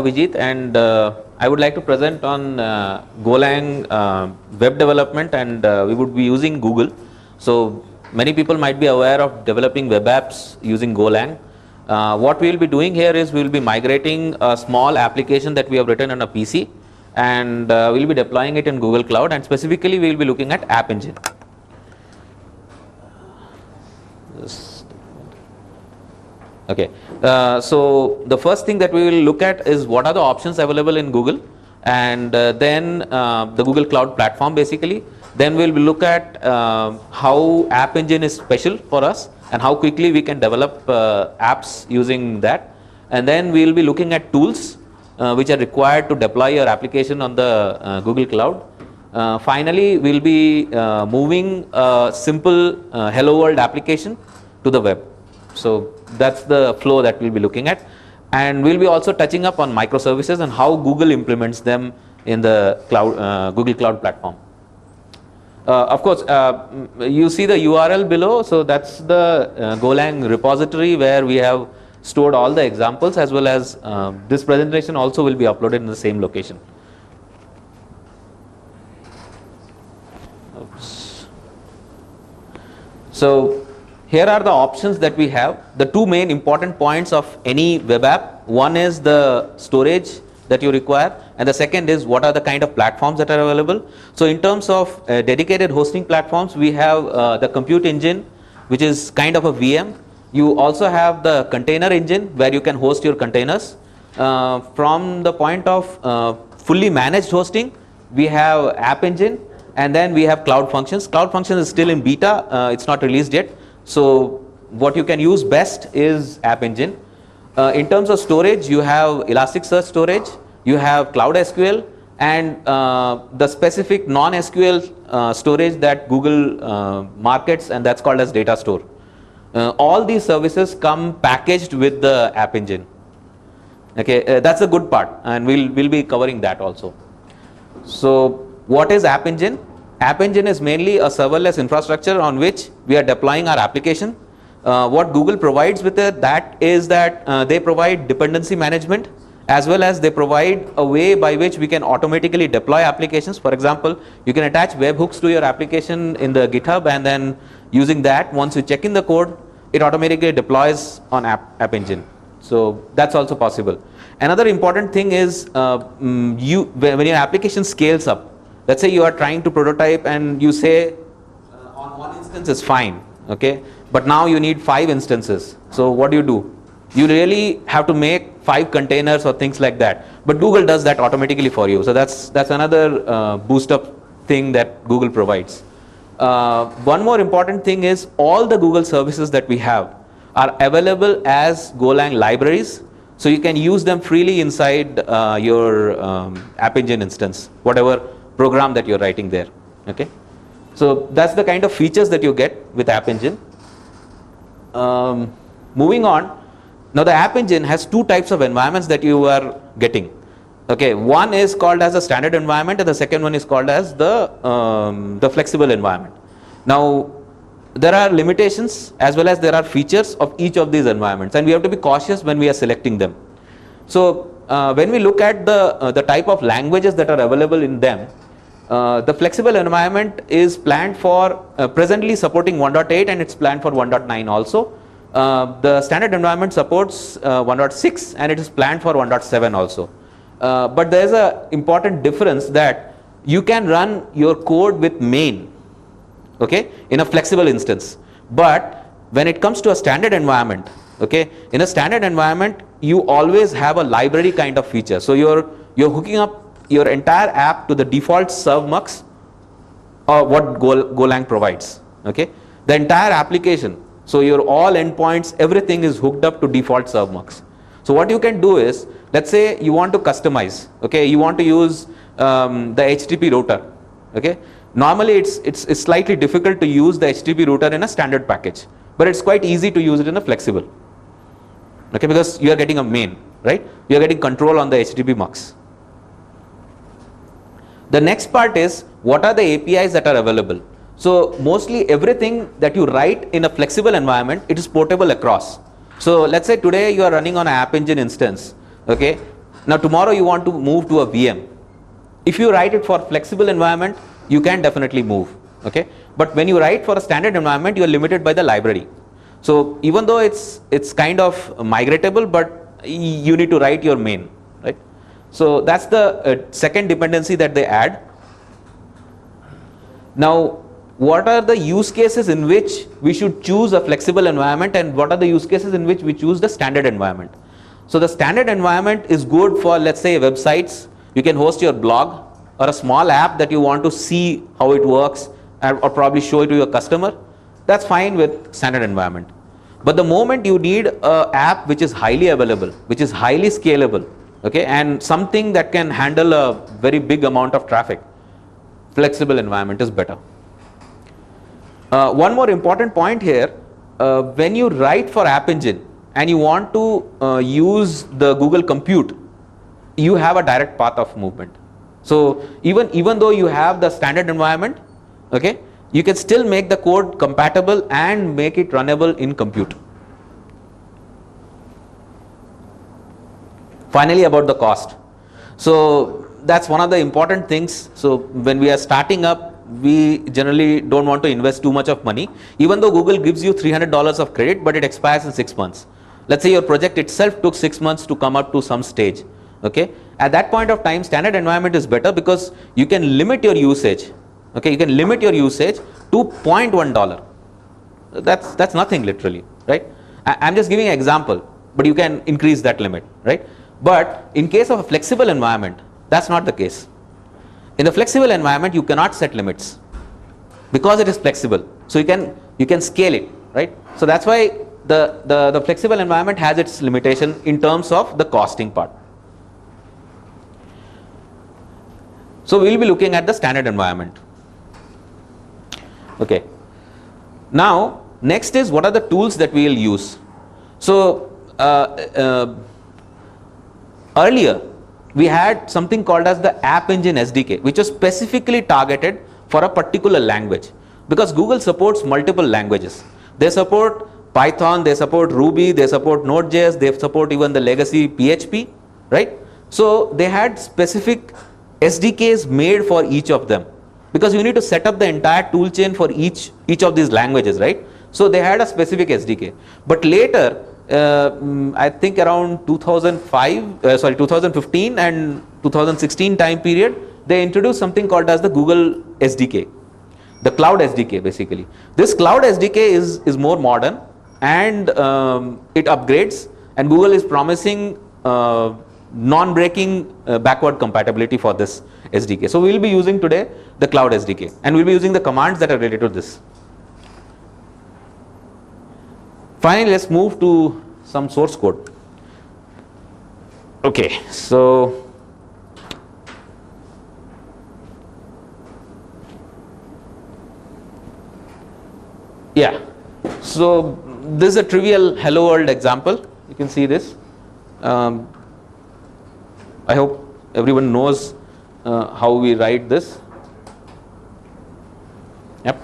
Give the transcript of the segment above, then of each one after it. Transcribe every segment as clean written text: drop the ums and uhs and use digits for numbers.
Vijit, and I would like to present on Golang web development, and we would be using Google. So many people might be aware of developing web apps using Golang. What we will be doing here is we will be migrating a small application that we have written on a PC, and we will be deploying it in Google Cloud, and specifically we will be looking at App Engine. Okay, so the first thing that we will look at is what are the options available in Google, and then the Google Cloud Platform basically. Then we will look at how App Engine is special for us and how quickly we can develop apps using that. And then we will be looking at tools which are required to deploy your application on the Google Cloud. Finally, we will be moving a simple Hello World application to the web. So that's the flow that we'll be looking at, and we'll be also touching up on microservices and how Google implements them in the cloud, Google Cloud Platform. Of course, you see the URL below, so that's the Golang repository where we have stored all the examples, as well as this presentation also will be uploaded in the same location. Oops. So here are the options that we have. The two main important points of any web app. One is the storage that you require, and the second is what are the kind of platforms that are available. So in terms of dedicated hosting platforms, we have the compute engine, which is kind of a VM. You also have the container engine where you can host your containers. From the point of fully managed hosting, we have App Engine, and then we have Cloud Functions. Cloud Functions is still in beta, it's not released yet. So what you can use best is App Engine. In terms of storage, you have Elasticsearch storage, you have Cloud SQL, and the specific non-SQL storage that Google markets, and that's called as data store. All these services come packaged with the App Engine. Okay, that's a good part, and we'll be covering that also. So what is App Engine? App Engine is mainly a serverless infrastructure on which we are deploying our application. What Google provides with it, that is that they provide dependency management, as well as they provide a way by which we can automatically deploy applications. For example, you can attach webhooks to your application in the GitHub, and then using that, once you check in the code, it automatically deploys on App Engine. So that's also possible. Another important thing is when your application scales up, let's say you are trying to prototype and you say on one instance is fine, okay, but now you need 5 instances. So what do? You really have to make 5 containers or things like that, but Google does that automatically for you. So that's another boost up thing that Google provides. One more important thing is all the Google services that we have are available as Golang libraries, so you can use them freely inside your App Engine instance, whatever program that you're writing there. Okay, so that's the kind of features that you get with App Engine. Moving on, now the App Engine has 2 types of environments that you are getting. Okay, one is called as a standard environment, and the second one is called as the flexible environment. Now there are limitations as well as there are features of each of these environments, and we have to be cautious when we are selecting them. So when we look at the type of languages that are available in them, the flexible environment is planned for presently supporting 1.8, and it's planned for 1.9 also. The standard environment supports 1.6, and it is planned for 1.7 also. But there is an important difference that you can run your code with main, okay, in a flexible instance. But when it comes to a standard environment, okay, in a standard environment, you always have a library kind of feature. So you're hooking up your entire app to the default servmux, or what Golang provides. Okay, the entire application. So your all endpoints, everything is hooked up to default servmux. So what you can do is, let's say you want to customize. Okay, you want to use the HTTP router. Okay, normally it's slightly difficult to use the HTTP router in a standard package, but it's quite easy to use it in a flexible. Okay, because you are getting a main, right? You are getting control on the HTTP mux. The next part is what are the APIs that are available. So mostly everything that you write in a flexible environment, it is portable across. So let's say today you are running on an App Engine instance. Okay, Now tomorrow you want to move to a VM. If you write it for flexible environment, you can definitely move. Okay, but when you write for a standard environment, you are limited by the library. So even though it's kind of migratable, but you need to write your main, right? So that's the second dependency that they add. Now, what are the use cases in which we should choose a flexible environment, and what are the use cases in which we choose the standard environment? So the standard environment is good for, let's say, websites. You can host your blog or a small app that you want to see how it works, or probably show it to your customer. That's fine with standard environment. But the moment you need an app which is highly available, which is highly scalable, okay, and something that can handle a very big amount of traffic, flexible environment is better. One more important point here, when you write for App Engine and you want to use the Google Compute, you have a direct path of movement. So even though you have the standard environment, okay, you can still make the code compatible and make it runnable in Compute. Finally, about the cost. So that's one of the important things. So when we are starting up, we generally don't want to invest too much of money, even though Google gives you $300 of credit, but it expires in 6 months. Let's say your project itself took 6 months to come up to some stage. Okay, at that point of time, standard environment is better because you can limit your usage. Okay, you can limit your usage to $0.1. That's nothing literally, right? I'm just giving an example, but you can increase that limit, right? But in case of a flexible environment, that's not the case. In the flexible environment, you cannot set limits because it is flexible. So you can scale it, right? So that's why the flexible environment has its limitation in terms of the costing part. So we will be looking at the standard environment. Okay. Now next is what are the tools that we will use. So earlier we had something called as the AppEngine SDK, which was specifically targeted for a particular language, because Google supports multiple languages. They support Python, they support Ruby, they support Node.js, they support even the legacy PHP, right? So they had specific SDKs made for each of them, because you need to set up the entire toolchain for each of these languages, right? So they had a specific SDK. But later, I think around 2015 and 2016 time period, they introduced something called as the Google SDK, the Cloud SDK basically. This Cloud SDK is more modern, and it upgrades, and Google is promising non-breaking backward compatibility for this SDK. So we will be using today the Cloud SDK, and we will be using the commands that are related to this. Finally, let's move to some source code. Okay, so yeah, so this is a trivial hello world example. You can see this. I hope everyone knows how we write this. Yep.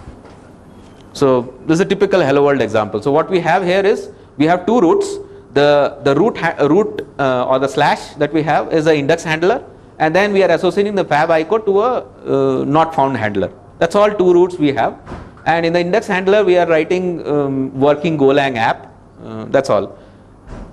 So this is a typical hello world example. So what we have here is we have two roots. The root or the slash that we have is an index handler, and then we are associating the fab ICO to a not found handler. That's all two roots we have. And in the index handler, we are writing working Golang app. That's all.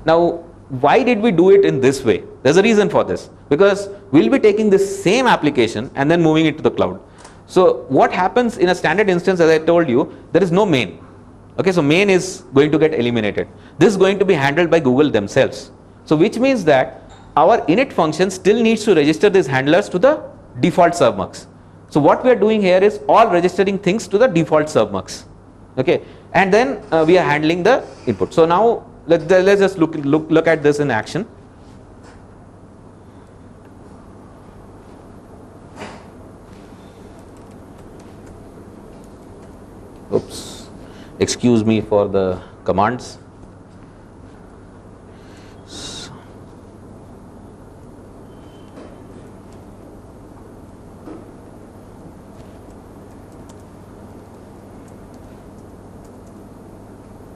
Now, why did we do it in this way? There's a reason for this, because we'll be taking this same application and then moving it to the cloud. So what happens in a standard instance, as I told you, there is no main. Okay, so main is going to get eliminated. This is going to be handled by Google themselves. So which means that our init function still needs to register these handlers to the default submux. So what we are doing here is all registering things to the default submux. Okay, and then we are handling the input. So now let's just look at this in action. Oops, excuse me for the commands.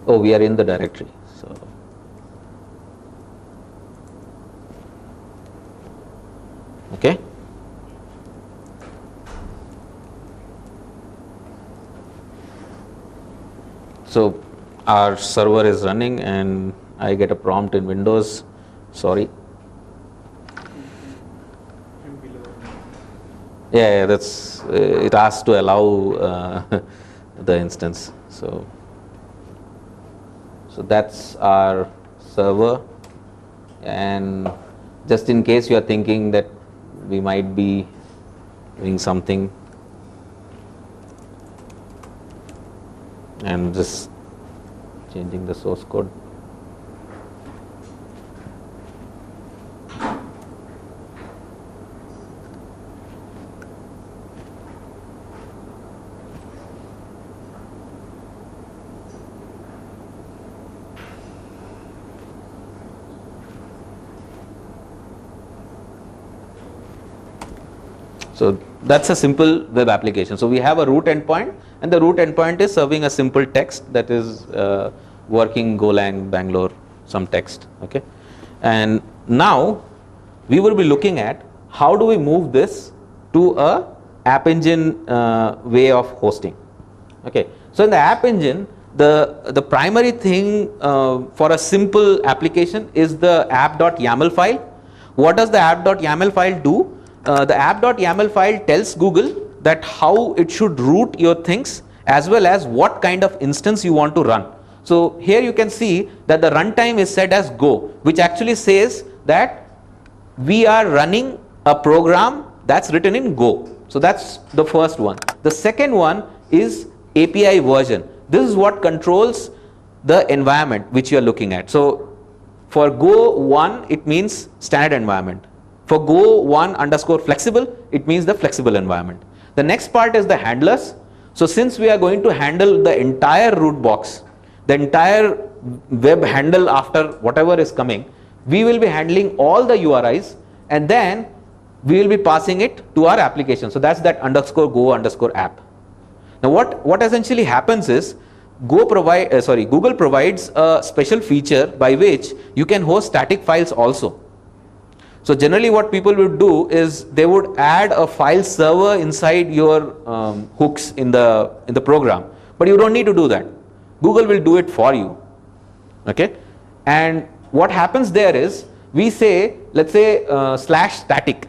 Oh, we are in the directory. So Okay. So our server is running and I get a prompt in Windows. Sorry. Yeah, that's it asks to allow the instance. So that's our server, and just in case you are thinking that we might be doing something, and just changing the source code. So that's a simple web application. So we have a root endpoint, and the root endpoint is serving a simple text that is working Golang Bangalore, some text. Okay, and now we will be looking at how do we move this to a App Engine way of hosting. Okay, so in the App Engine, the primary thing for a simple application is the app.yaml file. What does the app.yaml file do? The app.yaml file tells Google that how it should route your things, as well as what kind of instance you want to run. So here you can see that the runtime is set as Go, which actually says that we are running a program that's written in Go. So that's the first one. The second one is API version. This is what controls the environment which you are looking at. So for Go 1, it means standard environment. For Go 1_flexible, it means the flexible environment. The next part is the handlers. So since we are going to handle the entire root box, the entire web handle after whatever is coming, we will be handling all the URIs, and then we will be passing it to our application. So that's that _go_app. Now what essentially happens is Google provides a special feature by which you can host static files also. So generally what people would do is they would add a file server inside your hooks in the program, but you don't need to do that. Google will do it for you. Okay, and what happens there is we say, let's say /static.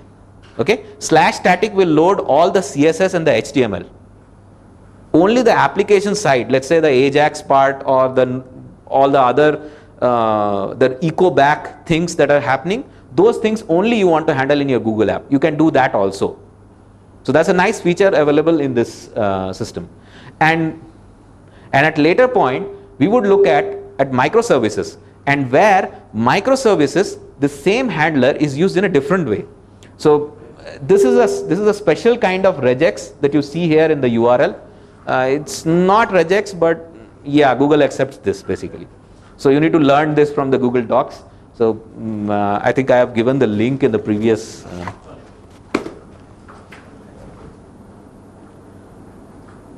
Okay, /static will load all the CSS and the HTML. Only the application side, let's say the Ajax part or all the other the echo back things that are happening, those things only you want to handle in your Google app. You can do that also. So that's a nice feature available in this system. And at later point, we would look at microservices, and where microservices, the same handler is used in a different way. So this is a special kind of regex that you see here in the URL. It's not regex, but yeah, Google accepts this basically. So you need to learn this from the Google Docs. So I think I have given the link in the previous.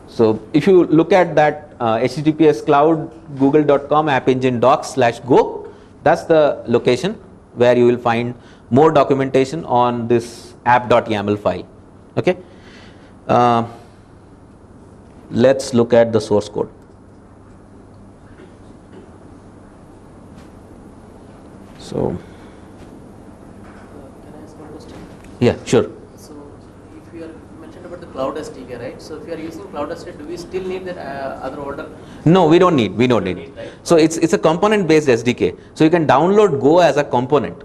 So if you look at that https cloud google.com AppEngine docs/go, that's the location where you will find more documentation on this app.yaml file. Okay. Let's look at the source code. So, can I ask one question? Yeah, sure. So, if you mentioned about the Cloud SDK, right? So, if you are using Cloud SDK, do we still need that other order? No, we don't need. Right? So it's a component-based SDK. So you can download Go as a component.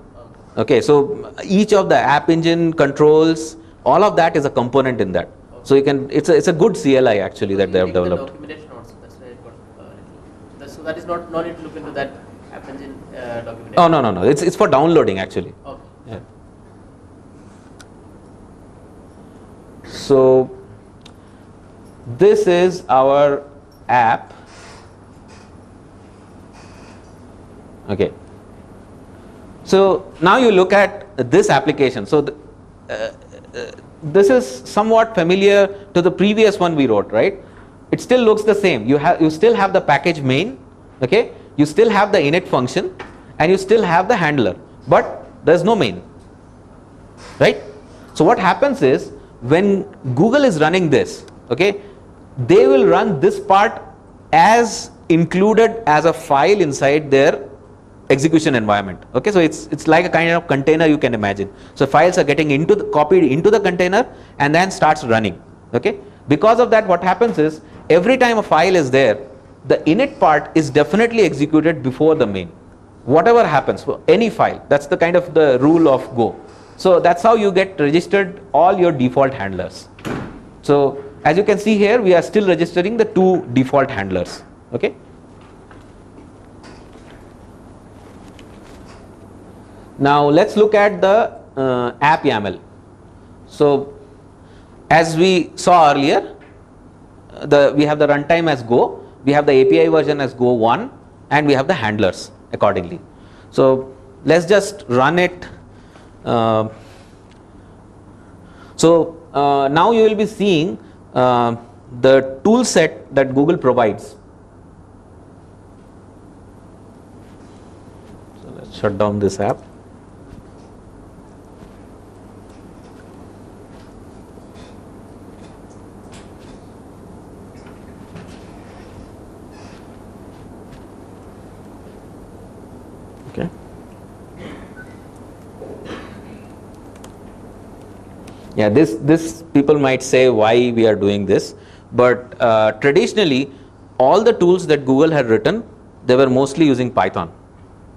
Okay. So each of the App Engine controls, all of that is a component in that. Okay. So you can. It's a good CLI actually that they have developed. The documentation also. That's why it got. So that is not need to look into that App Engine documentation. Oh no. It's for downloading actually. Okay. Yeah. So this is our app. Okay. So now you look at this application. So this is somewhat familiar to the previous one we wrote, right? It still looks the same. You still have the package main, okay? You still have the init function, and you still have the handler, but there's no main, right? So what happens is when Google is running this, okay, they will run this part as included as a file inside their execution environment. Okay, so it's like a kind of container you can imagine. So files are getting copied into the container and then starts running. Okay, because of that, what happens is every time a file is there, the init part is definitely executed before the main. Whatever happens for any file, that's the kind of the rule of Go. So that's how you get registered all your default handlers. So as you can see here, we are still registering the 2 default handlers. Okay. Now let's look at the app YAML. So as we saw earlier, we have the runtime as Go, we have the API version as Go 1, and we have the handlers accordingly. So let's just run it. Now you will be seeing the tool set that Google provides. So let's shut down this app. Okay. Yeah, this people might say why we are doing this, but traditionally all the tools that Google had written, they were mostly using Python.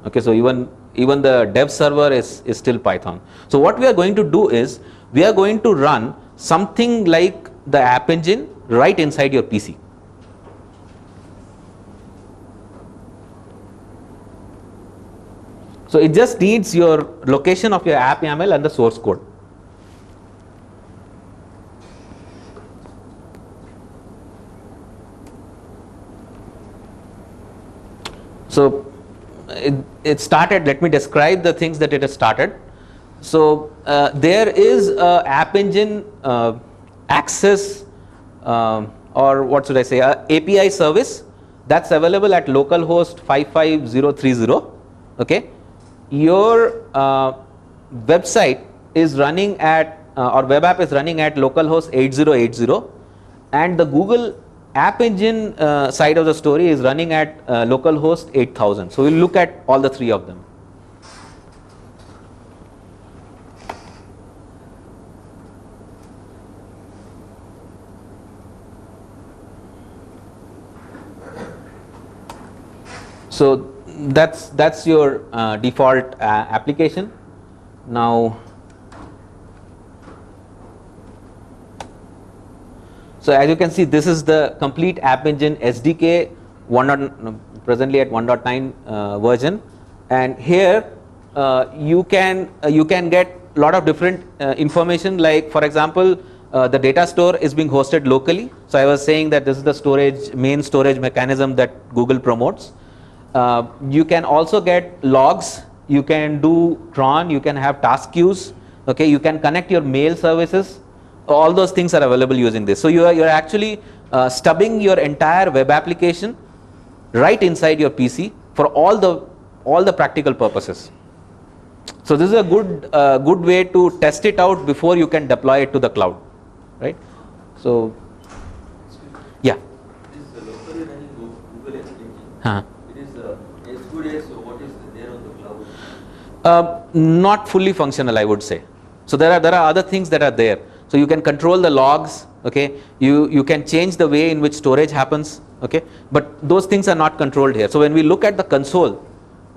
Okay, so even the dev server is still Python. So what we are going to do is we are going to run something like the App Engine right inside your PC. So it just needs your location of your app YAML and the source code. So it started, let me describe the things that it has started. So there is a App Engine access or what should I say, a API service that's available at localhost 55030. Okay, your website is running at or web app is running at localhost 8080, and the Google App Engine side of the story is running at localhost 8000. So we'll look at all the 3 of them. So that's your default application. Now, so as you can see, this is the complete App Engine SDK presently at 1.9 version, and here you can get a lot of different information, like for example the data store is being hosted locally. So I was saying that this is the main storage mechanism that Google promotes. You can also get logs, you can do cron, you can have task queues, okay, you can connect your mail services. All those things are available using this. So you're actually stubbing your entire web application right inside your PC for all the practical purposes. So this is a good way to test it out before you can deploy it to the cloud, right? So yeah. This is locally running Google SDK. Huh. It is as good as what is there on the cloud. Not fully functional, I would say. So there are other things that are there. So you can control the logs, okay, you can change the way in which storage happens, okay, but those things are not controlled here. So when we look at the console,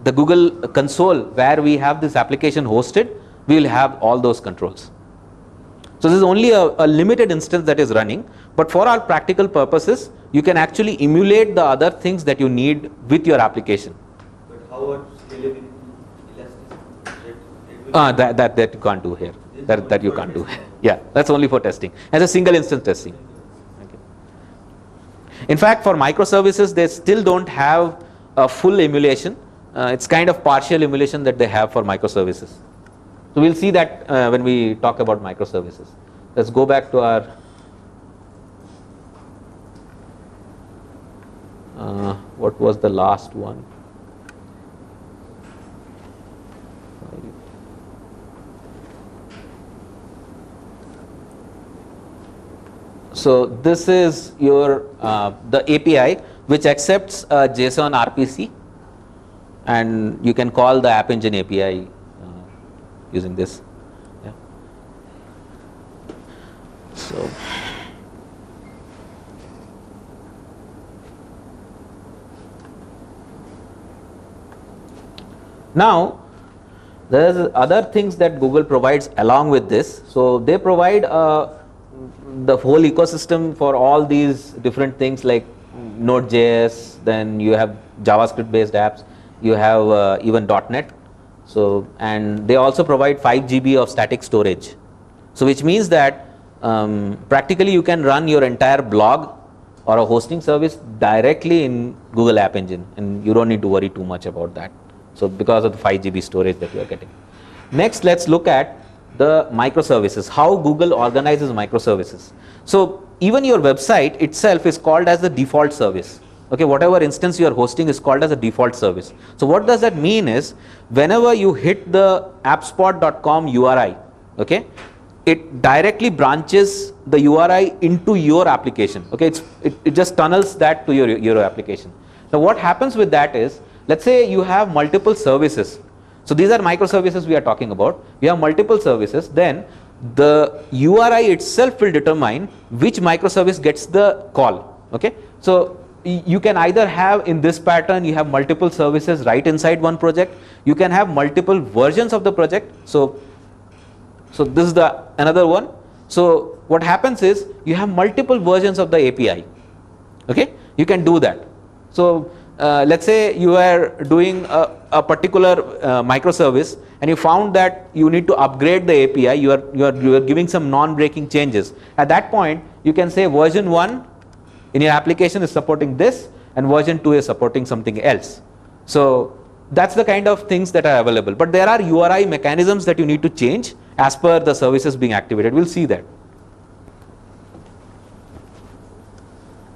the Google console where we have this application hosted, we will have all those controls. So this is only a limited instance that is running, but for all practical purposes, you can actually emulate the other things that you need with your application. But how about scalability, elasticity? That you can't do here. That you can't do. Yeah, that's only for testing, as a single instance testing. Okay. In fact, for microservices, they still don't have a full emulation. It's kind of partial emulation that they have for microservices. So we'll see that when we talk about microservices. Let's go back to our what was the last one? So this is your the API which accepts JSON RPC, and you can call the App Engine API using this. Yeah. So now there is other things that Google provides along with this. So they provide the whole ecosystem for all these different things like Node.js, then you have JavaScript based apps, you have even .NET. So, and they also provide 5 GB of static storage. So which means that practically you can run your entire blog or a hosting service directly in Google App Engine, and you don't need to worry too much about that. So because of the 5 GB storage that you are getting. Next, let's look at the microservices, how Google organizes microservices. So even your website itself is called as the default service. Okay, whatever instance you are hosting is called as a default service. So what does that mean is, whenever you hit the appspot.com URI, okay, it directly branches the URI into your application. Okay, it just tunnels that to your application. Now what happens with that is, let's say you have multiple services. So these are microservices we are talking about. We have multiple services, then the URI itself will determine which microservice gets the call. Okay, so you can either have, in this pattern, you have multiple services right inside one project. You can have multiple versions of the project. So this is the another one. So what happens is, you have multiple versions of the API. Okay, you can do that. So let's say you are doing a particular microservice, and you found that you need to upgrade the API. You are giving some non-breaking changes. At that point, you can say version 1 in your application is supporting this, and version 2 is supporting something else. So that's the kind of things that are available. But there are URI mechanisms that you need to change as per the services being activated. We'll see that.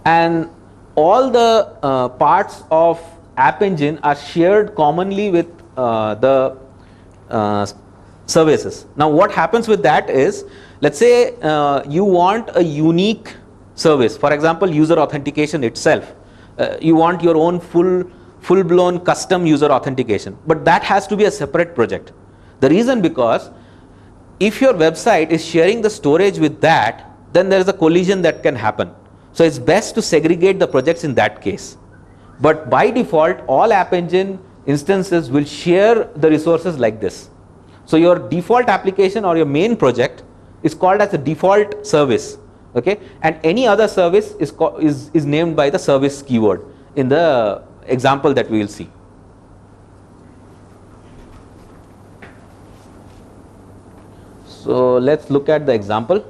And all the parts of App Engine are shared commonly with the services. Now what happens with that is, let's say you want a unique service, for example user authentication itself. You want your own full-blown custom user authentication, but that has to be a separate project. The reason, because if your website is sharing the storage with that, then there is a collision that can happen. So it's best to segregate the projects in that case. But by default, all App Engine instances will share the resources like this. So your default application or your main project is called as a default service. Okay, and any other service is named by the service keyword in the example that we will see. So let's look at the example.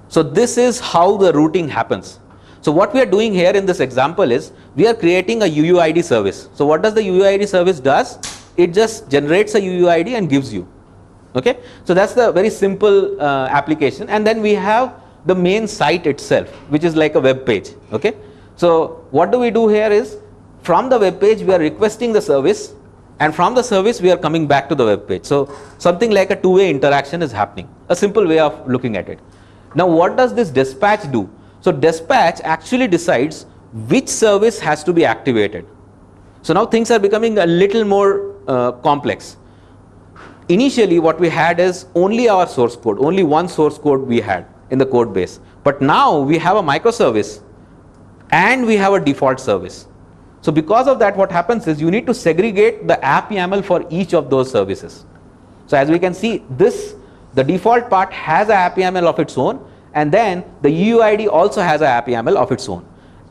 So this is how the routing happens. So what we are doing here in this example is, we are creating a UUID service. So what does the UUID service does? It just generates a UUID and gives you. Okay, so that's the very simple application. And then we have the main site itself, which is like a web page. Okay, so what do we do here is, from the web page we are requesting the service, and from the service we are coming back to the web page. So something like a two-way interaction is happening. A simple way of looking at it. Now what does this dispatch do? So dispatch actually decides which service has to be activated. So now things are becoming a little more complex. Initially what we had is only our source code, only one source code we had in the code base. But now we have a microservice and we have a default service. So because of that, what happens is, you need to segregate the app YAML for each of those services. So as we can see, the default part has an app YAML of its own, and then the UUID also has an app YAML of its own.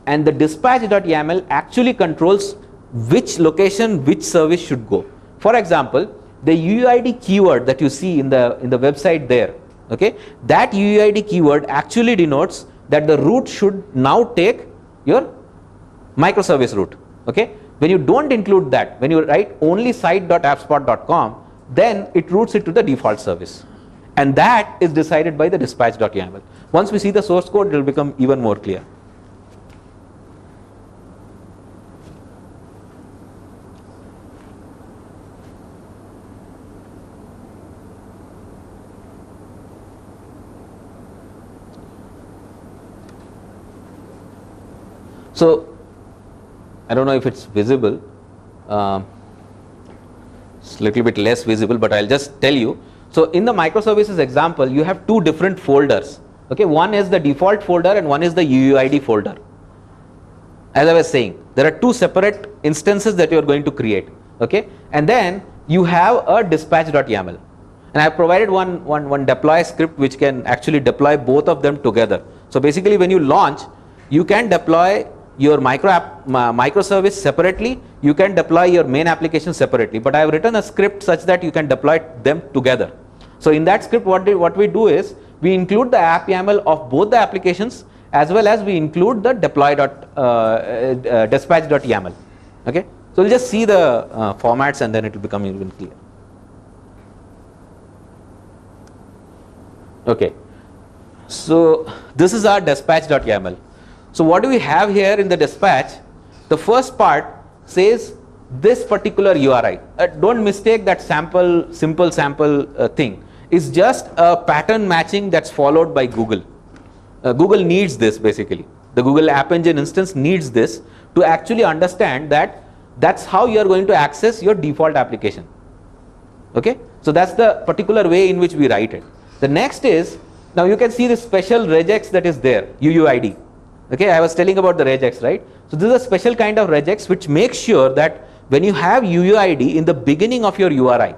And the dispatch.yaml actually controls which location which service should go. For example, the UUID keyword that you see in the website there, okay, that UUID keyword actually denotes that the route should now take your microservice route. Okay, when you don't include that, when you write only site.appspot.com, then it routes it to the default service, and that is decided by the dispatch.yaml. Once we see the source code, it will become even more clear. So I don't know if it's visible. It's a little bit less visible, but I'll just tell you. So in the microservices example, you have two different folders. Okay, one is the default folder and one is the UUID folder. As I was saying, there are two separate instances that you are going to create. Okay, and then you have a dispatch.yaml, and I have provided one deploy script which can actually deploy both of them together. So basically, when you launch, you can deploy your microservice separately, you can deploy your main application separately, but I have written a script such that you can deploy them together. So in that script, what we do is we include the app YAML of both the applications, as well as we include the dispatch.yaml. Okay, so we'll just see the formats and then it will become even clear. Okay, so this is our dispatch.yaml. So what do we have here in the dispatch? The first part says this particular URI. Don't mistake that simple sample thing. It's just a pattern matching that's followed by Google. Google needs this basically. The Google App Engine instance needs this to actually understand that that's how you are going to access your default application. Okay, so that's the particular way in which we write it. The next is, now you can see this special regex that is there, UUID. Okay, I was telling about the regex, right? So this is a special kind of regex which makes sure that when you have UUID in the beginning of your URI,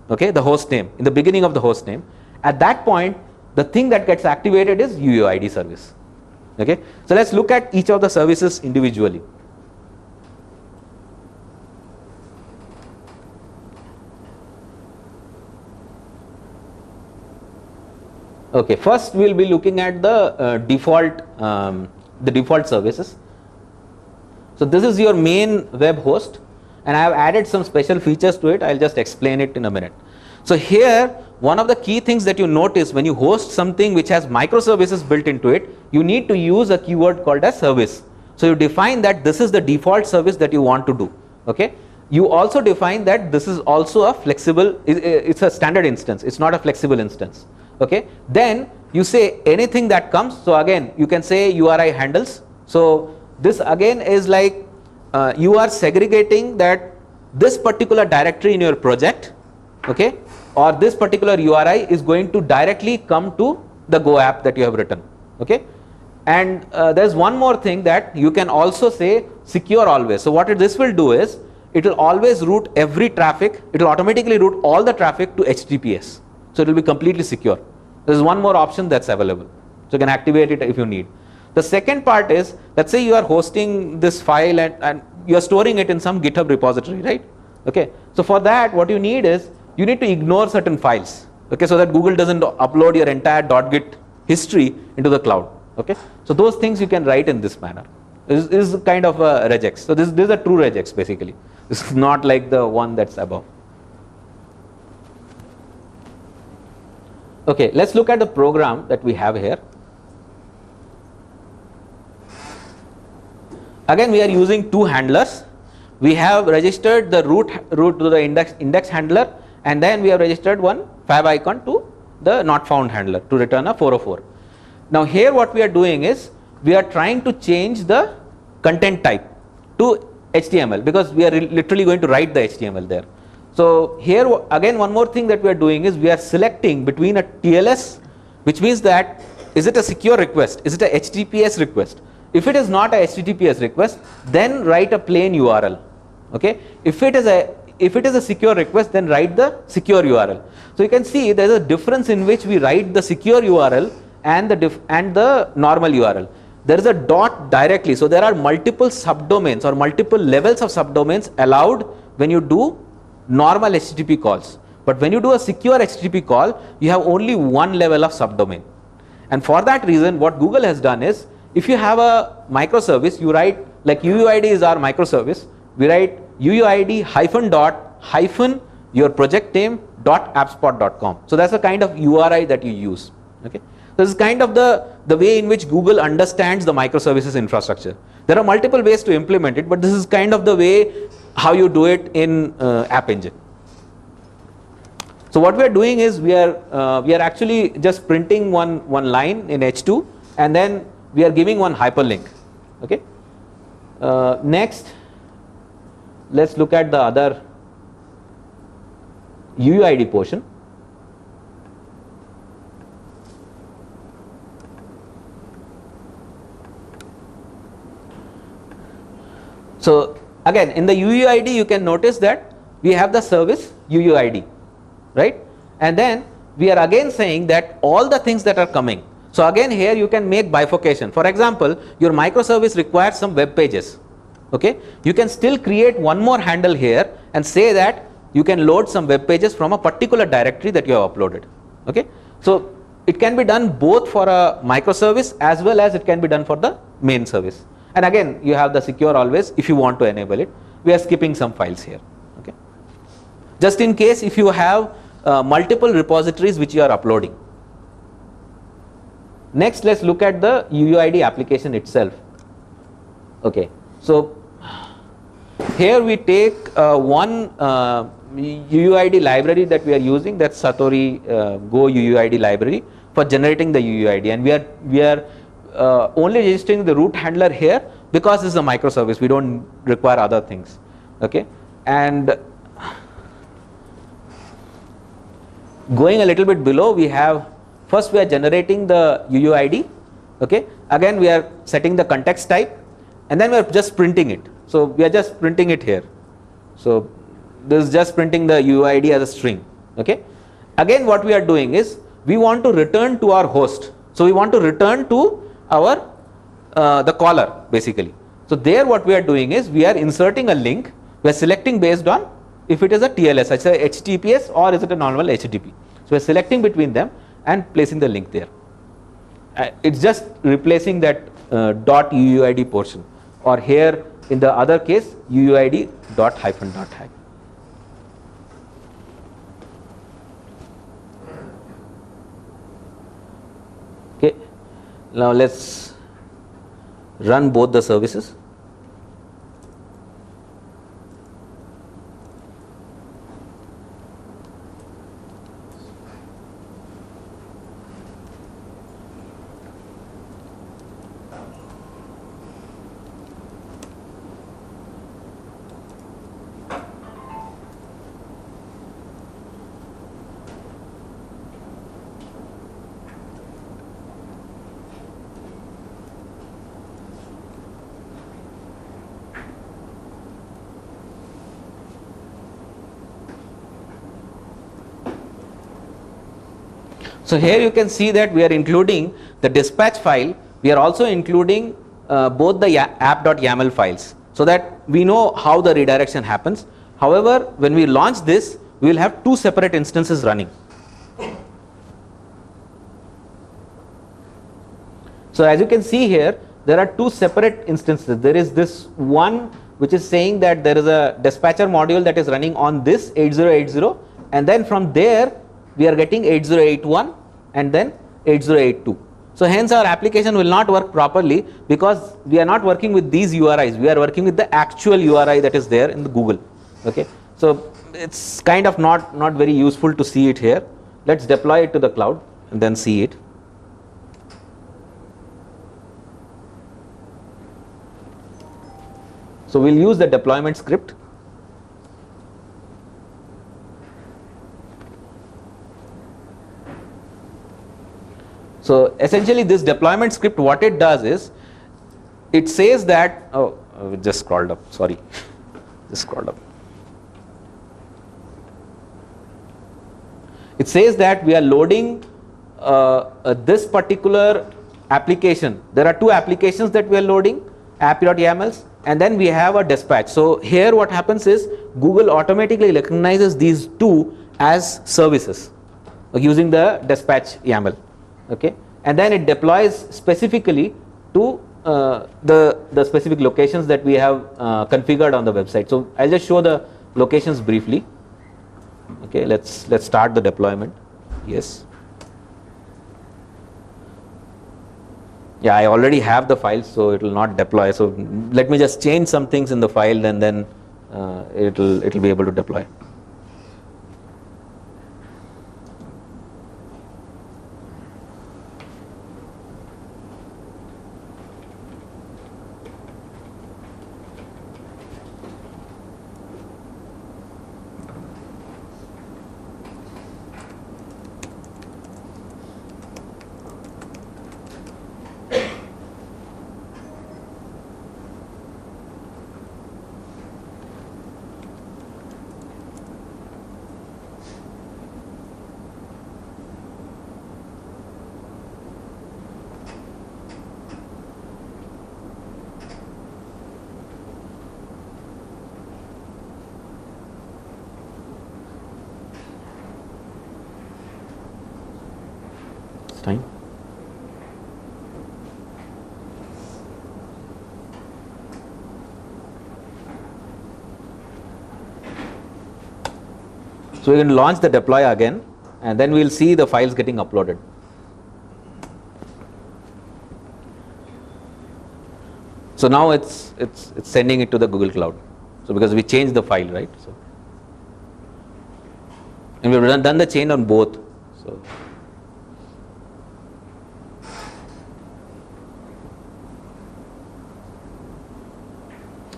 okay, the host name, in the beginning of the host name, at that point, the thing that gets activated is UUID service. Okay, so let's look at each of the services individually. Okay, first we'll be looking at the default services. So this is your main web host, and I have added some special features to it. I'll just explain it in a minute. So here, one of the key things that you notice when you host something which has microservices built into it, you need to use a keyword called as service. So you define that this is the default service that you want to do. Okay, you also define that this is also a flexible, it's a standard instance, it's not a flexible instance. Okay, then you say anything that comes. So again, you can say URI handles. So this again is like you are segregating that this particular directory in your project, okay, or this particular URI is going to directly come to the Go app that you have written. Okay, and there's one more thing that you can also say secure always. So what this will do is it will always route every traffic. It will automatically route all the traffic to HTTPS. So it will be completely secure. There is one more option that's available. So you can activate it if you need. The second part is, let's say you are hosting this file and you are storing it in some GitHub repository, right? Okay. So for that, what you need is you need to ignore certain files. Okay, so that Google doesn't upload your entire .git history into the cloud. Okay. So those things you can write in this manner. This is kind of a regex. So this is a true regex basically. This is not like the one that's above. Okay, let's look at the program that we have here. Again, we are using two handlers. We have registered the root to the index handler, and then we have registered one favicon to the not found handler to return a 404. Now here what we are doing is we are trying to change the content type to HTML because we are literally going to write the HTML there. So here again one more thing that we are doing is we are selecting between a TLS, which means that is it a secure request, is it a HTTPS request. If it is not a HTTPS request, then write a plain URL. Okay, if it is a secure request, then write the secure URL. So you can see there is a difference in which we write the secure URL and the normal URL. There is a dot directly, so there are multiple subdomains or multiple levels of subdomains allowed when you do normal HTTP calls. But when you do a secure HTTP call, you have only one level of subdomain. And for that reason, what Google has done is, if you have a microservice, you write, like UUID is our microservice, we write UUID hyphen dot hyphen your project name dot appspot.com. So that's the kind of URI that you use. Okay, this is kind of the way in which Google understands the microservices infrastructure. There are multiple ways to implement it, but this is kind of the way how you do it in App Engine. So what we are doing is we are actually just printing one line in H2, and then we are giving one hyperlink. Okay, Next, let's look at the other UUID portion. So again, in the UUID, you can notice that we have the service UUID, right? And then we are again saying that all the things that are coming. So again, here you can make bifurcation. For example, your microservice requires some web pages. Okay, you can still create one more handle here and say that you can load some web pages from a particular directory that you have uploaded. Okay, so it can be done both for a microservice as well as it can be done for the main service. And again, you have the secure always if you want to enable it. We are skipping some files here. Okay, just in case if you have multiple repositories which you are uploading. Next, let's look at the UUID application itself. Okay, so here we take one UUID library that we are using, that's Satori Go UUID library for generating the UUID, and we are only registering the root handler here because this is a microservice. We don't require other things. Okay, and going a little bit below, we have first we are generating the UUID. Okay, again we are setting the context type, and then we are just printing it. So we are just printing it here. So this is just printing the UUID as a string. Okay, again what we are doing is we want to return to our host. So we want to return to our the caller basically. So there what we are doing is we are inserting a link. We are selecting based on if it is a TLS, such as HTTPS or is it a normal HTTP. So we are selecting between them and placing the link there. It's just replacing that .UUID portion, or here in the other case UUID dot hyphen dot hack. Okay, now let's run both the services. So here you can see that we are including the dispatch file. We are also including both the app.yaml files, so that we know how the redirection happens. However, when we launch this, we will have two separate instances running. So as you can see here, there are two separate instances. There is this one which is saying that there is a dispatcher module that is running on this 8080, and then from there we are getting 8081 and then 8082. So hence our application will not work properly because we are not working with these URIs. We are working with the actual URI that is there in the Google. Okay, so it's kind of not very useful to see it here. Let's deploy it to the cloud and then see it. So we'll use the deployment script. So essentially this deployment script, what it does is, it says that, oh, it just scrolled up, sorry, just scrolled up. It says that we are loading this particular application. There are two applications that we are loading, app.yamls, and then we have a dispatch. So here what happens is Google automatically recognizes these two as services using the dispatch YAML. Okay, and then it deploys specifically to the specific locations that we have configured on the website. So I'll just show the locations briefly. Okay, let's start the deployment. Yes. Yeah, I already have the file, so it will not deploy. So let me just change some things in the file, and then it'll be able to deploy. time. So we can launch the deploy again, and then we'll see the files getting uploaded. So now it's sending it to the Google Cloud. So because we changed the file, right? So, and we've done the change on both. So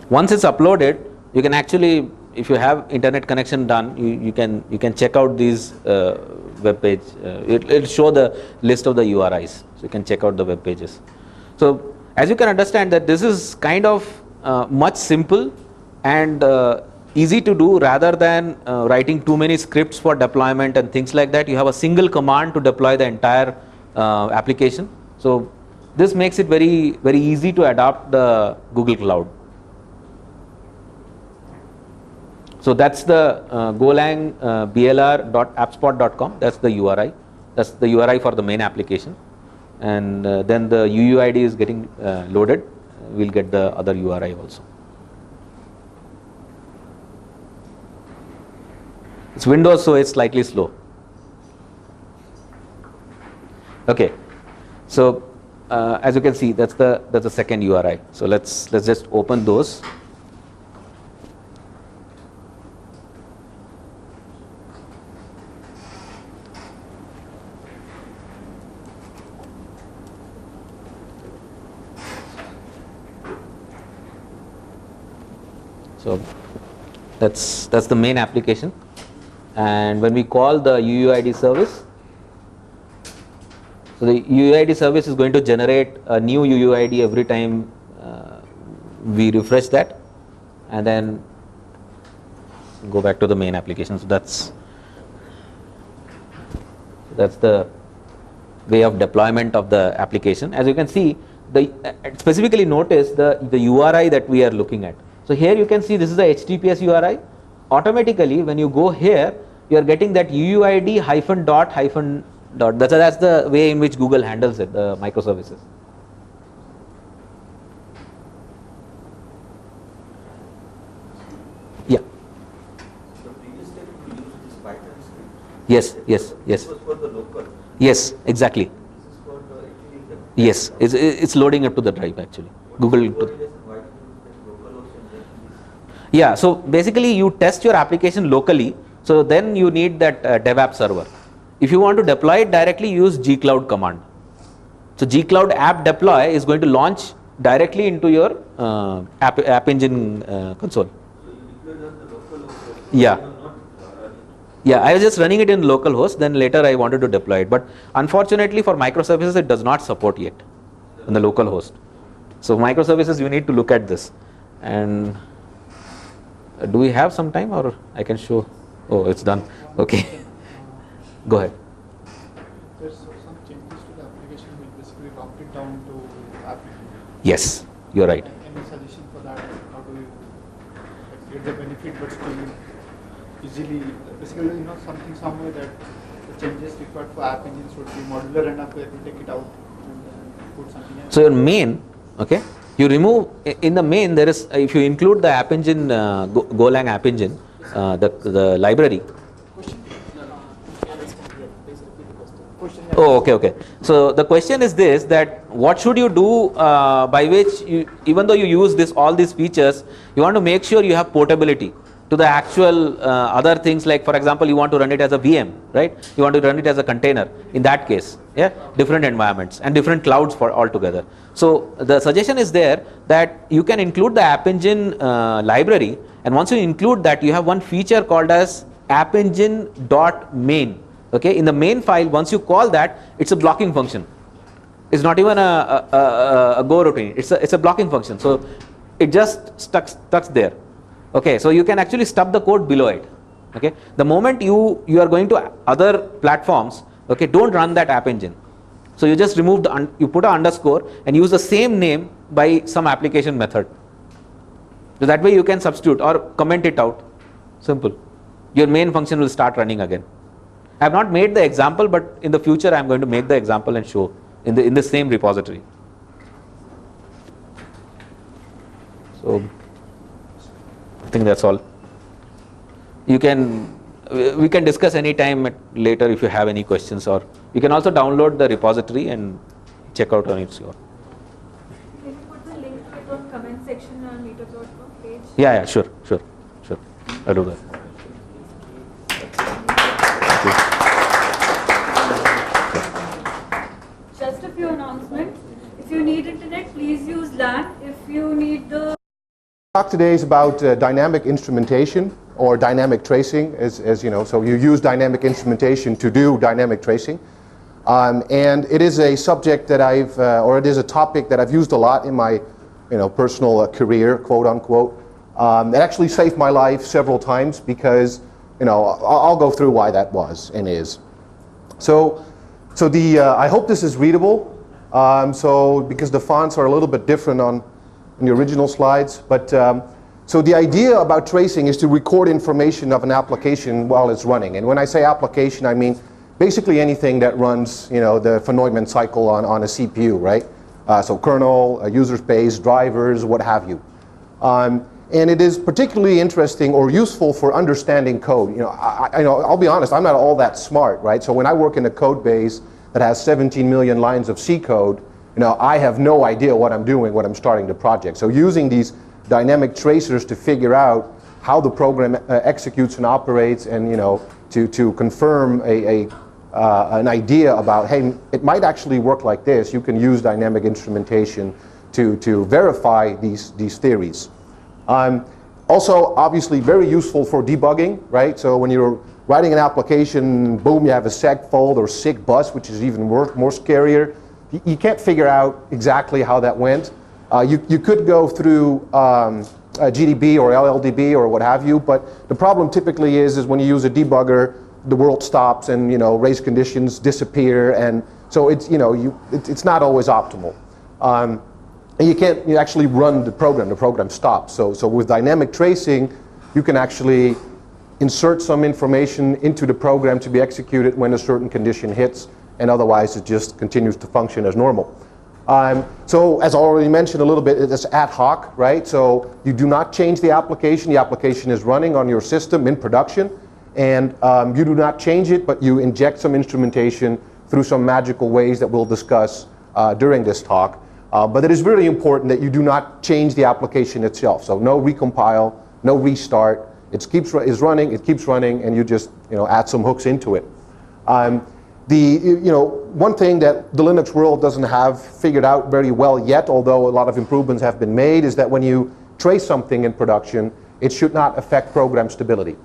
once it's uploaded, you can actually, if you have internet connection done, you can check out these web page. It'll show the list of the URIs, so you can check out the web pages. So as you can understand that this is kind of much simple and easy to do, rather than writing too many scripts for deployment and things like that. You have a single command to deploy the entire application. So this makes it very easy to adopt the Google Cloud. So that's the Golang blr.appspot.com. That's the URI. That's the URI for the main application. And then the UUID is getting loaded. We'll get the other URI also. It's Windows, so it's slightly slow. Okay, so as you can see, that's the second URI. So let's just open those. So that's the main application, and when we call the UUID service, so the UUID service is going to generate a new UUID every time we refresh that, and then go back to the main application. So that's the way of deployment of the application. As you can see, specifically notice the URI that we are looking at. So here you can see this is the HTTPS URI. Automatically, when you go here, you are getting that UUID hyphen dot hyphen dot. That's the way in which Google handles it, the microservices. Yeah. So previously we used this Python script. Yes. This was for the local. Yes, exactly. This is for the actually the. Yes, it's loading up to the drive actually. Google. Yeah, so basically you test your application locally, so then you need that dev app server. If you want to deploy it directly, use GCloud command. So GCloud App Deploy is going to launch directly into your App Engine console. So you deployed on the local host. Yeah. Yeah, I was just running it in localhost, then later I wanted to deploy it. But unfortunately for microservices, it does not support yet on the localhost. So microservices, you need to look at this. And do we have some time, or I can show? Oh, it's done. Okay. Go ahead. There's some changes to the application which basically locked it down to application. Yes, you're right. Any suggestion for that? How do you get the benefit but still easily, basically, something somewhere that the changes required for App Engine should be modular enough where you take it out and put something else. So your main, okay, you remove, in the main there is, if you include the App Engine, Golang App Engine, the library. Oh, okay. So the question is this, that what should you do by which, even though you use all these features, you want to make sure you have portability to the actual other things, like for example, you want to run it as a VM, right? You want to run it as a container. In that case, yeah, different environments and different clouds for altogether. So the suggestion is there that you can include the App Engine library, and once you include that, you have one feature called as AppEngine.main. Okay, in the main file, once you call that, it's a blocking function. It's not even a go routine. It's a blocking function. So it just stucks there. Okay, so you can actually stub the code below it. Okay, the moment you are going to other platforms, okay, don't run that App Engine. So you just remove you put an underscore and use the same name by some application method. So that way you can substitute or comment it out. Simple. Your main function will start running again. I have not made the example, but in the future I am going to make the example and show in the same repository. So I think that's all. We can discuss any time later if you have any questions, or you can also download the repository and check out on its own. Can you put the link to it on comment section on meetup.com page? Yeah, sure. I'll do that. Just a few announcements. If you need internet, please use LAN. If you need the Talk today is about dynamic instrumentation or dynamic tracing, as you know. So you use dynamic instrumentation to do dynamic tracing, and it is a subject that or it is a topic that I've used a lot in my, personal career, quote unquote. It actually saved my life several times because, I'll go through why that was and is. So I hope this is readable. Because the fonts are a little bit different on the original slides, but so the idea about tracing is to record information of an application while it's running. And when I say application, I mean basically anything that runs, the von Neumann cycle on a CPU, right? So kernel, user space, drivers, what have you. And it is particularly interesting or useful for understanding code. I'll be honest, I'm not all that smart, right? So when I work in a code base that has 17 million lines of C code, I have no idea what I'm doing when I'm starting the project. So using these dynamic tracers to figure out how the program executes and operates, and to confirm an idea about, hey, it might actually work like this. You can use dynamic instrumentation to verify these theories. Also, obviously, very useful for debugging, right? So when you're writing an application, boom, you have a segfault or sig bus, which is even more scarier. You can't figure out exactly how that went. You could go through GDB or LLDB or what have you, but the problem typically is when you use a debugger, the world stops and race conditions disappear, and so it's it's not always optimal. And you can't actually run the program stops. So with dynamic tracing, you can actually insert some information into the program to be executed when a certain condition hits, and otherwise it just continues to function as normal. So as I already mentioned a little bit, it's ad hoc, right? So you do not change the application is running on your system in production, and you do not change it, but you inject some instrumentation through some magical ways that we'll discuss during this talk. But it is really important that you do not change the application itself. So no recompile, no restart. It keeps running, and you just add some hooks into it. One thing that the Linux world doesn't have figured out very well yet, although a lot of improvements have been made, is that when you trace something in production, it should not affect program stability.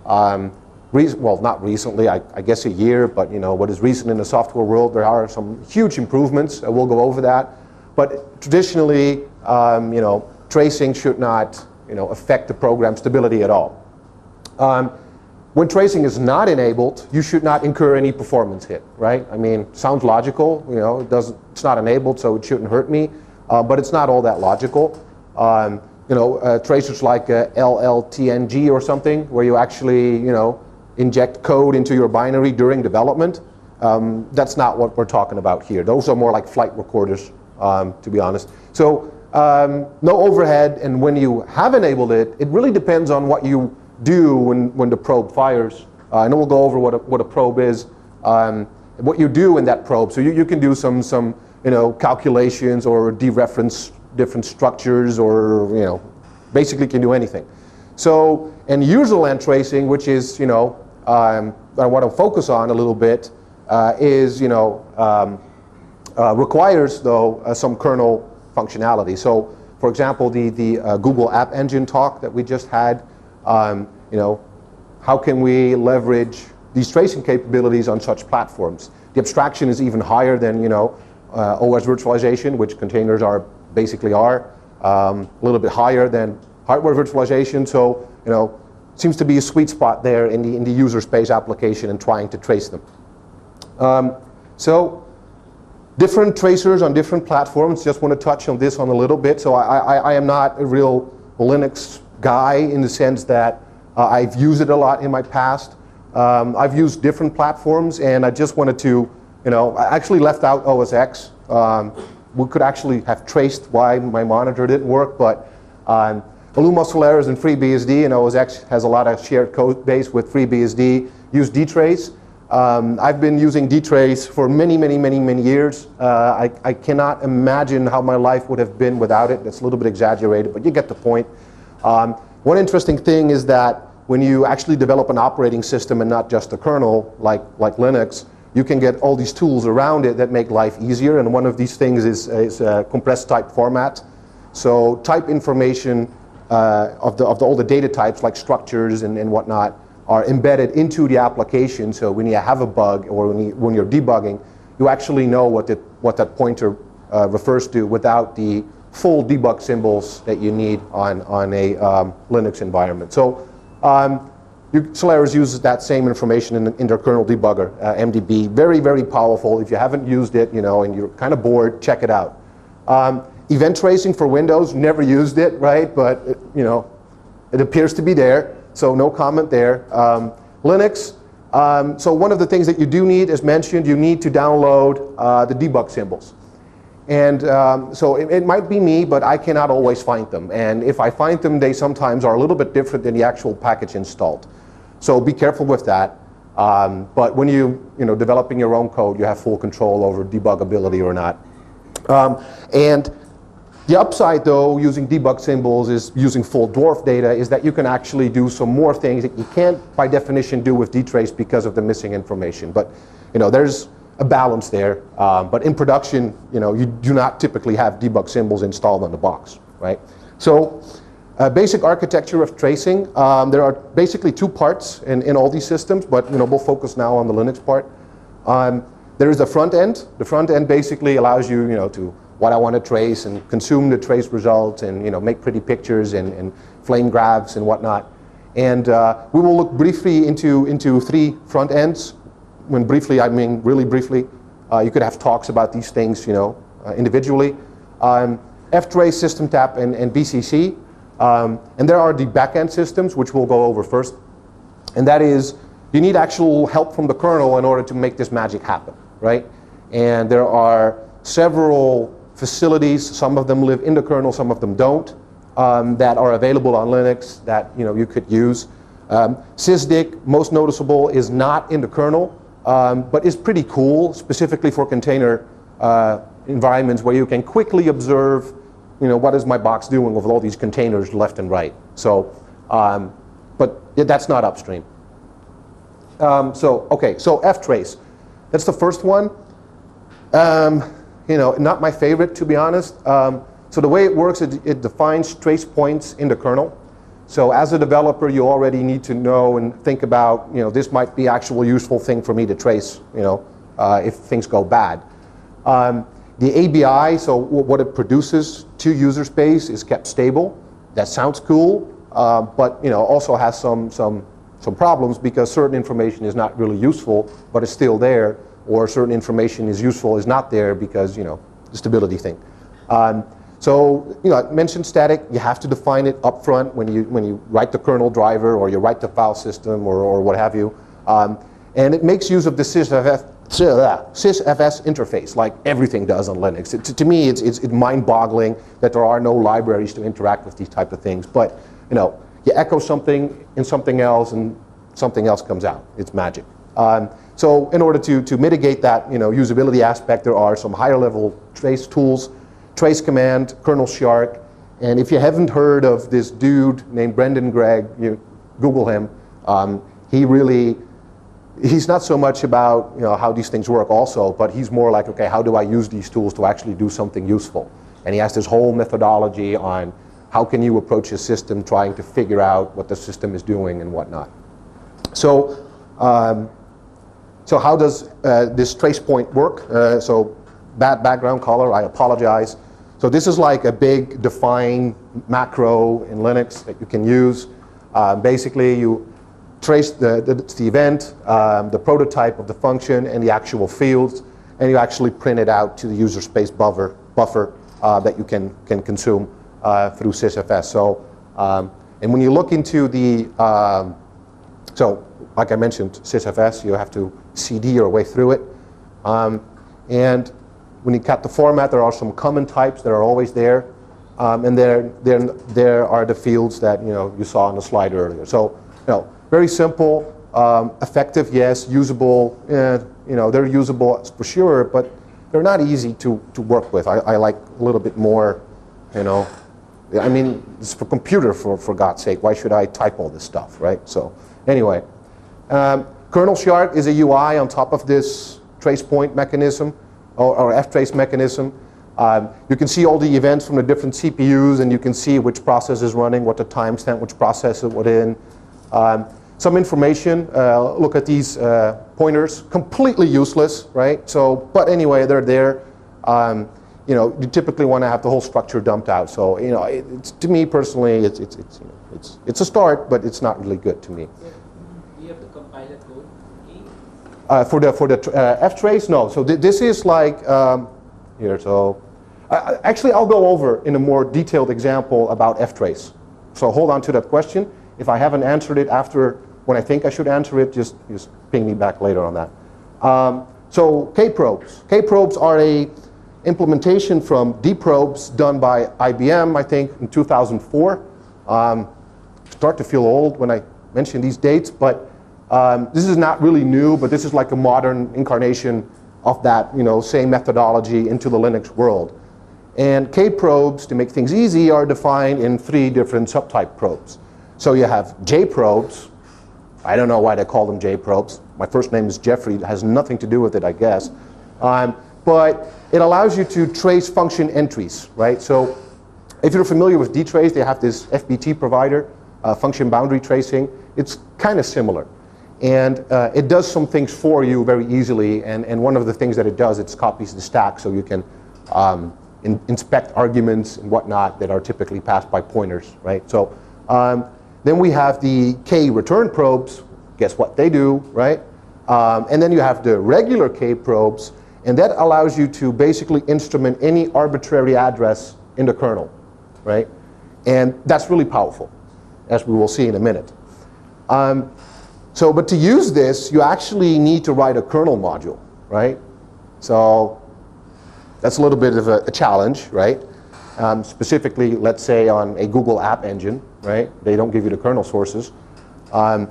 Well, not recently, I guess a year, but what is recent in the software world, there are some huge improvements. We'll go over that. But traditionally, tracing should not affect the program stability at all. When tracing is not enabled, you should not incur any performance hit, right? I mean, sounds logical, it's not enabled, so it shouldn't hurt me, but it's not all that logical. Tracers like LLTNG or something, where you actually, inject code into your binary during development, that's not what we're talking about here. Those are more like flight recorders, to be honest. So no overhead, and when you have enabled it, it really depends on what you do when the probe fires. I know we'll go over what a probe is, what you do in that probe. So you can do some calculations or dereference different structures, or basically can do anything. So, and user land tracing, which is I want to focus on a little bit, is requires though some kernel functionality. So, for example, the Google App Engine talk that we just had. How can we leverage these tracing capabilities on such platforms? The abstraction is even higher than OS virtualization, which containers basically are. A little bit higher than hardware virtualization. So seems to be a sweet spot there in the user space application and trying to trace them. So different tracers on different platforms. Just want to touch on this a little bit. So I am not a real Linux guy in the sense that I've used it a lot in my past. I've used different platforms, and I just wanted to, I actually left out OS X. We could actually have traced why my monitor didn't work, but Illumos Solaris and FreeBSD, and OS X has a lot of shared code base with FreeBSD. Use dtrace. I've been using dtrace for many, many, many, many years. I cannot imagine how my life would have been without it. That's a little bit exaggerated, but you get the point. One interesting thing is that when you actually develop an operating system and not just a kernel, like Linux, you can get all these tools around it that make life easier. And one of these things is compressed type format. So type information of all the data types, like structures and whatnot, are embedded into the application. So when you have a bug or when you're debugging, you actually know what that pointer refers to without the full debug symbols that you need on a Linux environment. So Solaris uses that same information in their kernel debugger, MDB. Very, very powerful. If you haven't used it, and you're kind of bored, check it out. Event tracing for Windows, never used it, right? But it appears to be there. So no comment there. Linux, so one of the things that you do need, as mentioned, you need to download the debug symbols. And so it might be me, but I cannot always find them. And if I find them, they sometimes are a little bit different than the actual package installed. So be careful with that. But when you're developing your own code, you have full control over debuggability or not. And the upside, though, using debug symbols is using full dwarf data, is that you can actually do some more things that you can't, by definition, do with dtrace because of the missing information. But there's a balance there. But in production, you do not typically have debug symbols installed on the box, right? So basic architecture of tracing. There are basically two parts in all these systems, but we'll focus now on the Linux part. There is the front end. The front end basically allows you, to what I want to trace and consume the trace results and make pretty pictures and flame graphs and whatnot. And we will look briefly into three front ends. When briefly, I mean really briefly. You could have talks about these things, individually. FTrace, System Tap, and BCC. And there are the backend systems, which we'll go over first. And that is, you need actual help from the kernel in order to make this magic happen, right? And there are several facilities, some of them live in the kernel, some of them don't, that are available on Linux that you could use. Sysdig, most noticeable, is not in the kernel, but is pretty cool, specifically for container environments where you can quickly observe, what is my box doing with all these containers left and right. So, but that's not upstream. So FTrace, that's the first one. Not my favorite, to be honest. So the way it works, it defines trace points in the kernel. So as a developer, you already need to know and think about, this might be actual useful thing for me to trace, if things go bad. The ABI, so what it produces to user space, is kept stable. That sounds cool, but also has some problems because certain information is not really useful, but it's still there. Or certain information is useful, is not there because, the stability thing. So, I mentioned static. You have to define it up front when you write the kernel driver or you write the file system or what have you. And it makes use of the sysfs interface, like everything does on Linux. To me, it's mind-boggling that there are no libraries to interact with these type of things. But, you echo something in something else and something else comes out. It's magic. So in order to mitigate that usability aspect, there are some higher level trace tools, trace command, kernel shark, and if you haven't heard of this dude named Brendan Gregg, you Google him. He's not so much about how these things work also, but he's more like, okay, how do I use these tools to actually do something useful? And he has this whole methodology on how can you approach a system trying to figure out what the system is doing and whatnot. So how does this trace point work? So bad background color, I apologize. So this is like a big define macro in Linux that you can use. Basically, you trace the event, the prototype of the function, and the actual fields, and you actually print it out to the user space buffer that you can consume through sysfs. So, and when you look into the So, like I mentioned, sysfs, you have to CD your way through it. And when you cut the format, there are some common types that are always there. And there are the fields that you saw on the slide earlier. So, very simple, effective, yes, usable. They're usable for sure, but they're not easy to work with. I like a little bit more, I mean, it's for computer, for God's sake. Why should I type all this stuff, right? So, anyway, kernel shard is a UI on top of this trace point mechanism or FTrace mechanism. You can see all the events from the different CPUs, and you can see which process is running, what the timestamp, which process it was in. Some information, look at these pointers, completely useless, right? So, but anyway, they're there. You typically want to have the whole structure dumped out. So, to me personally, it's a start, but it's not really good to me. Do you have to compile a code key? For the FTrace, no. So this is like here. So actually, I'll go over in a more detailed example about FTrace. So hold on to that question. If I haven't answered it after when I think I should answer it, just ping me back later on that. So Kprobes. Kprobes are a implementation from dprobes done by IBM, I think, in 2004. Start to feel old when I mention these dates, but this is not really new, but this is like a modern incarnation of that, same methodology into the Linux world. And Kprobes, to make things easy, are defined in 3 different subtype probes. So you have jprobes. I don't know why they call them jprobes. My first name is Jeffrey. It has nothing to do with it, I guess. But it allows you to trace function entries, right? So if you're familiar with dtrace, they have this FBT provider, function boundary tracing. It's kind of similar. And it does some things for you very easily. And one of the things that it does, it copies the stack so you can inspect arguments and whatnot that are typically passed by pointers, right? So then we have the K return probes. Guess what they do, right? And then you have the regular K probes. And that allows you to basically instrument any arbitrary address in the kernel, right? And that's really powerful, as we will see in a minute. But to use this, you actually need to write a kernel module, right? So that's a little bit of a challenge, right? Specifically, let's say on a Google App Engine, right? They don't give you the kernel sources. Not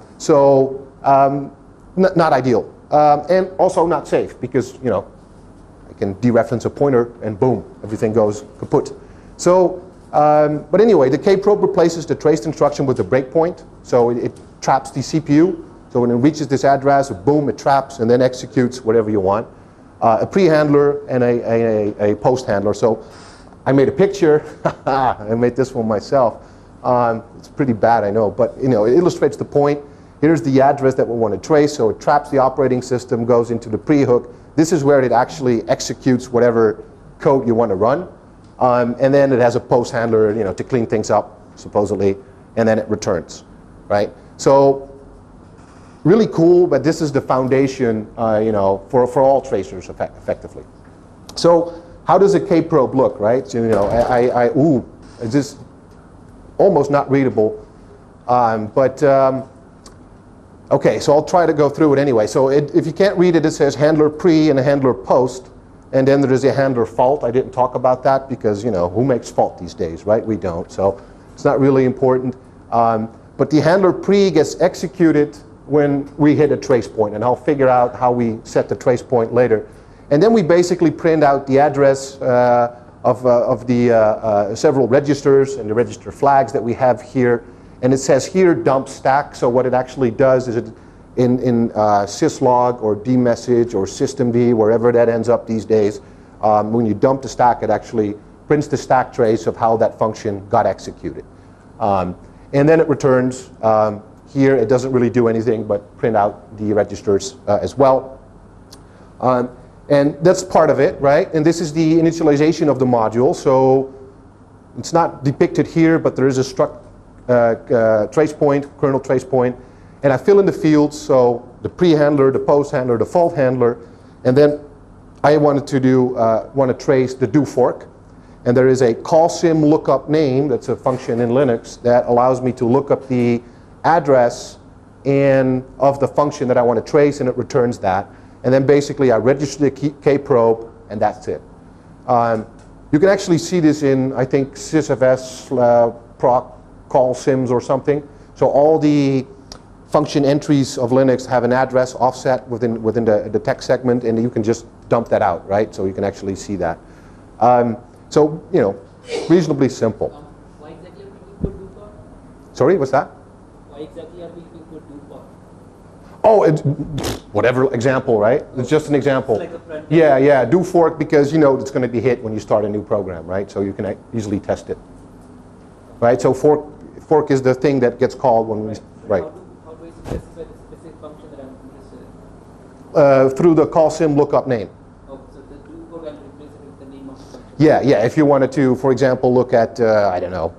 ideal. And also not safe because, I can dereference a pointer and boom, everything goes kaput. So, but anyway, the kprobe replaces the traced instruction with a breakpoint. So it traps the CPU. So when it reaches this address, boom, it traps and then executes whatever you want. A pre-handler and a post-handler. So I made a picture. I made this one myself. It's pretty bad, I know, but it illustrates the point. Here's the address that we want to trace. So it traps the operating system, goes into the pre-hook. This is where it actually executes whatever code you want to run. And then it has a post-handler, to clean things up, supposedly, and then it returns, right? So really cool, but this is the foundation, for all tracers effectively. So how does a kprobe look, right? So, it's just almost not readable, okay, so I'll try to go through it anyway. So if you can't read it, it says handler pre and a handler post, and then there is a handler fault. I didn't talk about that because, who makes fault these days, right? We don't, so it's not really important. But the handler pre gets executed when we hit a trace point, and I'll figure out how we set the trace point later. And then we basically print out the address of the several registers and the register flags that we have here. And it says here dump stack. So what it actually does is it in syslog or dmessage or systemd, wherever that ends up these days, when you dump the stack, it actually prints the stack trace of how that function got executed. And then it returns. Here it doesn't really do anything but print out the registers as well. And that's part of it, right? And this is the initialization of the module. So it's not depicted here, but there is a struct trace point, kernel trace point, and I fill in the fields, so the pre-handler, the post-handler, the fault handler, and then I want to trace the do fork, and there is a callsim lookup name, that's a function in Linux that allows me to look up the address and of the function that I want to trace, and it returns that. And then basically I register the kprobe, and that's it. You can actually see this in, I think, sysfs proc call sims or something. So all the function entries of Linux have an address offset within the text segment, and you can just dump that out, right? So you can actually see that. So, you know, reasonably simple. Why exactly are we using for do for? Sorry, what's that? Why exactly are we using for do for? Oh, whatever example, right? It's just an example. Like a front end. Yeah, do fork because you know it's going to be hit when you start a new program, right? So you can easily test it, right? So fork is the thing that gets called when we, right? How do I specify the specific function that I'm interested in? Through the call sim lookup name. Oh, so the do for I'll replace it with the name of the function. Yeah. If you wanted to, for example, look at I don't know,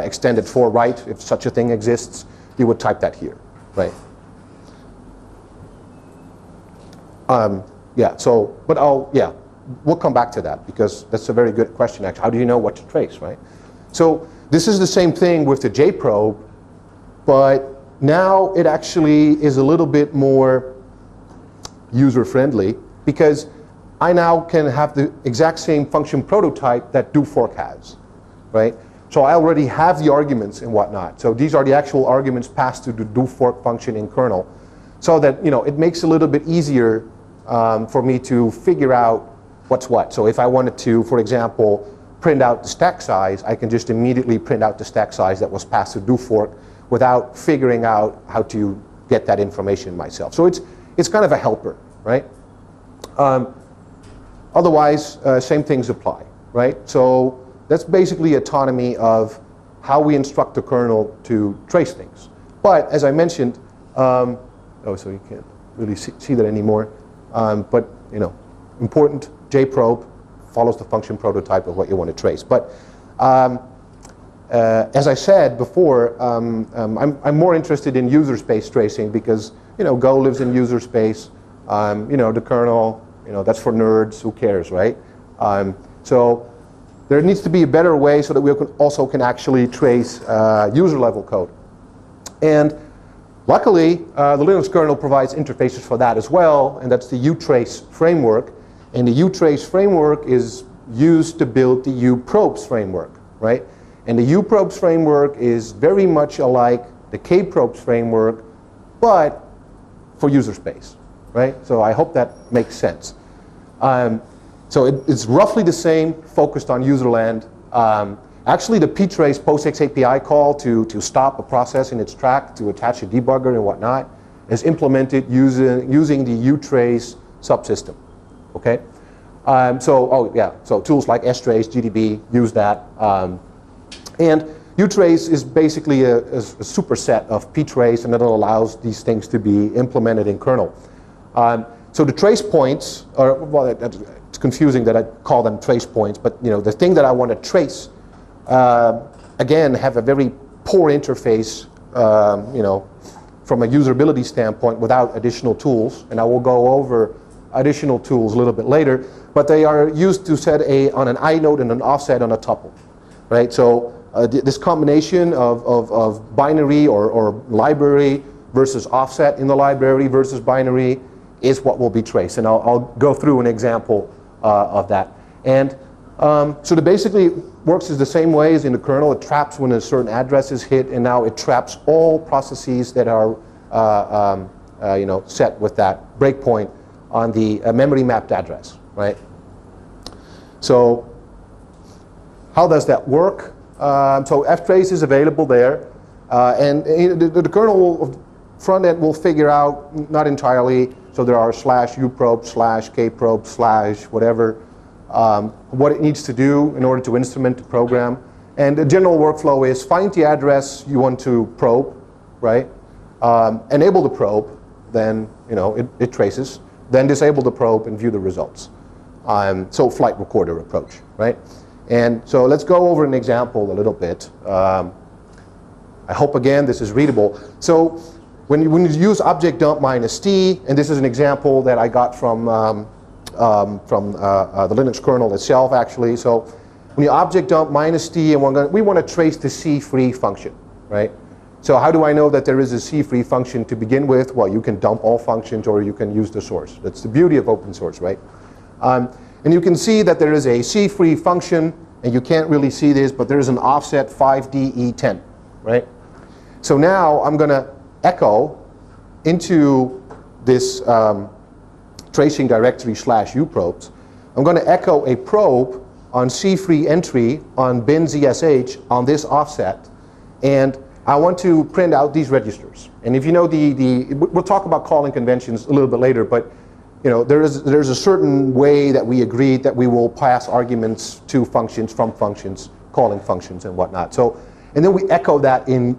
extended for write, if such a thing exists, you would type that here, right? We'll come back to that because that's a very good question actually. How do you know what to trace, right? So this is the same thing with the jprobe, but now it actually is a little bit more user-friendly because I now can have the exact same function prototype that do fork has, right? So I already have the arguments and whatnot. So these are the actual arguments passed to the do fork function in kernel, so that it makes it a little bit easier for me to figure out what's what. So if I wanted to, for example, print out the stack size, I can just immediately print out the stack size that was passed to do fork without figuring out how to get that information myself. So it's kind of a helper, right? Otherwise, same things apply, right? So that's basically autonomy of how we instruct the kernel to trace things. But as I mentioned, so you can't really see that anymore. But important, jprobe follows the function prototype of what you want to trace. But as I said before, I'm more interested in user space tracing because Go lives in user space. The kernel, that's for nerds. Who cares, right? So there needs to be a better way so that we also can actually trace user level code. And luckily, the Linux kernel provides interfaces for that as well, and that's the UTrace framework. And the UTrace framework is used to build the uprobes framework, right? And the uprobes framework is very much alike the kprobes framework, but for user space, right? So I hope that makes sense. So it's roughly the same, focused on userland. Actually, the ptrace POSIX API call to stop a process in its track, to attach a debugger and whatnot, is implemented using the utrace subsystem. Okay, so tools like strace, GDB use that, and utrace is basically a superset of ptrace, and it allows these things to be implemented in kernel. So the trace points are, well, it's confusing that I call them trace points, but the thing that I want to trace, again, have a very poor interface, from a usability standpoint without additional tools, and I will go over additional tools a little bit later, but they are used to set on an inode and an offset on a tuple, right? So this combination of binary or library versus offset in the library versus binary is what will be traced, and I'll go through an example of that. And so it basically works as the same way as in the kernel. It traps when a certain address is hit, and now it traps all processes that are set with that breakpoint on the memory mapped address, right? So how does that work? So FTrace is available there, and the kernel front end will figure out, not entirely, so there are /uprobe, /kprobe, / whatever, what it needs to do in order to instrument the program. And the general workflow is find the address you want to probe, right? Enable the probe, then it traces. Then disable the probe and view the results. So flight recorder approach, right? And so let's go over an example a little bit. I hope again this is readable. So when you use object dump -t, and this is an example that I got from the Linux kernel itself actually. So when you object dump -t, and we want to trace the C free function, right? So how do I know that there is a C-free function to begin with? Well, you can dump all functions or you can use the source. That's the beauty of open source, right? And you can see that there is a C-free function, and you can't really see this, but there is an offset 5DE10, right? So now I'm going to echo into this tracing directory /uprobes. I'm going to echo a probe on C-free entry on bin ZSH on this offset, and I want to print out these registers. And if you know we'll talk about calling conventions a little bit later, but you know, there's a certain way that we agreed that we will pass arguments to functions, from functions, calling functions and whatnot. So, and then we echo that in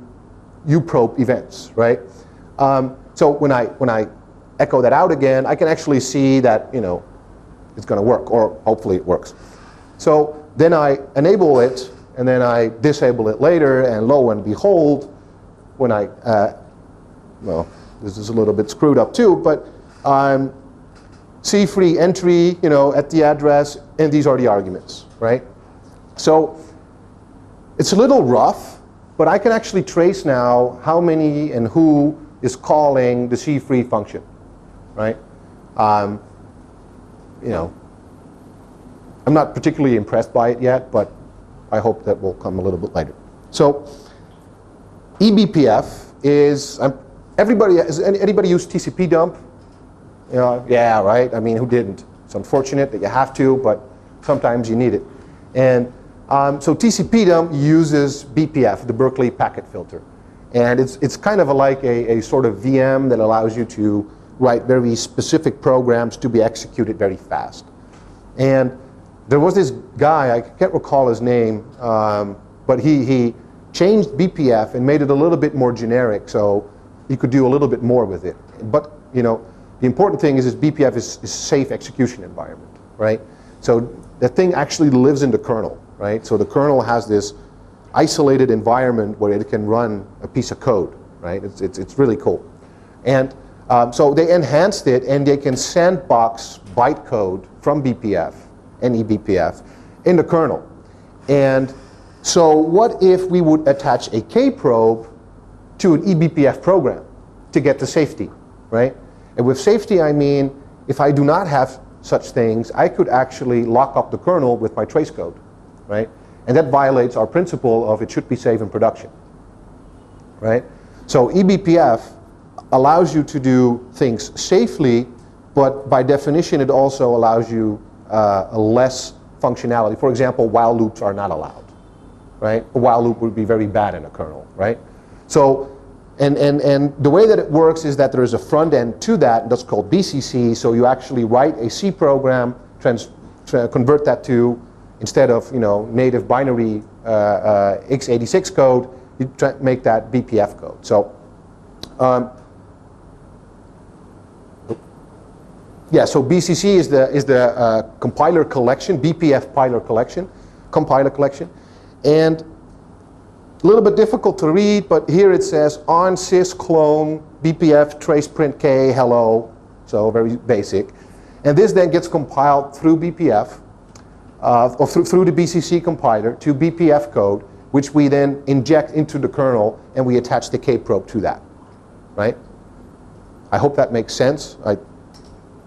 uprobe events, right? So when I echo that out again, I can actually see that, you know, it's going to work, or hopefully it works. So then I enable it, and then I disable it later, and lo and behold, when well, this is a little bit screwed up too, but C-free entry, you know, at the address, and these are the arguments, right? So it's a little rough, but I can actually trace now how many and who is calling the C-free function, right? You know, I'm not particularly impressed by it yet, but I hope that will come a little bit later. So eBPF is, anybody use TCP dump? You know, yeah, right? I mean, who didn't? It's unfortunate that you have to, but sometimes you need it. And so TCP dump uses BPF, the Berkeley packet filter. And it's kind of like a sort of VM that allows you to write very specific programs to be executed very fast. And there was this guy, I can't recall his name, but he changed BPF and made it a little bit more generic so you could do a little bit more with it. But, you know, the important thing is BPF is safe execution environment, right? So the thing actually lives in the kernel, right? So the kernel has this isolated environment where it can run a piece of code, right? It's really cool. And so they enhanced it, and they can sandbox bytecode from BPF and eBPF in the kernel. And so what if we would attach a K-probe to an eBPF program to get the safety, right? And with safety, I mean, if I do not have such things, I could actually lock up the kernel with my trace code, right? And that violates our principle of it should be safe in production, right? So eBPF allows you to do things safely, but by definition, it also allows you less functionality. For example, while loops are not allowed, right? A while loop would be very bad in a kernel, right? So, and the way that it works is that there is a front end to that, that's called BCC, so you actually write a C program, convert that to, instead of, you know, native binary x86 code, you make that BPF code. So, yeah, so BCC is the compiler collection, BPF compiler collection, and a little bit difficult to read, but here it says on sys clone BPF trace print k hello, so very basic, and this then gets compiled through BPF or through the BCC compiler to BPF code, which we then inject into the kernel, and we attach the K probe to that, right? I hope that makes sense. I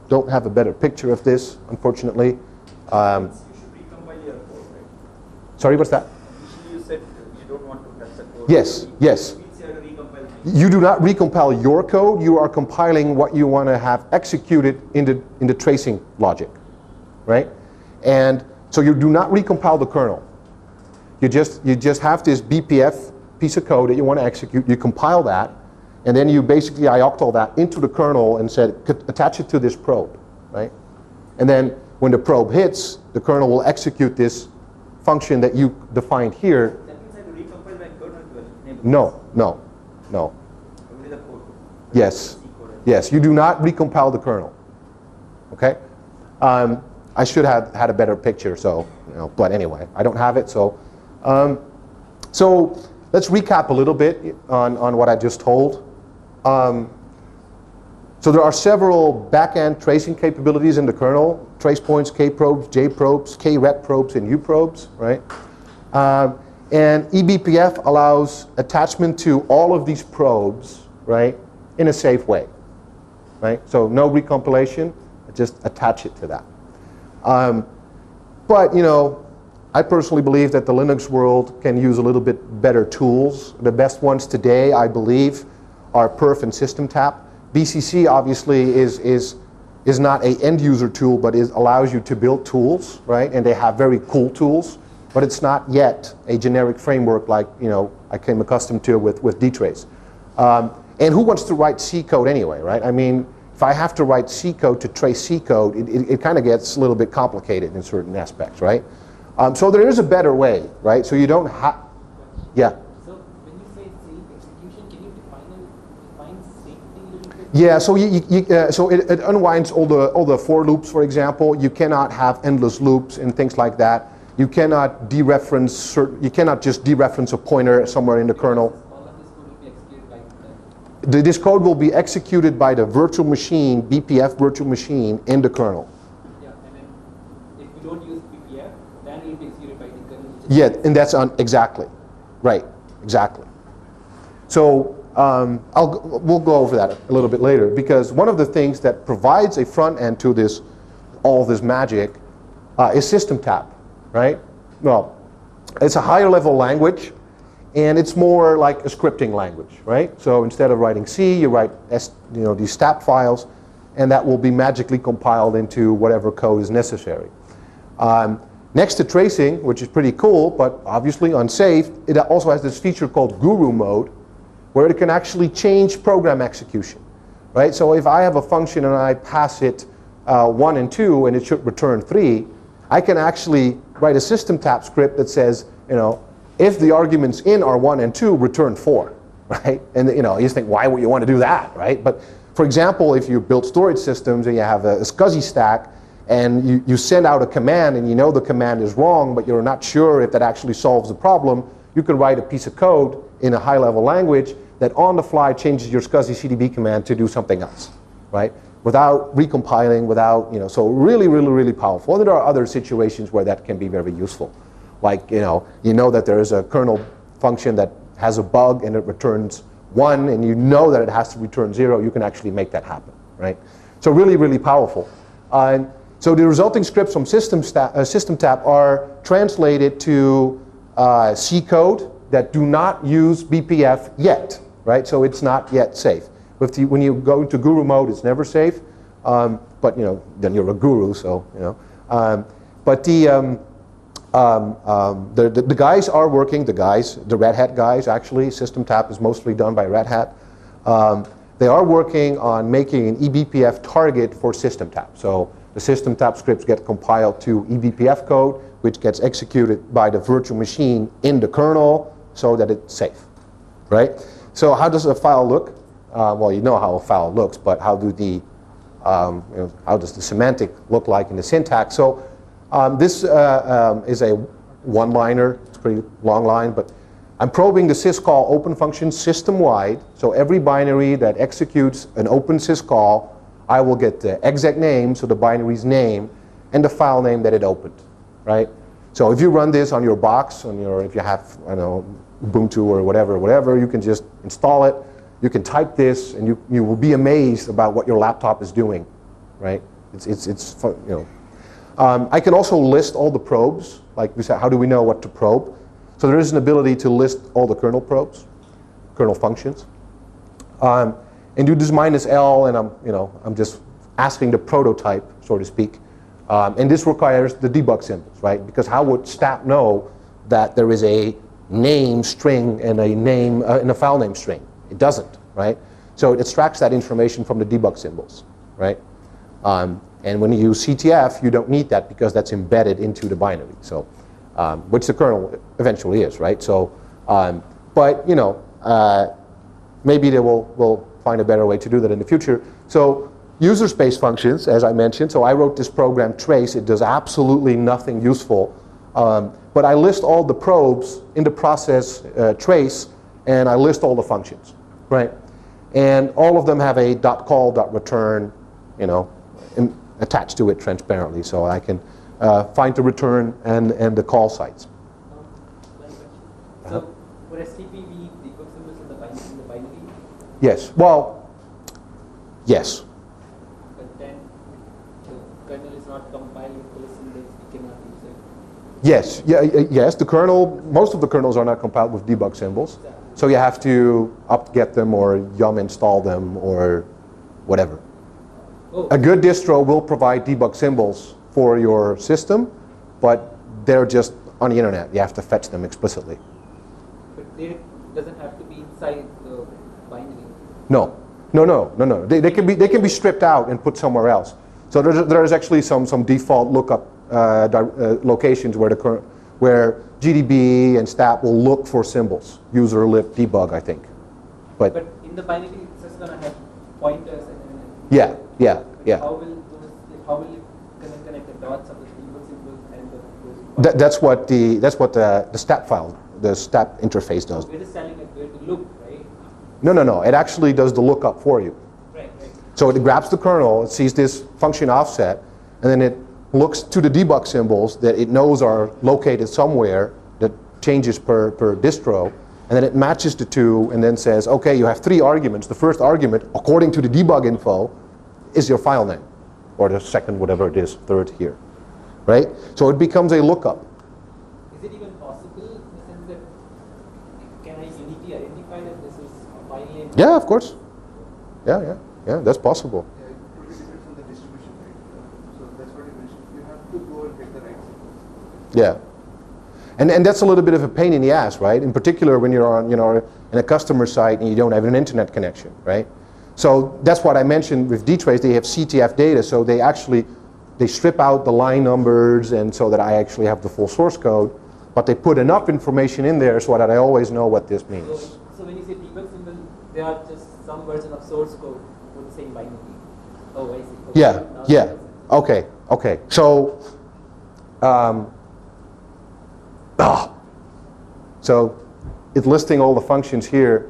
don't have a better picture of this, unfortunately. You should recompile your code, right? Sorry, what's that? Initially you said you don't want to touch the code. Yes, yes. You do not recompile your code. You are compiling what you want to have executed in the tracing logic, right? And so you do not recompile the kernel. You just have this BPF piece of code that you want to execute. You compile that, and then you basically ioctl that into the kernel and said attach it to this probe, right? And then when the probe hits, the kernel will execute this function that you defined here. That means I have to recompile my kernel to enable No. only the code. Yes. Yes, you do not recompile the kernel. Okay? I should have had a better picture, so, you know, but anyway, I don't have it, so. So let's recap a little bit on what I just told. So there are several back-end tracing capabilities in the kernel: trace points, K probes, J probes, K rep probes, and U probes, right? And eBPF allows attachment to all of these probes, right, in a safe way, right? So no recompilation, just attach it to that. But, you know, I personally believe that the Linux world can use a little bit better tools. The best ones today, I believe, are perf and systemtap. BCC obviously is not an end user tool, but it allows you to build tools, right? And they have very cool tools, but it's not yet a generic framework like, you know, I came accustomed to with dtrace. And who wants to write C code anyway, right? I mean, if I have to write C code to trace C code, it kind of gets a little bit complicated in certain aspects, right? So there is a better way, right? So you don't have, yeah. So when you say safe execution, can you define safety a little bit? Yeah, so it unwinds all the for loops, for example. You cannot have endless loops and things like that. You cannot dereference you cannot just dereference a pointer somewhere in the kernel. All of this code will be executed like that. This code will be executed by the virtual machine, BPF virtual machine, in the kernel. Yeah, and then if we don't use BPF, then it will be executed by the kernel. Yeah, and that's exactly, right, exactly. So we'll go over that a little bit later, because one of the things that provides a front end to this, all this magic, is systemtap, right? Well, it's a higher level language, and it's more like a scripting language, right? So instead of writing C, you write these stat files, and that will be magically compiled into whatever code is necessary. Next to tracing, which is pretty cool, but obviously unsafe, it also has this feature called guru mode, where it can actually change program execution, right? So if I have a function and I pass it 1 and 2, and it should return 3, I can actually write a systemtap script that says, you know, if the arguments in are 1 and 2, return 4, right? And you know, you just think, why would you want to do that, right? But for example, if you build storage systems and you have a SCSI stack, and you send out a command and you know the command is wrong, but you're not sure if that actually solves the problem, you can write a piece of code in a high-level language that on the fly changes your SCSI CDB command to do something else, right? Without recompiling, without, you know, so really, really, really powerful. And there are other situations where that can be very useful. Like, you know that there is a kernel function that has a bug and it returns 1, and you know that it has to return 0, you can actually make that happen, right? So really, really powerful. So the resulting scripts from systemtap are translated to C code that do not use BPF yet, right? So it's not yet safe. When you go into guru mode, it's never safe. But you know, then you're a guru, so you know. But the guys are working. The Red Hat guys, actually, systemtap is mostly done by Red Hat. They are working on making an eBPF target for systemtap. So the systemtap scripts get compiled to eBPF code, which gets executed by the virtual machine in the kernel so that it's safe, right? So how does a file look? Well, you know how a file looks, but how do how does the semantic look like in the syntax? So this is a one-liner. It's a pretty long line, but I'm probing the syscall open function system-wide. So every binary that executes an open syscall, I will get the exec name, so the binary's name, and the file name that it opened, right? So if you run this on your box, if you have, I don't know, Ubuntu or whatever, you can just install it. You can type this, and you will be amazed about what your laptop is doing, right? It's fun, you know. I can also list all the probes. Like we said, how do we know what to probe? So there is an ability to list all the kernel probes, kernel functions. And do this -L, and I'm just asking the prototype, so to speak. And this requires the debug symbols, right? Because how would stat know that there is a name string and a name and a file name string? It doesn't, right? So it extracts that information from the debug symbols, right? And when you use CTF, you don't need that because that's embedded into the binary. So, which the kernel eventually is, right? So, but you know, maybe they will find a better way to do that in the future. So user space functions, as I mentioned. So I wrote this program trace. It does absolutely nothing useful. But I list all the probes in the process trace, and I list all the functions, right? And all of them have a .call, .return, you know, attached to it transparently. So I can find the return and the call sites. So for STP, we debug symbols in the binary, Yes. Well, yes. but then the kernel is not compiled with those symbols, we cannot use it. Yes. Yes. The kernel. Most of the kernels are not compiled with debug symbols, so you have to up-get them or yum install them or whatever. Oh, A good distro will provide debug symbols for your system, but they're just on the internet. You have to fetch them explicitly. but it doesn't have to be inside the binary. No. They can be stripped out and put somewhere else. So there's actually some default lookup locations where GDB and stat will look for symbols. User lib debug, I think. But in the binary, it's just gonna have pointers and yeah. How will you connect the dots of the debug symbol and the That's what the stat file, the stat interface does. We're just telling it where to look, right? No. It actually does the lookup for you. Right. So it grabs the kernel, it sees this function offset, and then it looks to the debug symbols that it knows are located somewhere that changes per distro, and then it matches the two and then says, okay, you have 3 arguments. The first argument, according to the debug info, is your file name, or the second, whatever it is, third here, right? So it becomes a lookup. Is it even possible in the sense that can I uniquely identify that this is a file name? Yeah, of course. Yeah, that's possible. Yeah, it totally depends on the distribution, right? So that's what you mentioned. You have to go and get the right symbol. Yeah. And that's a little bit of a pain in the ass, right? In particular when you're on, in a customer site and you don't have an internet connection, right? So that's what I mentioned with dtrace. They have CTF data, so they strip out the line numbers and so that I actually have the full source code, but they put enough information in there so that I always know what this means. So when you say debug symbol, they are just some version of source code with the same binary. Oh, I see. Okay. Yeah. Okay. So, so it's listing all the functions here.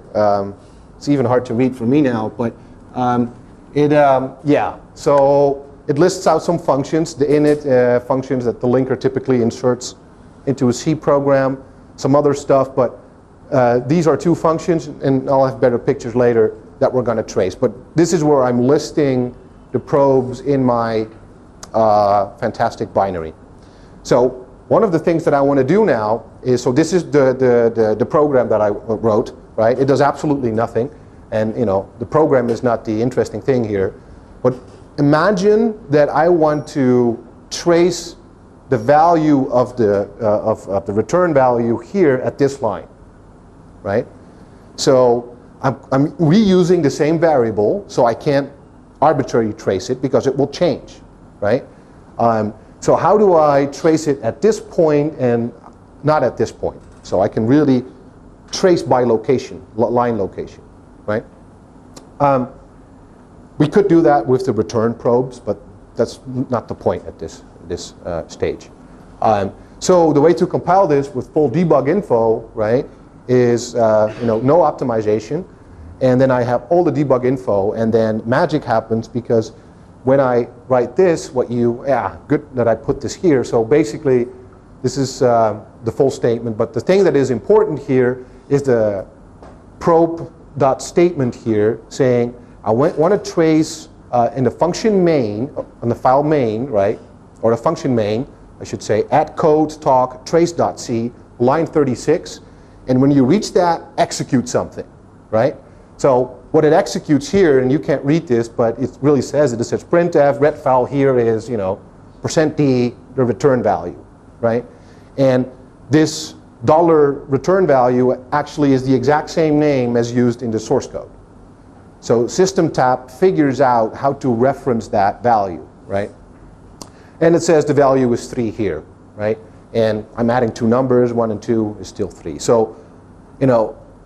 It's even hard to read for me now, but so it lists out some functions, the init functions that the linker typically inserts into a C program, some other stuff, but these are 2 functions, and I'll have better pictures later that we're going to trace. But this is where I'm listing the probes in my fantastic binary. So one of the things that I want to do now is, so this is the program that I wrote, right? It does absolutely nothing, and the program is not the interesting thing here. But imagine that I want to trace the value of the return value here at this line, right? So I'm reusing the same variable, so I can't arbitrarily trace it because it will change, right? So how do I trace it at this point and not at this point? So I can really trace by location, line location, right? We could do that with the return probes, but that's not the point at this stage. So the way to compile this with full debug info, right, is no optimization, and then I have all the debug info, and then magic happens because when I write this, good that I put this here. So basically, this is the full statement, but the thing that is important here is the probe.statement here saying, I want to trace in the function main, on the file main, right, or the function main, I should say, at code talk trace.c, line 36, and when you reach that, execute something, right? So what it executes here, and you can't read this, but it really says it says printf, ret file here is, %d, the return value, right? And this $return value actually is the exact same name as used in the source code. So system tap figures out how to reference that value, right? And it says the value is 3 here, right? And I'm adding 2 numbers, 1 and 2 is still 3. So,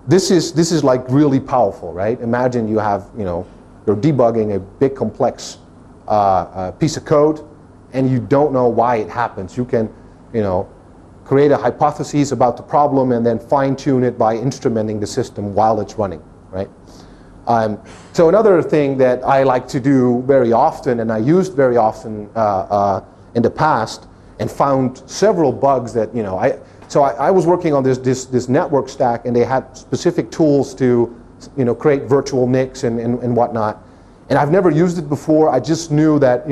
this is like really powerful, right? Imagine you have, you're debugging a big complex piece of code, and you don't know why it happens. You can, create a hypothesis about the problem and then fine-tune it by instrumenting the system while it's running, right? So another thing that I like to do very often, and I used very often in the past, and found several bugs that, So I was working on this network stack, and they had specific tools to create virtual NICs and whatnot. And I've never used it before. I just knew that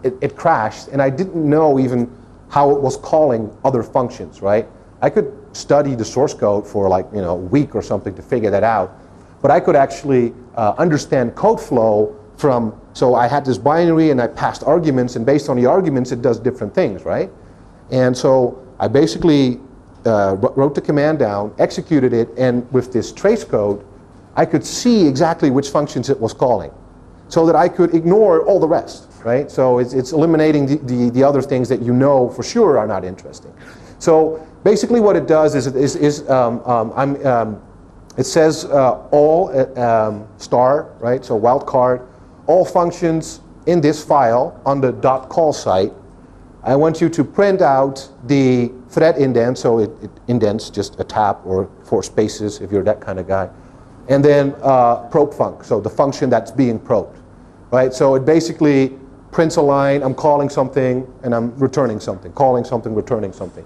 it crashed, and I didn't know even how it was calling other functions, right? I could study the source code for like a week or something to figure that out, but I could actually understand code flow from. So I had this binary, and I passed arguments, and based on the arguments, it does different things, right? And so I basically wrote the command down, executed it, and with this trace code, I could see exactly which functions it was calling, so that I could ignore all the rest, right? So it's eliminating the other things that for sure are not interesting. So basically what it does is it says all star, right? So wildcard, all functions in this file on the .call site. I want you to print out the thread indent, so it indents just a tab or 4 spaces if you're that kind of guy. And then probe func, so the function that's being probed, right? So it basically prints a line, I'm calling something, and I'm returning something, calling something, returning something.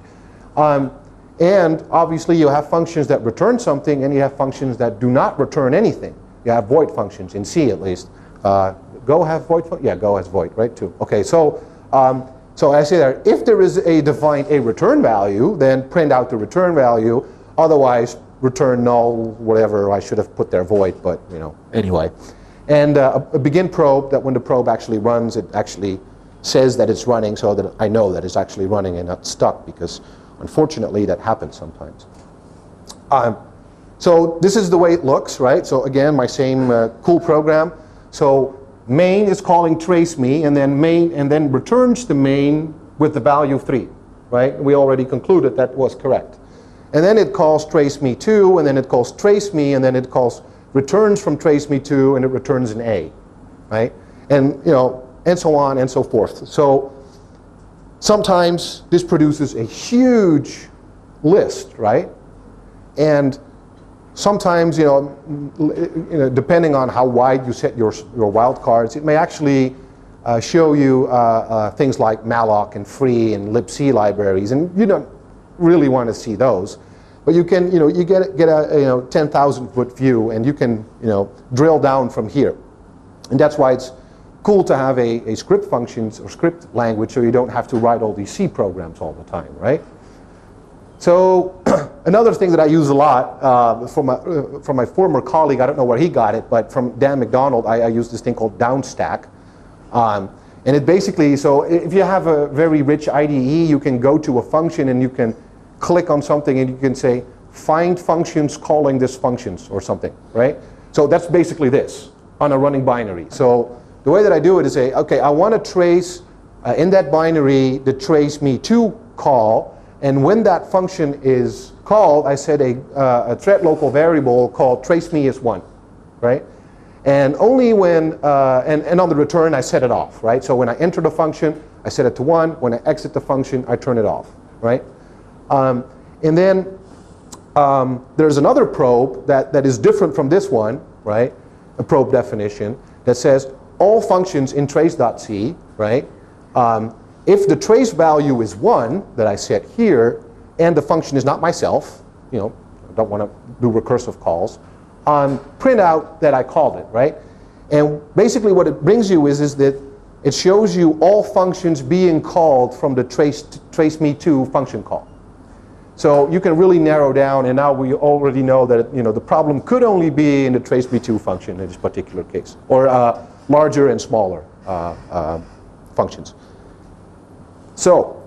And obviously you have functions that return something, and you have functions that do not return anything. You have void functions, in C at least. Go have void function? Yeah, Go has void, right, too. Okay, so I say there, if there is defined a return value, then print out the return value. Otherwise, return null, whatever. I should have put there void, but anyway. And a begin probe, that when the probe actually runs, it actually says that it's running, so that I know that it's actually running and not stuck, because unfortunately that happens sometimes. So this is the way it looks, right? So again, my same cool program. So main is calling trace me, and then returns the main with the value 3, right? We already concluded that was correct. And then it calls trace me 2, and then it calls trace me, and then it calls returns from trace me 2, and it returns an A, right? And and so on and so forth. So sometimes this produces a huge list, right? And sometimes, depending on how wide you set your wildcards, it may actually show you things like malloc and free and libc libraries, and you don't really want to see those. But you can, you get a 10,000 foot view, and you can, drill down from here. And that's why it's cool to have a script functions or script language, so you don't have to write all these C programs all the time, right? So another thing that I use a lot from my former colleague, I don't know where he got it, but from Dan McDonald, I use this thing called downstack. And it basically, so if you have a very rich IDE, you can go to a function and you can click on something and you can say, find functions calling this functions or something, right? So that's basically this on a running binary. So the way that I do it is say, okay, I want to trace in that binary the trace me to call, and when that function is called, I set a thread local variable called trace me is 1, right? And only when, and on the return, I set it off, right? So when I enter the function, I set it to 1. When I exit the function, I turn it off, right? And then there's another probe that is different from this one, right? A probe definition that says all functions in trace.c, right? If the trace value is 1 that I set here, and the function is not myself, I don't want to do recursive calls, print out that I called it, right? And basically what it brings you is that it shows you all functions being called from the trace me to function call. So you can really narrow down, and now we already know that the problem could only be in the trace me to function in this particular case, or larger and smaller functions. So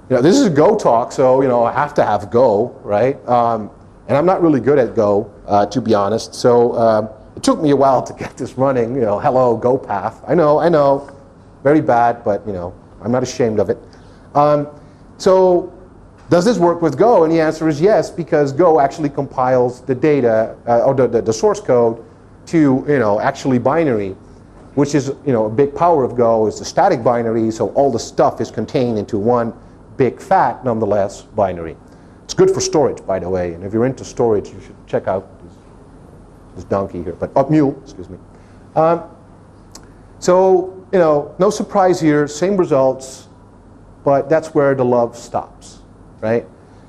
this is Go talk, so I have to have Go, right? And I'm not really good at Go, to be honest. So it took me a while to get this running. Hello, Go path. I know, very bad, but I'm not ashamed of it. So does this work with Go? And the answer is yes, because Go actually compiles the data or the source code to actually binary, which is a big power of Go is the static binary. So all the stuff is contained into one big fat, nonetheless, binary. It's good for storage, by the way. And if you're into storage, you should check out this donkey here, but mule, excuse me. So no surprise here, same results, but that's where the love stops, right?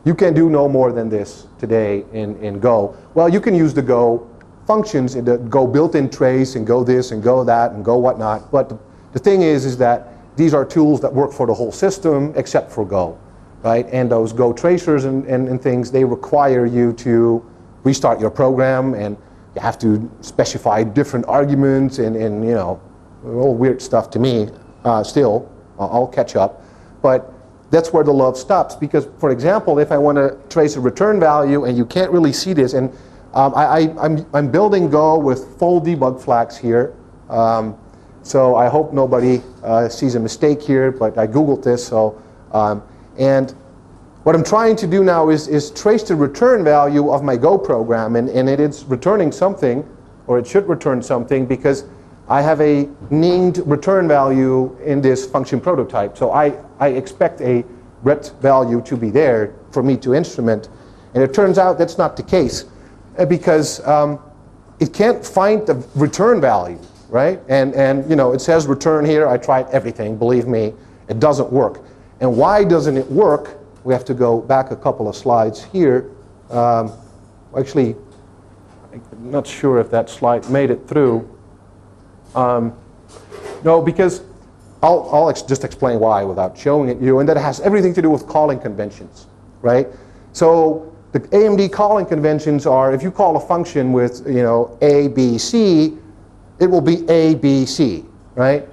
You can do no more than this today in Go. Well, you can use the Go functions in the Go built-in trace and Go this and Go that and Go whatnot. But the thing is that these are tools that work for the whole system except for Go, right? And those Go tracers and things, they require you to restart your program, and you have to specify different arguments and you know, all weird stuff to me still. I'll catch up. But that's where the love stops, because, for example, if I want to trace a return value, and you can't really see this, and I'm building Go with full debug flags here. So I hope nobody sees a mistake here, but I Googled this. So, and what I'm trying to do now is trace the return value of my Go program, and it is returning something, or it should return something, because I have a named return value in this function prototype. So I expect a ret value to be there for me to instrument. And it turns out that's not the case, because it can't find the return value, right? And you know, it says return here. I tried everything, believe me, it doesn't work. And why doesn't it work? We have to go back a couple of slides here. Actually, I'm not sure if that slide made it through. No, because I'll just explain why without showing it you, and that has everything to do with calling conventions, right? So the AMD calling conventions are, if you call a function with, you know, A, B, C, it will be A, B, C, right?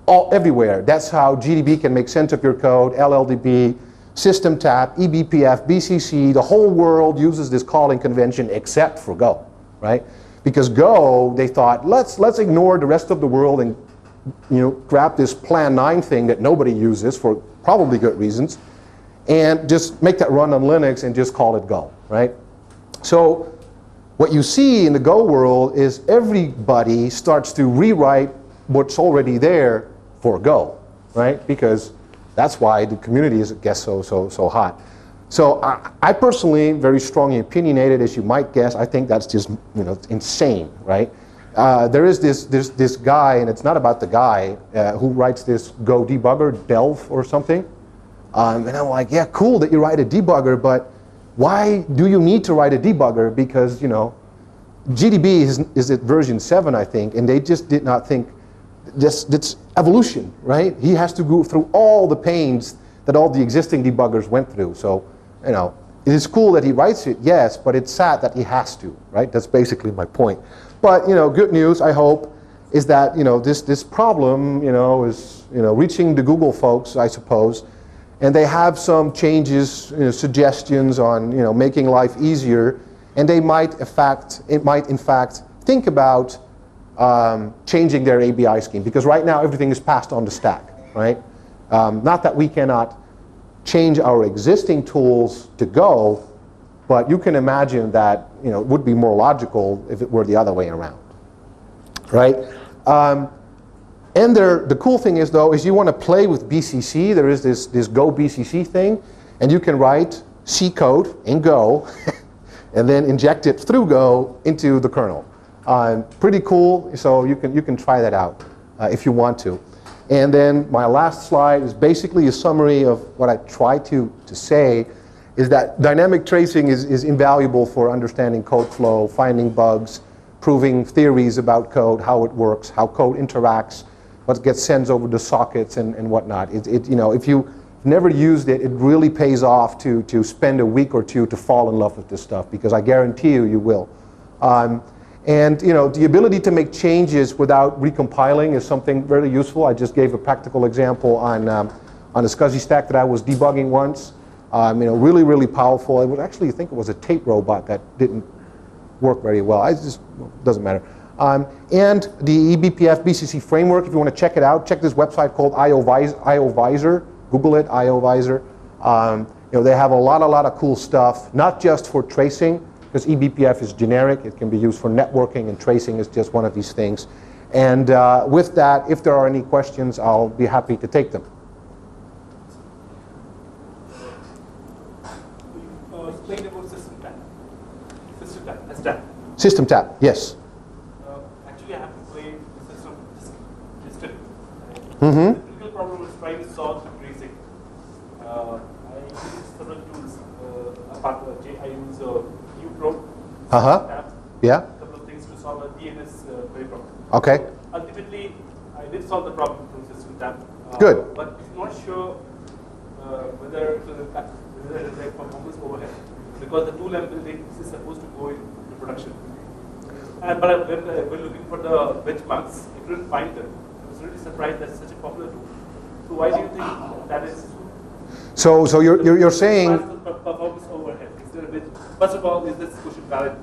Everywhere. That's how GDB can make sense of your code, LLDB, System Tap, eBPF, BCC, the whole world uses this calling convention except for Go, right? Because Go, they thought, let's ignore the rest of the world and, you know, grab this Plan 9 thing that nobody uses for probably good reasons, and just make that run on Linux and just call it Go, right? So what you see in the Go world is everybody starts to rewrite what's already there for Go, right? Because that's why the community is, I guess, so hot. So I personally, very strongly opinionated, as you might guess. I think that's just, you know, insane, right? There is this guy, and it's not about the guy who writes this Go debugger, Delve or something. And I'm like, yeah, cool that you write a debugger, but why do you need to write a debugger? Because, you know, GDB is at version 7, I think, and they just did not think that's evolution, right? He has to go through all the pains that all the existing debuggers went through. So, you know, it is cool that he writes it, yes, but it's sad that he has to, right? That's basically my point. But, you know, good news, I hope, is that, you know, this problem, you know, is, you know, reaching the Google folks, I suppose, and they have some changes, you know, suggestions on, you know, making life easier, and they might, in fact, think about changing their ABI scheme, because right now everything is passed on the stack, right? Not that we cannot change our existing tools to Go, but you can imagine that, you know, it would be more logical if it were the other way around, right? And the cool thing is, though, is you want to play with BCC. There is this Go BCC thing, and you can write C code in Go and then inject it through Go into the kernel. Pretty cool, so you can try that out if you want to. And then my last slide is basically a summary of what I try to say, is that dynamic tracing is invaluable for understanding code flow, finding bugs, proving theories about code, how it works, how code interacts, what gets sent over the sockets and whatnot. You know, if you've never used it, it really pays off to spend a week or two to fall in love with this stuff, because I guarantee you will. And, you know, the ability to make changes without recompiling is something very useful. I just gave a practical example on a SCSI stack that I was debugging once. You know, really powerful. I would actually think it was a tape robot that didn't work very well. Doesn't matter. And the eBPF BCC framework, if you want to check it out, check this website called IOVisor. Google it, IOVisor. You know, they have a lot of cool stuff, not just for tracing, because eBPF is generic. It can be used for networking, and tracing is just one of these things. And with that, if there are any questions, I'll be happy to take them. Explain about system tap. System tap, as tap. System tap, yes. Actually, I have to play the system distant. Mm-hmm. The critical problem is trying to solve the tracing. I use several tools. I use UPro. Yeah. A couple of things to solve a DNS query problem. Okay. Ultimately, I did solve the problem through system tab. Good. But I'm not sure whether it will impact, whether it will performance overhead, because the tool I'm building is supposed to go into production. But when we're looking for the benchmarks, I couldn't find them. I was really surprised that it's such a popular tool. So why do you think that is? So you're saying. What's the performance overhead? Is there a bit, first of all, is this question valid?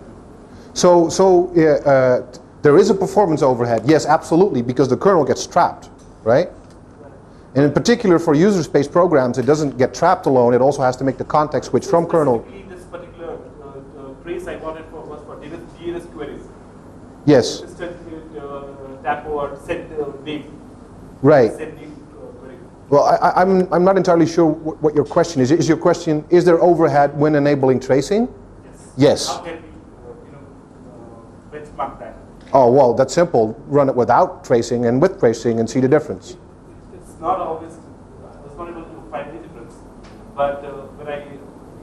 There is a performance overhead. Yes, absolutely, because the kernel gets trapped, right? And in particular for user space programs, it doesn't get trapped alone. It also has to make the context switch from kernel. This particular trace I wanted for was for DNS queries. Yes. Consistent tap or send name. Right. Send name query. Well, I'm not entirely sure what your question is. Is your question, is there overhead when enabling tracing? Yes. How can we benchmark that? Oh, well, that's simple. Run it without tracing and with tracing and see the difference. It's not always, I was not able to find any difference. But when I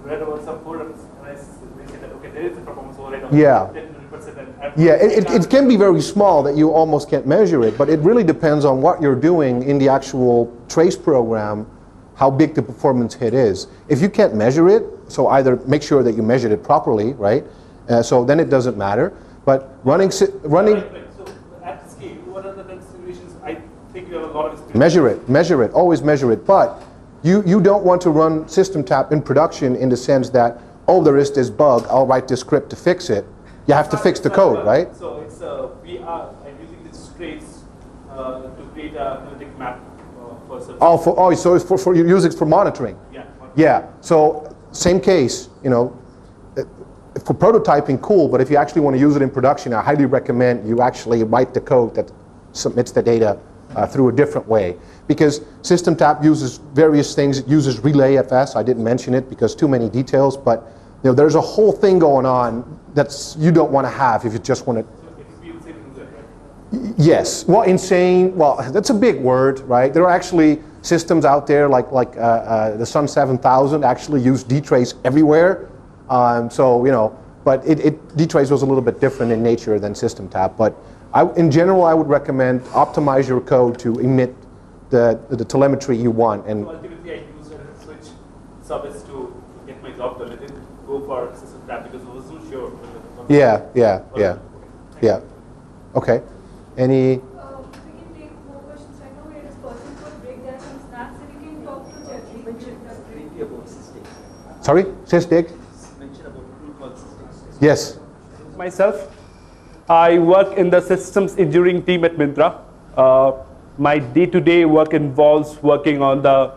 read over some forums, and they said that, okay, there is a performance override of 10-20%. Yeah, it can be very small that you almost can't measure it, but it really depends on what you're doing in the actual trace program, how big the performance hit is. If you can't measure it, so either make sure that you measured it properly, right? So then it doesn't matter. But running. Right. So at scale, what are the considerations? I think you have a lot of experience. Measure it, always measure it. But you don't want to run system tap in production in the sense that, oh, there is this bug, I'll write this script to fix it. You have to fix the code, right? So it's I'm using this trace to create a analytic map for service. So it's for you use it for monitoring. Yeah. Yeah. So same case, you know. For prototyping, cool, but if you actually want to use it in production, I highly recommend you actually write the code that submits the data through a different way. Because System Tap uses various things. It uses RelayFS. I didn't mention it because too many details, but you know, there's a whole thing going on that you don't want to have if you just want to. So it feels safe in there, right? Yes. Well, insane. Well, that's a big word, right? There are actually systems out there like the Sun 7000 actually use dtrace everywhere. So, you know, but dtrace was a little bit different in nature than System Tap. But in general, I would recommend optimize your code to emit the telemetry you want. And so ultimately, I used a switch service to get my job done. I didn't go for System Tap because I wasn't sure. Yeah. Okay. Any? We can take more questions right now. We are discussing for break. There are some snacks, and you can talk to Jeffrey. Briefly about sysdig. Sorry, sysdig. Mention about tool called sysdig. Yes. Myself, I work in the systems engineering team at Myntra. My day-to-day work involves working on the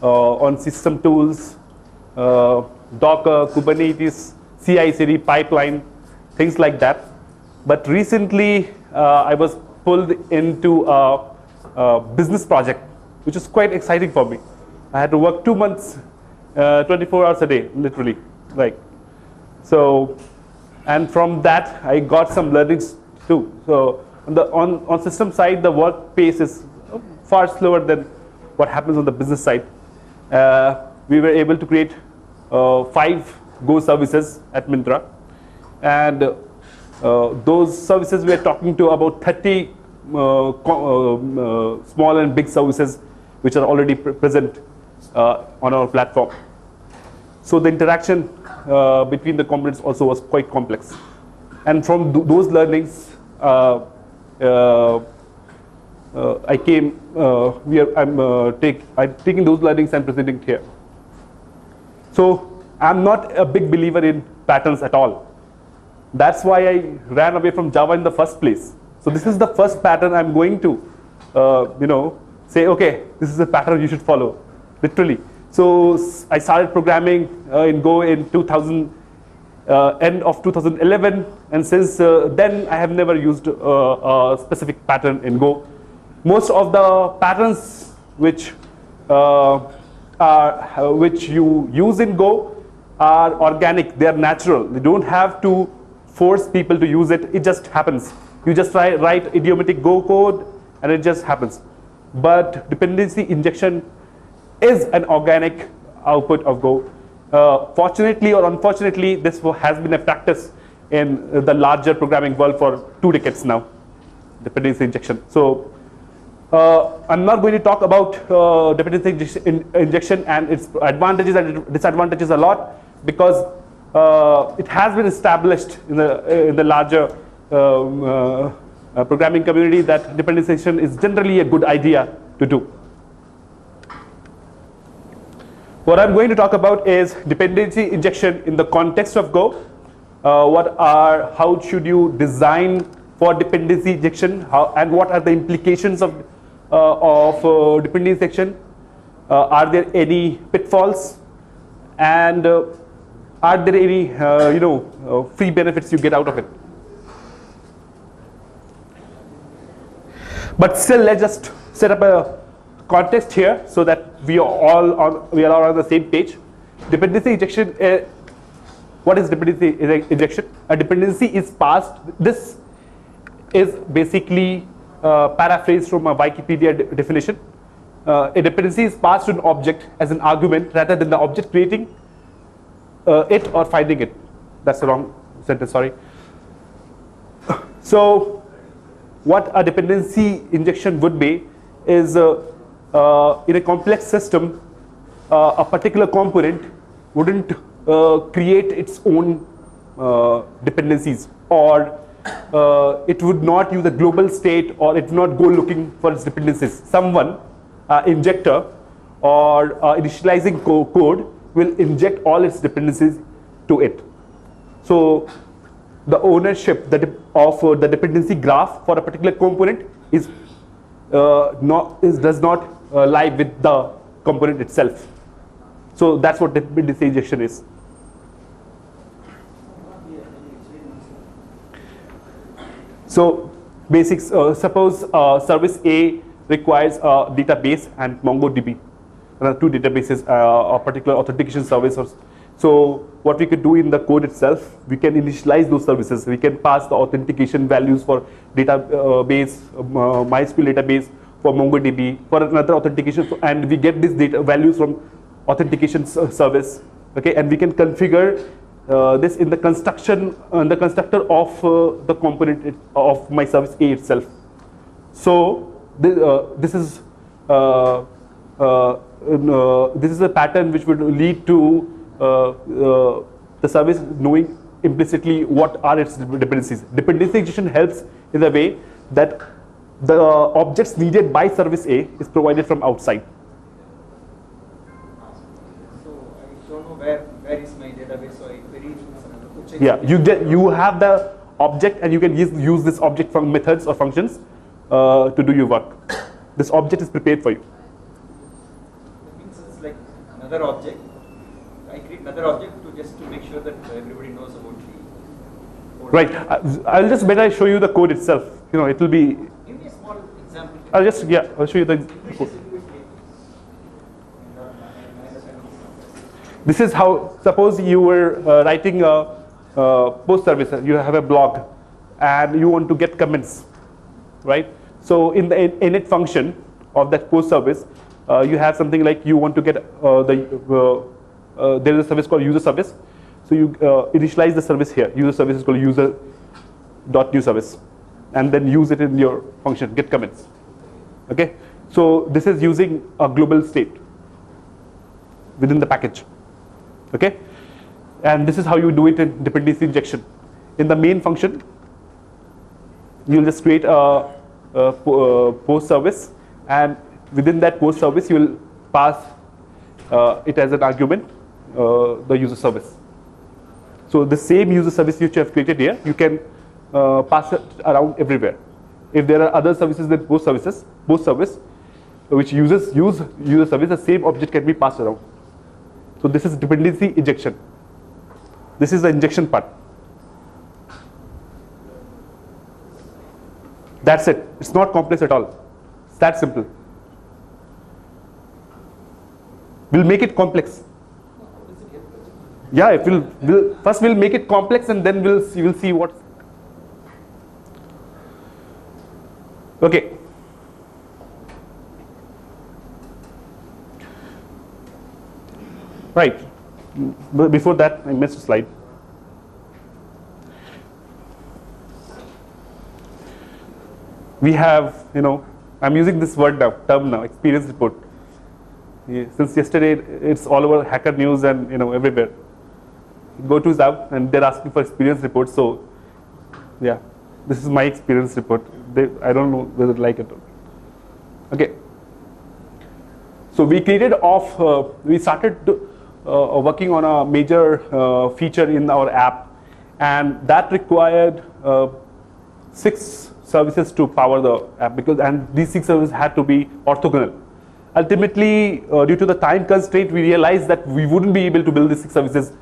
on system tools, Docker, Kubernetes, CI/CD pipeline, things like that. But recently, I was pulled into a business project, which is quite exciting for me. I had to work 2 months, 24 hours a day, literally, like. So, and from that, I got some learnings too. So, on system side, the work pace is far slower than what happens on the business side. We were able to create 5 Go services at Myntra, and those services we are talking to about 30 small and big services which are already present on our platform. So the interaction between the components also was quite complex, and from those learnings, I came. I'm taking those learnings and presenting here. So I'm not a big believer in patterns at all. That's why I ran away from Java in the first place. So this is the first pattern I'm going to, say, okay, this is a pattern you should follow, literally. So I started programming in Go in end of 2011, and since then I have never used a specific pattern in Go. Most of the patterns which you use in Go are organic, they are natural. You don't have to force people to use it, it just happens. You just write idiomatic Go code and it just happens. But dependency injection is an organic output of Go. Fortunately or unfortunately, this has been a practice in the larger programming world for 2 decades now, dependency injection. So I'm not going to talk about dependency injection and its advantages and disadvantages a lot, because it has been established in the larger programming community that dependency injection is generally a good idea to do. What I'm going to talk about is dependency injection in the context of Go. How should you design for dependency injection, and what are the implications of dependency injection? Are there any pitfalls, and are there any free benefits you get out of it? But still, let's just set up a context here so that we are all on the same page. Dependency injection. What is dependency injection? A dependency is passed. This is basically paraphrased from a Wikipedia definition. A dependency is passed to an object as an argument rather than the object creating it or finding it. That's the wrong sentence, sorry. So what a dependency injection would be is in a complex system, a particular component wouldn't create its own dependencies, or it would not use a global state, or it would not go looking for its dependencies. Someone, injector or initializing code will inject all its dependencies to it. So the ownership of the dependency graph for a particular component does not lie with the component itself. So that's what dependency injection is. So basics, suppose service A requires a database and MongoDB. There are 2 databases, a particular authentication service. So what we could do in the code itself, we can initialize those services. We can pass the authentication values for database, MySQL database, for MongoDB, for another authentication, and we get these data values from authentication service. Okay, and we can configure this in the construction, the constructor of the component of my service A itself. So this is a pattern which would lead to the service knowing implicitly what are its dependencies. Dependency injection helps in the way that the objects needed by service A is provided from outside. So I don't know where is my database, so I query. Yeah, you have the object, and you can use this object from methods or functions to do your work. This object is prepared for you. That means it's like another object. I create another object to make sure that everybody knows about the code. Right. I'll just better show you the code itself. It will be. Give me a small example. I'll show you the code. This is how. Suppose you were writing a post service. You have a blog, and you want to get comments, right? So in the init function of that post service, you have something like you want to get there is a service called user service. So you initialize the service here. User service is called user.newService, and then use it in your function get comments. Okay. So this is using a global state within the package. Okay. And this is how you do it in dependency injection. In the main function, you'll just create a post service, and within that post service, you will pass it as an argument, the user service. So the same user service which you have created here, you can pass it around everywhere. If there are other services than post service, which use user service, the same object can be passed around. So this is dependency injection. This is the injection part. That's it. It's not complex at all. It's that simple. We'll make it complex. Yeah, first we'll make it complex, and then we'll see what. Okay. Right. But before that, I missed a slide. We have, I'm using this term now, experience report. Yeah, since yesterday, it's all over Hacker News and everywhere. Go to Zap and they're asking for experience report. So, yeah, this is my experience report. I don't know whether they like it or not. Okay. So we we started working on a major feature in our app, and that required 6 services to power the app, and these 6 services had to be orthogonal. Ultimately, due to the time constraint, we realized that we wouldn't be able to build these 6 services,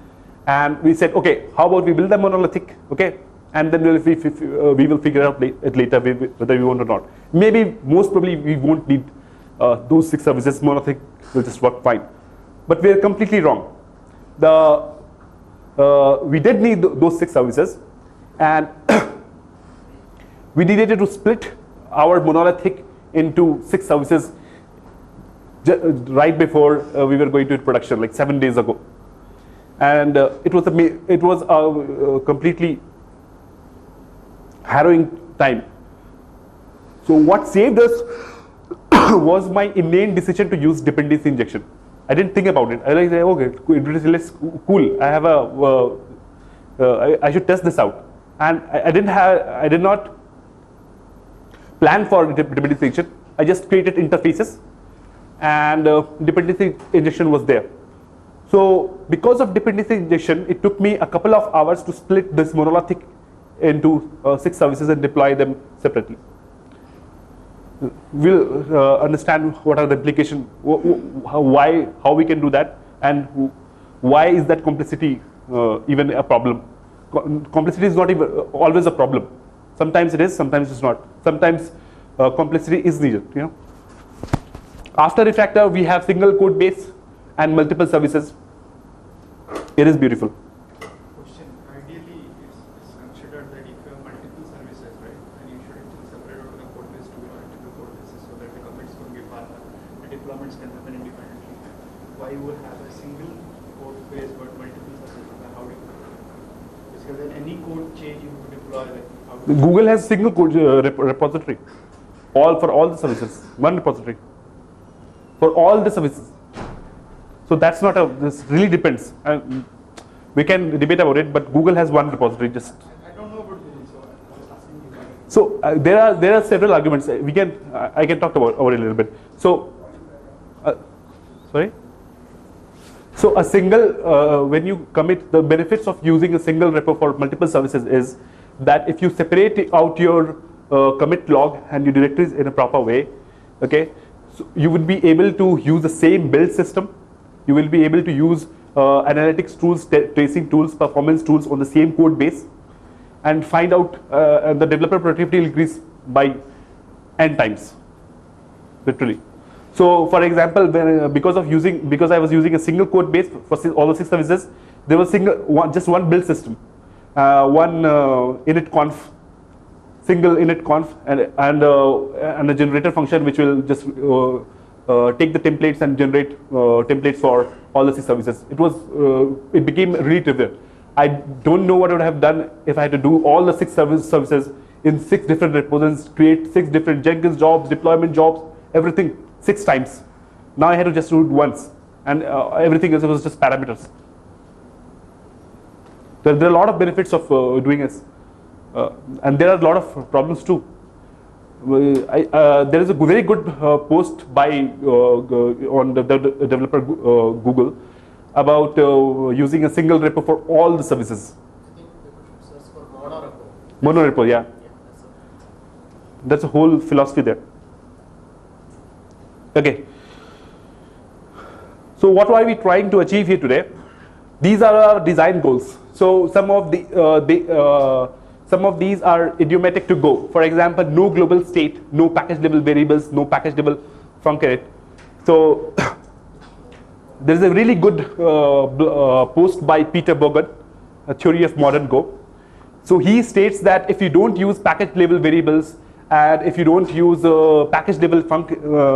and we said, okay, how about we build them monolithic, okay, and then we will figure out it later whether we want or not. Maybe, most probably, we won't need those 6 services. Monolithic will just work fine. But we are completely wrong. We did need those 6 services, and we needed to split our monolithic into 6 services right before we were going to production, like 7 days ago. And it was a completely harrowing time. So what saved us was my innate decision to use dependency injection. I didn't think about it. I like, okay, cool. I have I should test this out, and I did not plan for dependency injection. I just created interfaces, and dependency injection was there. So because of dependency injection, it took me a couple of hours to split this monolithic into 6 services and deploy them separately. We'll understand what are the implications, how we can do that, and why is that complexity even a problem. Complexity is not even always a problem. Sometimes it is, sometimes it's not. Sometimes complexity is needed. After Refactor, we have single code base and multiple services. It is beautiful. Question: ideally, it's considered that if you have multiple services, right, then you should actually separate out the code base to multiple code bases so that the commits can be faster, the deployments can happen independently. Why you will have a single code base but multiple services? How do you? Because then any code change you deploy, like how do you? Google has single code repository, for all the services, one repository for all the services. So that's not this really depends. We can debate about it, but Google has one repository. Just I don't know about Google, so I was asking you. So there are several arguments. I can talk about it a little bit. So sorry. So a single when you commit, the benefits of using a single repo for multiple services is that if you separate out your commit log and your directories in a proper way, okay, so you would be able to use the same build system. You will be able to use analytics tools, tracing tools, performance tools on the same code base, and find out and the developer productivity will increase by n times, literally. So, for example, because I was using a single code base for all the 6 services, there was just one build system, one init single init conf, and a generator function which will just take the templates and generate templates for all the 6 services. It became really trivial. I don't know what I would have done if I had to do all the 6 services in 6 different repos, create 6 different Jenkins jobs, deployment jobs, everything 6 times. Now I had to just do it once, and everything else was just parameters. There are a lot of benefits of doing this, and there are a lot of problems too. There is a very good post by on the developer Google about using a single repo for all the services. I think we should search for monorepo. Monorepo, yeah. That's a whole philosophy there. Okay. So what are we trying to achieve here today? These are our design goals. So some of these are idiomatic to Go. For example, no global state, no package level variables, no package level function. So there is a really good post by Peter Bogan, A Theory of Modern Go. So he states that if you don't use package level variables and if you don't use package level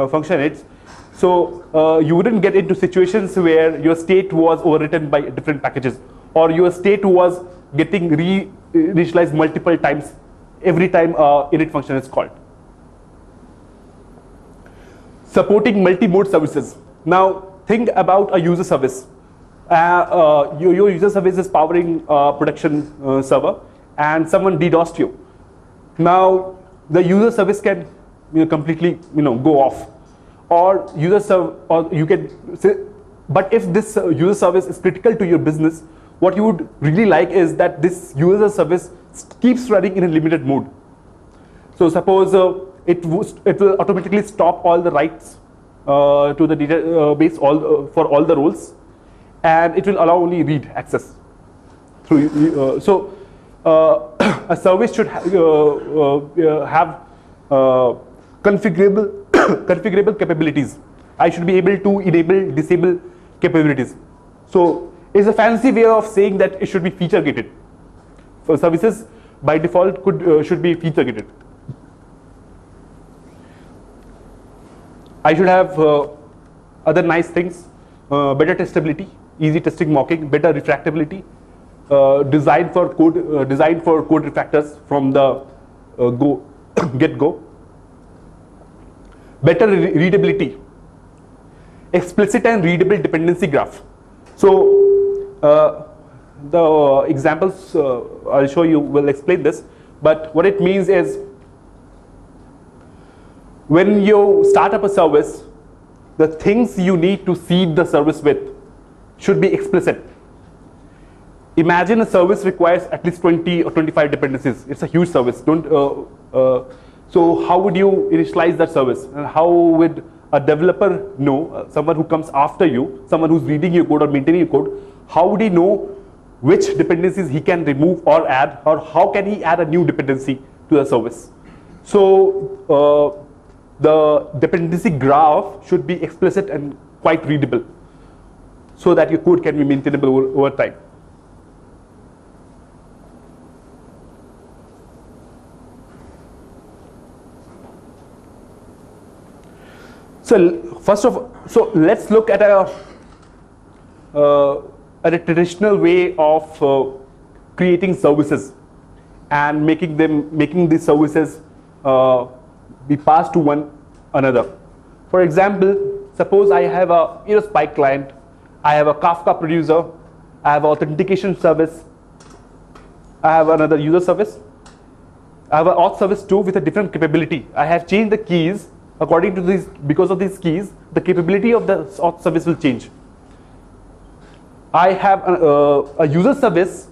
functionates, So you wouldn't get into situations where your state was overwritten by different packages, or your state was getting reinitialized multiple times every time init function is called. Supporting multi-mode services. Now think about a user service. Your user service is powering a production server, and someone DDoSed you. Now the user service can completely go off, or you can say, but if this user service is critical to your business, what you would really like is that this user service keeps running in a limited mode. So suppose it will automatically stop all the writes to the database for all the roles, and it will allow only read access through. A service should have configurable capabilities. I should be able to enable, disable capabilities. So it's a fancy way of saying that it should be feature gated. So services by default should be feature gated. I should have other nice things: better testability, easy testing mocking, better refactorability, designed for code refactors from the get-go. Better readability, explicit and readable dependency graph. So the examples I'll show you will explain this, but what it means is, when you start up a service, the things you need to seed the service with should be explicit. Imagine a service requires at least 20 or 25 dependencies. It's a huge service. So how would you initialize that service? And how would a developer know, someone who comes after you, someone who's reading your code or maintaining your code, how would he know which dependencies he can remove or add, or how can he add a new dependency to the service? So the dependency graph should be explicit and quite readable, so that your code can be maintainable over time. So let's look at a traditional way of creating services and making these services be passed to one another. For example, suppose I have a Spike client, I have a Kafka producer, I have an authentication service, I have another user service, I have an auth service too with a different capability. I have changed the keys. According to these, because of these keys, the capability of the auth service will change. I have a user service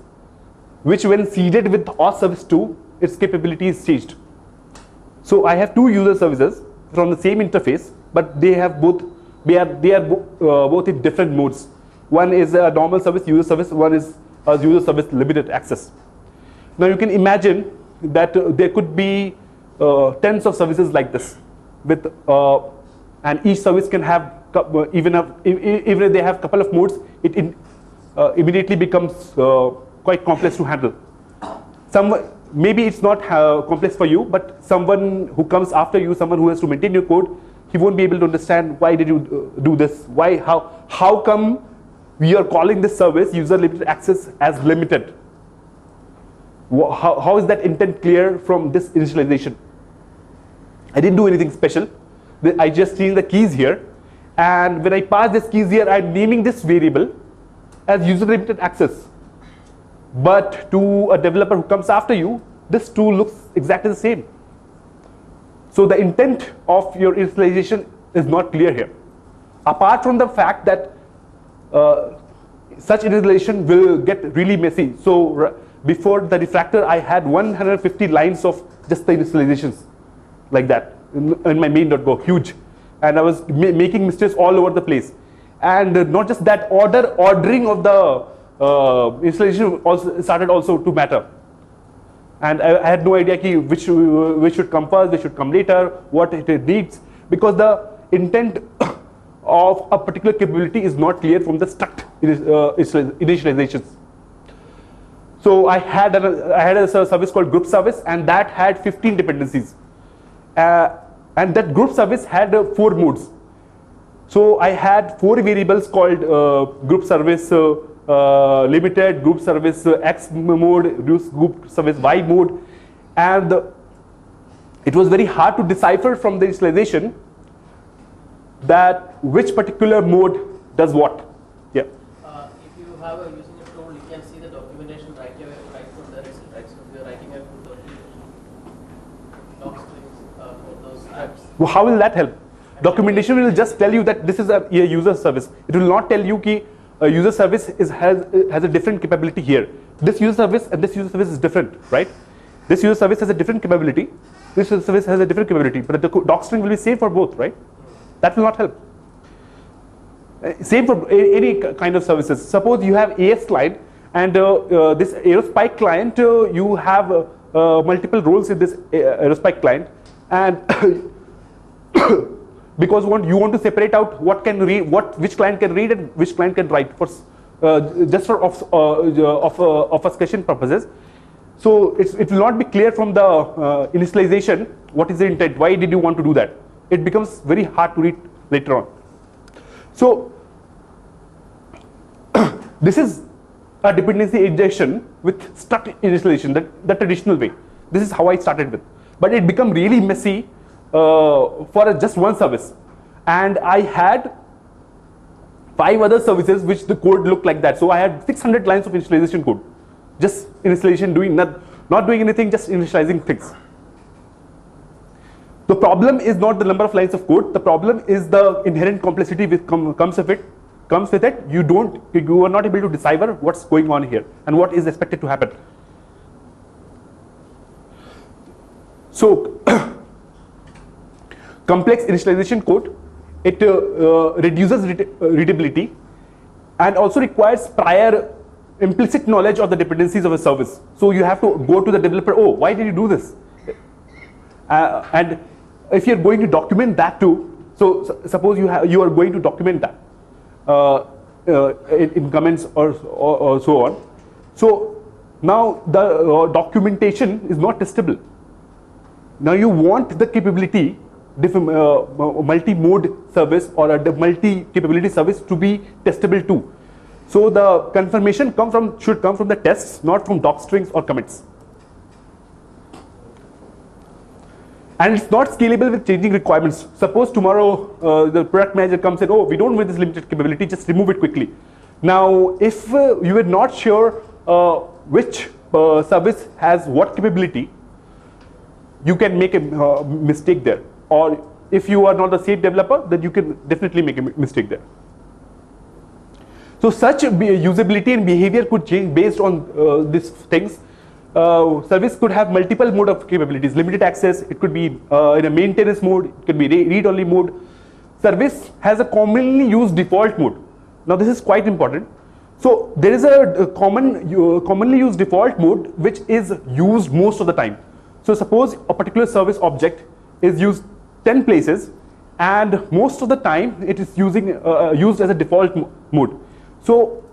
which, when seeded with auth service 2, its capability is changed. So I have two user services from the same interface, but they are both in different modes. One is a normal service, user service. One is a user service limited access. Now you can imagine that there could be tens of services like this. And each service can have, even if they have a couple of modes, it immediately becomes quite complex to handle. Maybe it's not complex for you, but someone who comes after you, someone who has to maintain your code, he won't be able to understand why did you do this? How come we are calling this service user limited access as limited? How is that intent clear from this initialization? I didn't do anything special. I just changed the keys here, and when I pass this keys here, I'm naming this variable as user limited access. But to a developer who comes after you, this tool looks exactly the same. So the intent of your initialization is not clear here. Apart from the fact that such initialization will get really messy. So before the refactor, I had 150 lines of just the initializations like that in my main.go, huge. And I was making mistakes all over the place. And not just that, ordering of the installation also started to matter. And I had no idea which should come first, which should come later, what it needs, because the intent of a particular capability is not clear from the struct initializations. So I had a service called group service, and that had 15 dependencies. And that group service had 4 modes. So I had 4 variables called group service limited, group service X mode, group service Y mode, and it was very hard to decipher from the initialization that which particular mode does what. Yeah. If you have a using a tool, you can see the documentation right away, right from there itself, right? So if you are writing a full doc strings for those apps. Well, how will that help? Documentation will just tell you that this is a user service. It will not tell you that a user service has a different capability here. This user service and this user service is different, right? This user service has a different capability. This user service has a different capability, but the doc string will be same for both, right? That will not help. Same for any kind of services. Suppose you have AS client and this Aerospike client, you have multiple roles in this Aerospike client, and because you want to separate out what can read, which client can read and which client can write, for just for obfuscation purposes. So it will not be clear from the initialization what is the intent. Why did you want to do that? It becomes very hard to read later on. So this is a dependency injection with struct initialization, the traditional way. This is how I started with, but it became really messy for just one service, and I had 5 other services which the code looked like that. So I had 600 lines of initialization code, just initialization, doing not doing anything, just initializing things. The problem is not the number of lines of code. The problem is the inherent complexity which comes with it. You are not able to decipher what's going on here and what is expected to happen. So complex initialization code, it reduces readability and also requires prior implicit knowledge of the dependencies of a service. So you have to go to the developer, oh, why did you do this? And if you're going to document that too, so suppose you are going to document that in comments or so on. So now the documentation is not testable. Now you want the capability, multi-mode service or a multi-capability service to be testable too. So the confirmation should come from the tests, not from doc strings or commits. And it's not scalable with changing requirements. Suppose tomorrow the product manager comes and, oh, we don't want this limited capability, just remove it quickly. Now, if you are not sure which service has what capability, you can make a mistake there. Or if you are not the same developer, then you can definitely make a mistake there. So such usability and behavior could change based on these things. Service could have multiple mode of capabilities, limited access, it could be in a maintenance mode, it could be read-only mode. Service has a commonly used default mode. Now this is quite important. So there is a commonly used default mode which is used most of the time. So suppose a particular service object is used 10 places and most of the time it is used as a default mode. So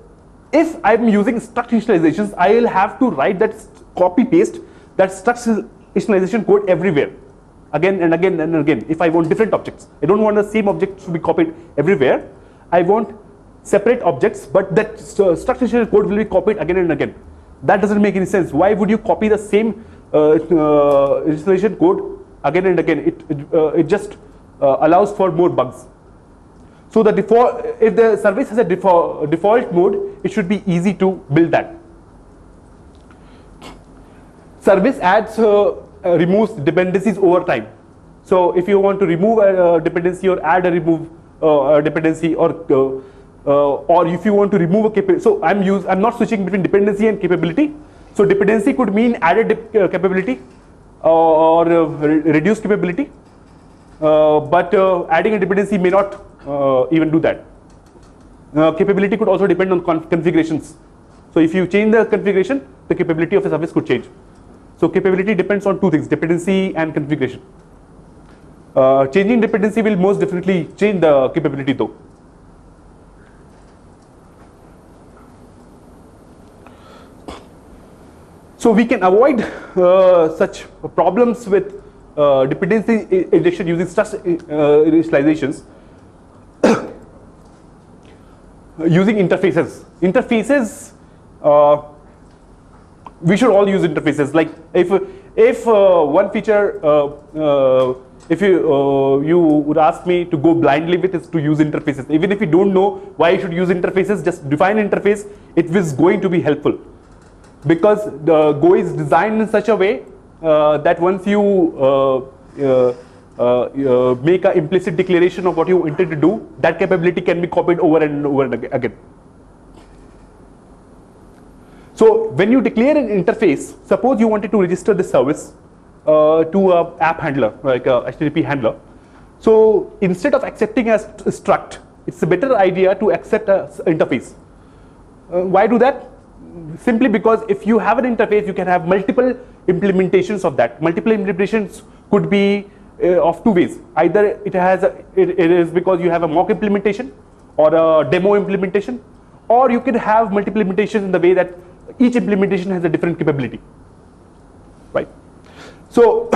if I'm using struct initializations, I will have to write that copy paste that struct initialization code everywhere, again and again and again. If I want different objects, I don't want the same object to be copied everywhere. I want separate objects, but that struct initialization code will be copied again and again. That doesn't make any sense. Why would you copy the same initialization code again and again? It just allows for more bugs. So the default, if the service has a default mode, it should be easy to build that. Service adds removes dependencies over time. So if you want to remove a dependency or add a dependency, or if you want to remove a capability, so I'm not switching between dependency and capability. So dependency could mean added capability or reduced capability, but adding a dependency may not even do that. Capability could also depend on configurations. So if you change the configuration, the capability of a service could change. So capability depends on 2 things, dependency and configuration. Changing dependency will most definitely change the capability though. So we can avoid such problems with dependency injection using struct initializations using interfaces. Interfaces, we should all use interfaces. Like if one feature, if you would ask me to go blindly with is to use interfaces. Even if you don't know why you should use interfaces, just define interface. It is going to be helpful, because the Go is designed in such a way that once you make an implicit declaration of what you intend to do, that capability can be copied over and over and again. So when you declare an interface, suppose you wanted to register this service to an app handler, like a HTTP handler. So instead of accepting as struct, it's a better idea to accept an interface. Why do that? Simply because if you have an interface, you can have multiple implementations of that. Multiple implementations could be of two ways. Either it is because you have a mock implementation or a demo implementation, or you can have multiple implementations in the way that each implementation has a different capability, right? So,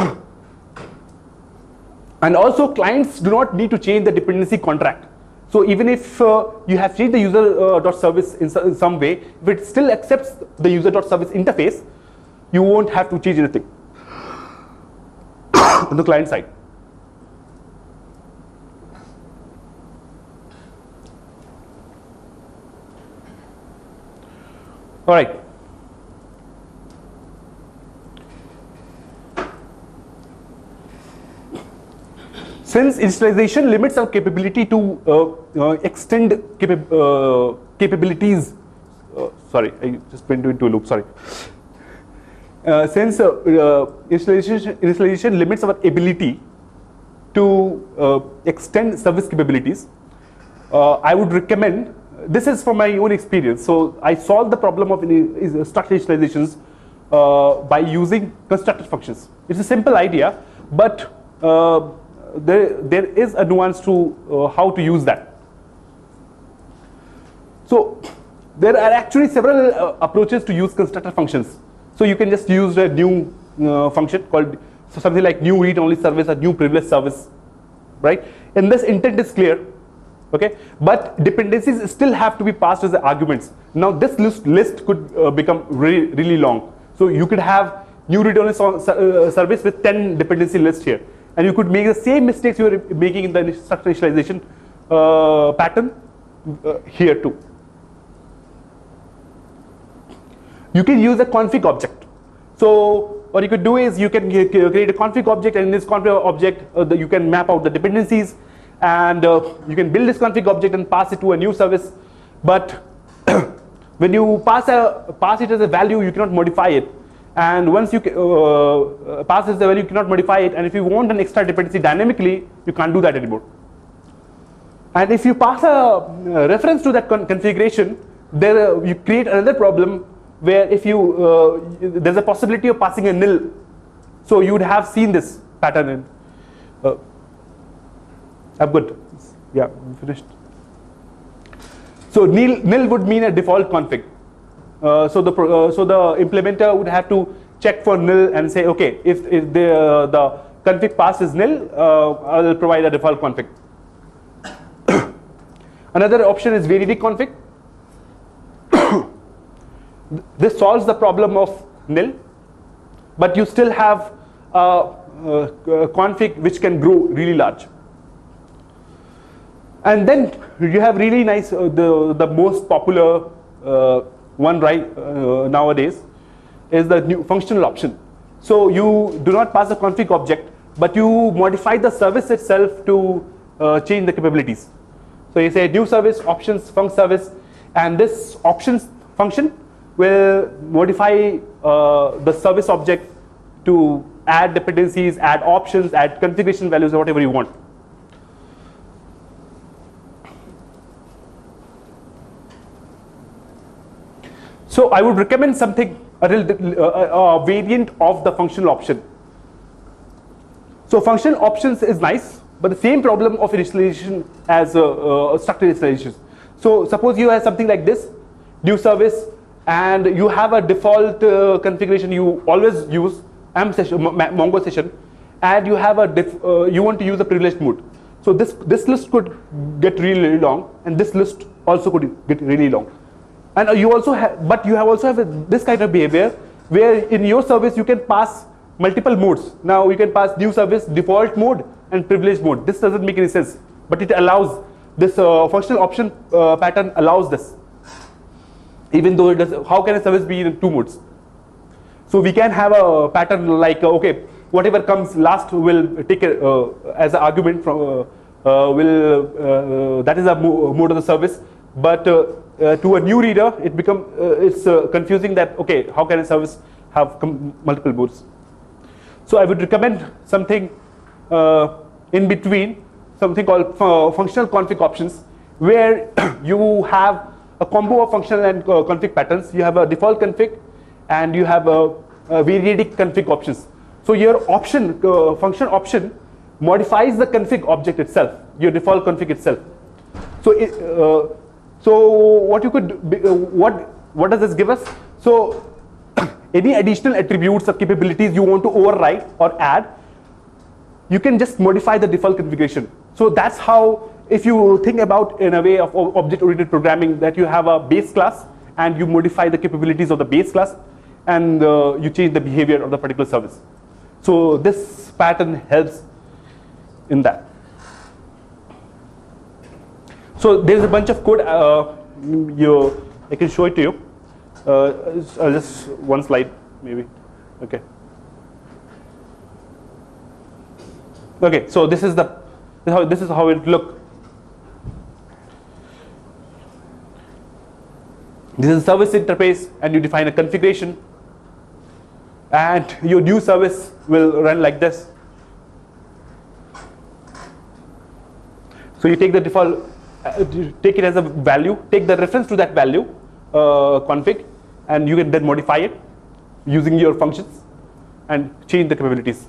and also clients do not need to change the dependency contract. So even if you have changed the user.service in some way, if it still accepts the user.service interface, you won't have to change anything on the client side. All right. Since initialization limits our capability to extend capabilities, sorry, I just went into a loop, sorry. Since initialization limits our ability to extend service capabilities, I would recommend, this is from my own experience, so I solved the problem of structured initializations by using constructor functions. It's a simple idea, but there is a nuance to how to use that. So there are actually several approaches to use constructor functions. So you can just use a new function called something like new read-only service or new privilege service, right? And this intent is clear, okay? But dependencies still have to be passed as arguments. Now this list could become really long. So you could have new read-only service with 10 dependency lists here. And you could make the same mistakes you were making in the structure initialization pattern here too. You can use a config object. So what you could do is you can create a config object, and in this config object you can map out the dependencies, and you can build this config object and pass it to a new service. But when you pass it as a value, you cannot modify it. And once you pass this value, you cannot modify it. And if you want an extra dependency dynamically, you can't do that anymore. And if you pass a reference to that configuration, there you create another problem where if you there's a possibility of passing a nil. So you would have seen this pattern in. I'm good. Yeah, I'm finished. So nil would mean a default config. So the implementer would have to check for nil and say, okay, if the config pass is nil, I will provide a default config. Another option is varied config. This solves the problem of nil, but you still have a config which can grow really large. And then you have really nice, the most popular one right nowadays is the new functional option. So you do not pass a config object, but you modify the service itself to change the capabilities. So you say new service options func service, and this options function will modify the service object to add dependencies, add options, add configuration values, or whatever you want. So I would recommend something, a variant of the functional option. So functional options is nice, but the same problem of initialization as structured initialization. So suppose you have something like this, new service, and you have a default configuration you always use, Mongo session, and you have you want to use a privileged mode. So this list could get really long, and this list also could get really long. And you also have, but you have also have this kind of behavior where in your service you can pass multiple modes. Now you can pass new service, default mode, and privileged mode. This doesn't make any sense, but it allows this functional option pattern allows this. Even though it does, how can a service be in 2 modes? So we can have a pattern like okay, whatever comes last will take as an argument from that is a mode of the service. But to a new reader, it it's confusing that okay, how can a service have multiple modes? So I would recommend something in between, something called functional config options, where you have a combo of functional and config patterns. You have a default config, and you have a variadic config options. So your option, function option, modifies the config object itself, your default config itself. So so what you could what does this give us? So any additional attributes or capabilities you want to override or add, you can just modify the default configuration. So that's how, if you think about in a way of object-oriented programming, that you have a base class and you modify the capabilities of the base class, and you change the behavior of the particular service. So this pattern helps in that. So there's a bunch of code. I can show it to you. Just one slide, maybe. Okay. Okay. So this is how it look. This is a service interface, and you define a configuration, and your new service will run like this. So you take the default, take it as a value, take the reference to that value config, and you can then modify it using your functions and change the capabilities.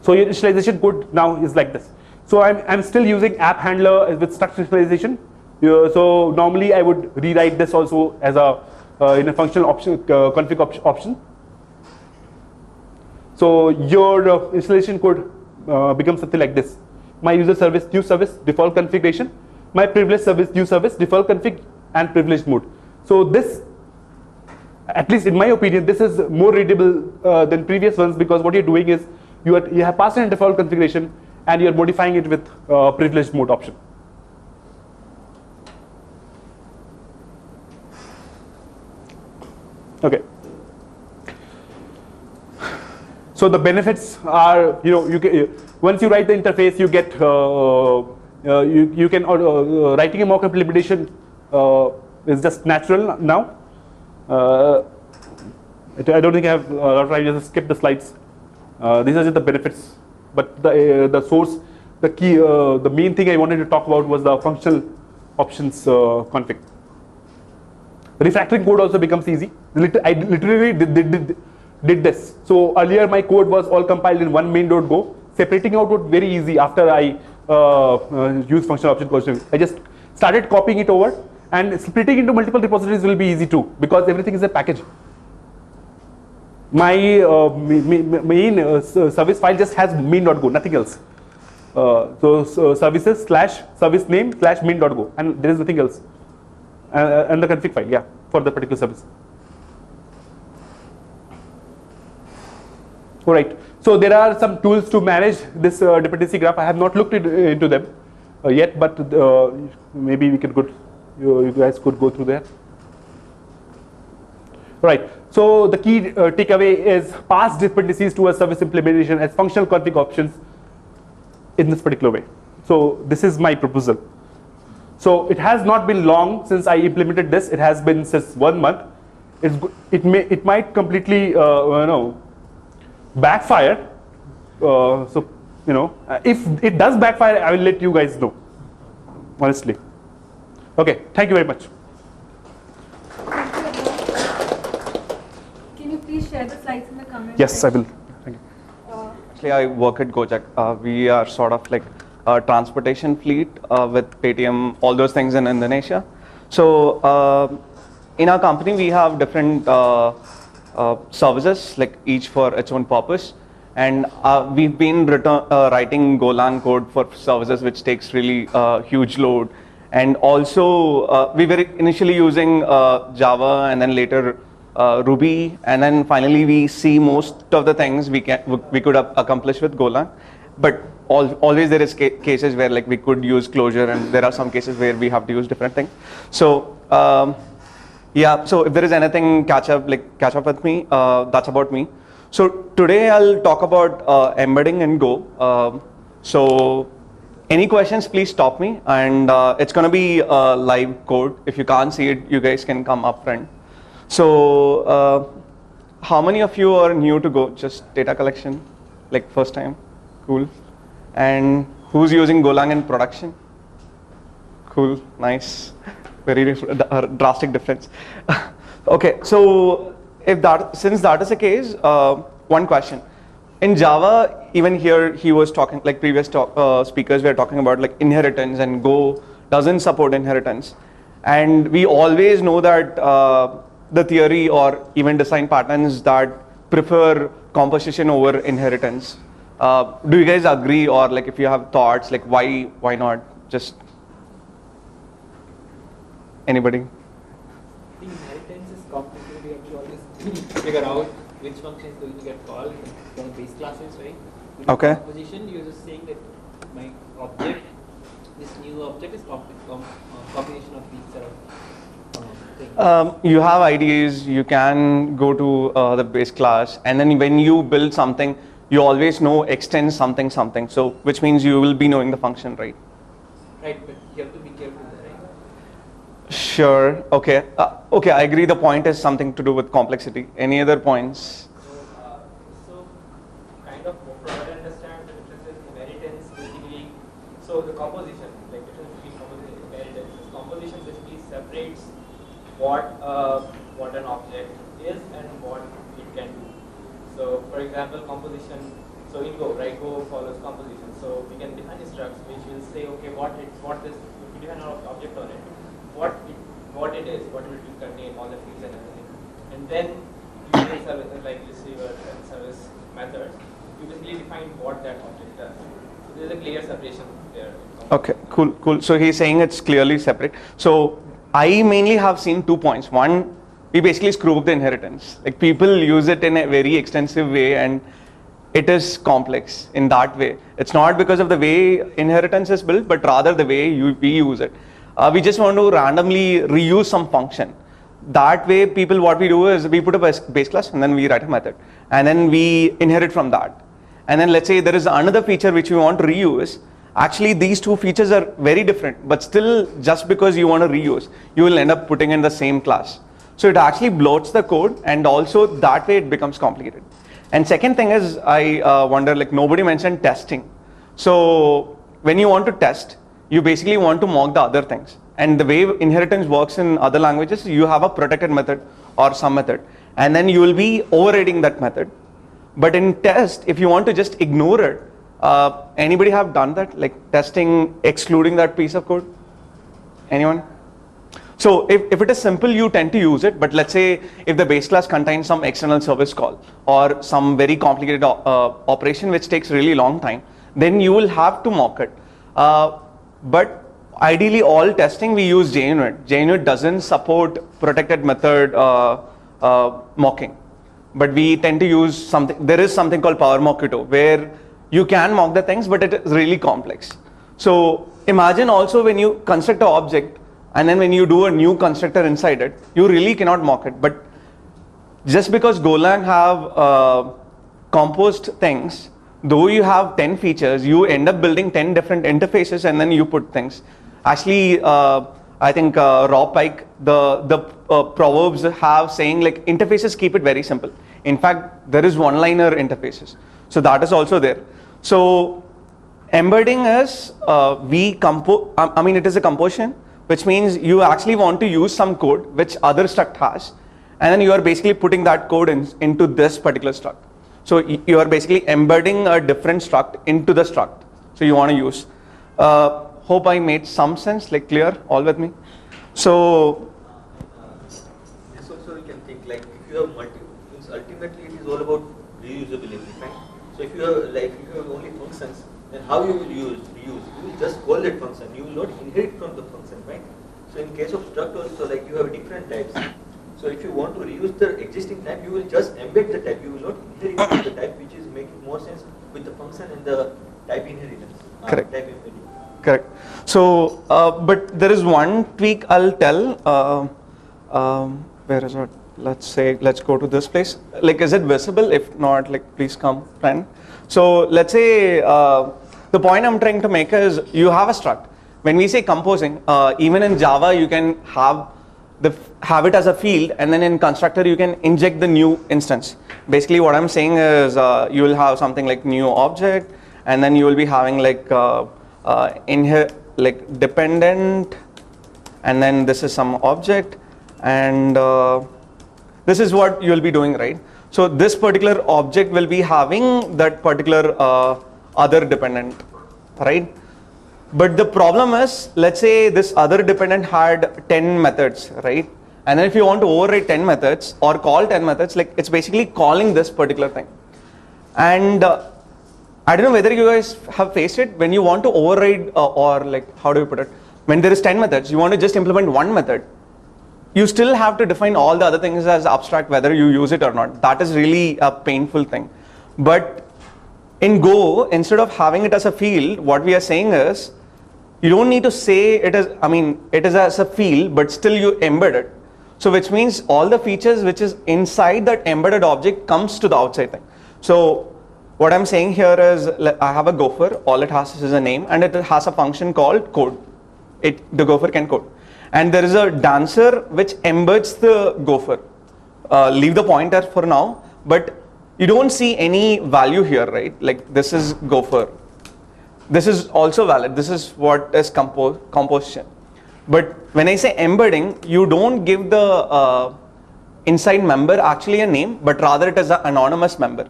So your initialization code now is like this. So I'm still using app handler with struct initialization. So normally I would rewrite this also as a in a functional option config option. So your installation code becomes something like this: my user service, new service, default configuration; my privileged service, new service, default config, and privileged mode. So this, at least in my opinion, this is more readable than previous ones, because what you're doing is you have passed in a default configuration and you're modifying it with privileged mode option. Okay. So the benefits are, once you write the interface, you get you can writing a mock implementation is just natural now. I don't think I have a lot of time. Just skip the slides. These are just the benefits. But the source, the key, the main thing I wanted to talk about was the functional options config. Refactoring code also becomes easy. I literally did this. So earlier my code was all compiled in one main.go. Separating out was very easy after I used functional option config. I just started copying it over, and splitting into multiple repositories will be easy too, because everything is a package. My main service file just has main.go, nothing else. So services / service name / main.go, and there is nothing else. And the config file, yeah, for the particular service. All right. So there are some tools to manage this dependency graph. I have not looked into them yet, but maybe we could you guys could go through there. All right. So the key takeaway is pass dependencies to a service implementation as functional config options in this particular way. So this is my proposal. So it has not been long since I implemented this. It has been since 1 month. It might completely backfire. So if it does backfire, I will let you guys know. Honestly. Okay. Thank you very much. Can you please share the slides in the comments? Yes, I will. Thank you. Actually, I work at Gojek. We are sort of like a transportation fleet with Paytm, all those things in Indonesia. So in our company, we have different services, like each for its own purpose. And we've been writing Golang code for services, which takes really huge load. And also, we were initially using Java, and then later Ruby, and then finally we see most of the things we could accomplish with Golang. But always there is cases where like we could use Clojure, and there are some cases where we have to use different things. So yeah, so if there is anything catch up with me, that's about me. So today I'll talk about embedding in Go. So any questions, please stop me, and it's going to be live code. If you can't see it, you guys can come up front. So how many of you are new to Go? Just data collection, like first time? Cool. And who's using Golang in production? Cool, nice. Very drastic difference. Okay, so since that is the case, one question. In Java, even here he was talking, like previous speakers were talking about like inheritance, and Go doesn't support inheritance. And we always know that the theory or even design patterns that prefer composition over inheritance. Do you guys agree, or like if you have thoughts, like why not? Just anybody? I think inheritance is complicated. You have to always figure out which function is going to get called from base classes, right? In Okay. Composition, you're just saying that my object, this new object is combination of these set of things. You have IDEs, you can go to the base class, and then when you build something, you always know extend something, so which means you will be knowing the function, right? Right, but you have to be careful there, right? Sure, okay. Okay, I agree the point is something to do with complexity. Any other points? So kind of for what I understand, the difference is inheritance basically, so the composition, like difference between composition and inheritance is composition basically separates what an object is and what it can do. So for example, composition, so in Go, right, Go follows composition. So we can define structs which will say, okay, if we define an object on it, what it is, what it will contain, all the fields and everything. And then using services like receiver and service methods, you basically define what that object does. So there's a clear separation there. Okay, cool. So he's saying it's clearly separate. So I mainly have seen 2 points. One, we basically screw up the inheritance. Like people use it in a very extensive way, and it is complex in that way. It's not because of the way inheritance is built, but rather the way we use it. We just want to randomly reuse some function. That way, what we do is we put a base class, and then we write a method, and then we inherit from that. And then let's say there is another feature which we want to reuse. Actually, these two features are very different, but still, just because you want to reuse, you will end up putting in the same class. So it actually bloats the code, and also that way it becomes complicated. And second thing is, I wonder, like nobody mentioned testing. So when you want to test, you basically want to mock the other things. And the way inheritance works in other languages, you have a protected method or some method, and then you will be overriding that method. But in test, if you want to just ignore it, anybody have done that, like testing excluding that piece of code? Anyone? So if it is simple, you tend to use it. But let's say if the base class contains some external service call or some very complicated operation which takes really long time, then you will have to mock it. But ideally, all testing we use JUnit. JUnit doesn't support protected method mocking. But we tend to use something. There is something called PowerMock where you can mock the things, but it is really complex. So imagine also when you construct an object, and then when you do a new constructor inside it, you really cannot mock it. But just because Golang have composed things, though you have 10 features, you end up building 10 different interfaces, and then you put things. Actually, I think Rob Pike, the proverbs have saying like interfaces keep it very simple. In fact, there is one-liner interfaces. So that is also there. So embedding is, it is a composition, which means you actually want to use some code which other struct has, and then you are basically putting that code into this particular struct. So you are basically embedding a different struct into the struct. So you want to use. Hope I made some sense, like clear, all with me? So This also you can think like if you have ultimately it is all about reusability, right? So if you have only functions, then how you will reuse? You will just call that function. You will not inherit from the function, right? So in case of struct also, like you have different types. So if you want to reuse the existing type, you will just embed the type. You will not inherit from the type, which is making more sense with the function and the type inheritance. Correct. Type embedding. Correct. So, but there is one tweak I'll tell. Where is it? Let's go to this place. Like, is it visible? If not, like, please come, friend. So let's say the point I'm trying to make is you have a struct. When we say composing, even in Java, you can have it as a field, and then in constructor you can inject the new instance. Basically, what I'm saying is you will have something like new object, and then you will be having like like dependent, and then this is some object, and this is what you will be doing, right? So this particular object will be having that particular other dependent, right? But the problem is, let's say this other dependent had 10 methods, right? And then if you want to override 10 methods or call 10 methods, like it's basically calling this particular thing. And I don't know whether you guys have faced it when you want to override or like, how do you put it? When there is 10 methods, you want to just implement one method. You still have to define all the other things as abstract, whether you use it or not. That is really a painful thing. But in Go, instead of having it as a field, what we are saying is, you don't need to say it is, it is as a field, but still you embed it. So which means all the features which is inside that embedded object comes to the outside thing. So what I'm saying here is, I have a Gopher, all it has is a name, and it has a function called code. The Gopher can code. And there is a dancer which embeds the Gopher. Leave the pointer for now, but you don't see any value here, right? Like this is Gopher. This is also valid. This is what is composition. But when I say embedding, you don't give the inside member actually a name, but rather it is an anonymous member.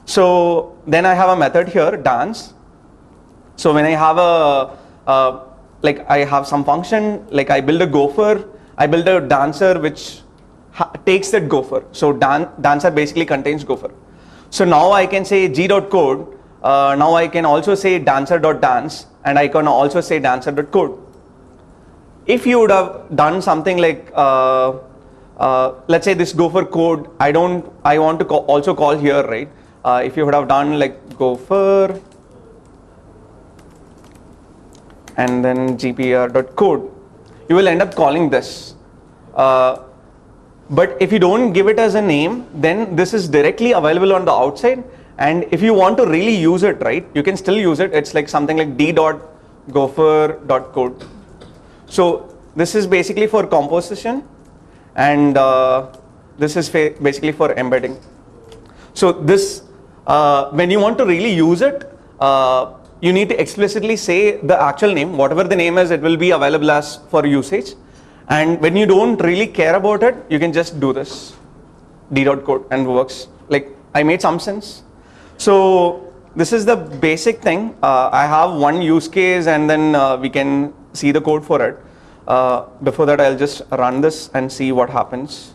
So then I have a method here, dance. So when I have like I have some function, like I build a Gopher, I build a dancer which takes that Gopher. So dancer basically contains Gopher. So now I can say g.code. Now I can also say dancer.dance, and I can also say dancer.code. If you would have done something like, let's say this Gopher code, I want to also call here, right? If you would have done like Gopher and then gpr.code, you will end up calling this. But if you don't give it as a name, then this is directly available on the outside. And if you want to really use it, right, you can still use it. It's like something like d.gopher.code. So this is basically for composition, and this is basically for embedding. So this, when you want to really use it, you need to explicitly say the actual name. Whatever the name is, it will be available as for usage. And when you don't really care about it, you can just do this d.code and works. Like, I made some sense. So this is the basic thing. I have one use case, and then we can see the code for it. Before that, I'll just run this and see what happens.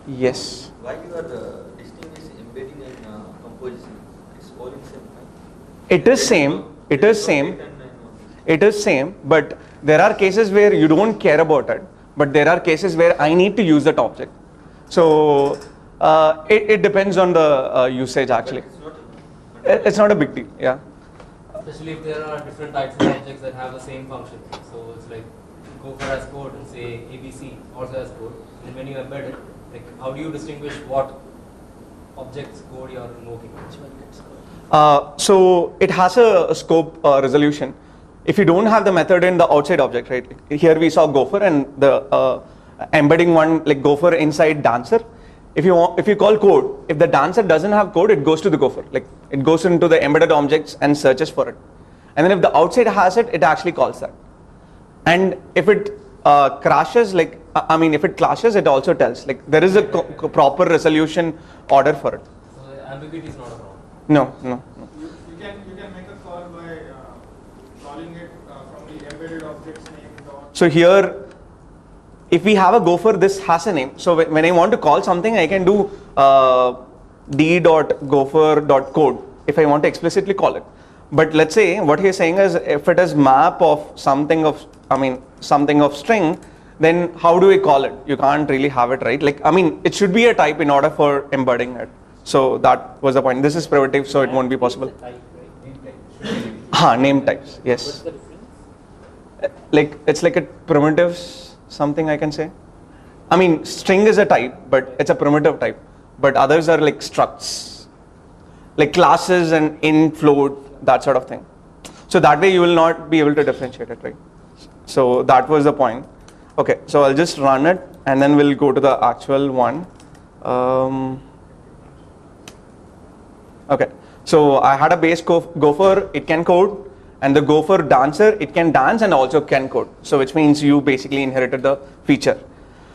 Yes. Why you are distinguishing embedding and composition? It's all in same time. It is same. It is same. It is same. But there are cases where you don't care about it. But there are cases where I need to use that object. So it depends on the usage actually. It's not a big deal. Yeah. Especially if there are different types of objects that have the same function. So it's like Gopher as code and say ABC also has code. And when you embed it, like how do you distinguish what object's code you are invoking? So it has a scope resolution. If you don't have the method in the outside object, right? Here we saw Gopher and the embedding one like Gopher inside dancer. If you call code, if the dancer doesn't have code, it goes to the Gopher. Like it goes into the embedded objects and searches for it. And then if the outside has it, it actually calls that. And if it crashes, like if it clashes, it also tells. Like there is a proper resolution order for it. So the ambiguity is not a problem. No. You can make a call by calling it from the embedded object's name. So here, if we have a Gopher, this has a name. So when I want to call something, I can do d.gopher.code if I want to explicitly call it. But let's say what he's saying is if it is map of something of, something of string, then how do we call it? You can't really have it, right? Like, it should be a type in order for embedding it. So that was the point. This is primitive, so it won't be possible. Name types, yes. What's the difference? Like, it's like a primitive something I can say. String is a type, but it's a primitive type. But others are like structs, like classes and int, float, that sort of thing. So that way you will not be able to differentiate it, right? So that was the point. Okay, so I'll just run it and then we'll go to the actual one. Okay, so I had a base gopher, it can code, and the gopher dancer, it can dance and also can code. So which means you basically inherited the feature.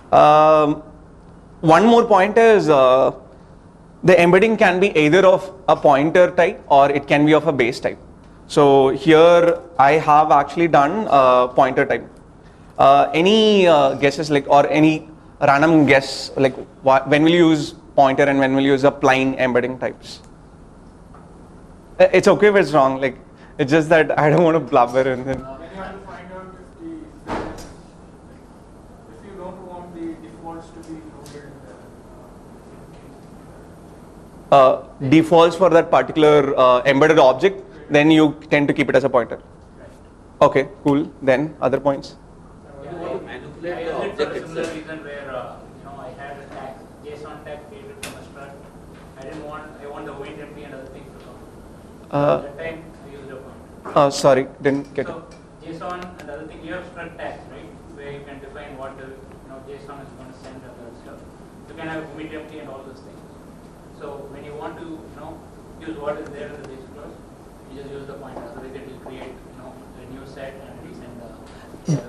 One more point is the embedding can be either of a pointer type or it can be of a base type. So here I have actually done a pointer type. Any guesses, like, or any random guess, like when will you use pointer and when will you use a plain embedding types? It's okay if it's wrong, like it's just that I don't want to blabber and then. Then you have to find out if you don't want the defaults to be loaded. Defaults for that particular embedded object, then you tend to keep it as a pointer. Okay, cool. Then other points. I used it for a similar reason where I had a tag, JSON tag created from a struct. I want the wait empty and other things to come. At that time I used a pointer. Sorry, didn't get it. So JSON and other thing, you have struct tags, right? Where you can define what the JSON is going to send and other stuff. You can have wait empty and all those things. So when you want to use what is there in the basic clause, you just use the pointer. Otherwise it will create a new set and resend the.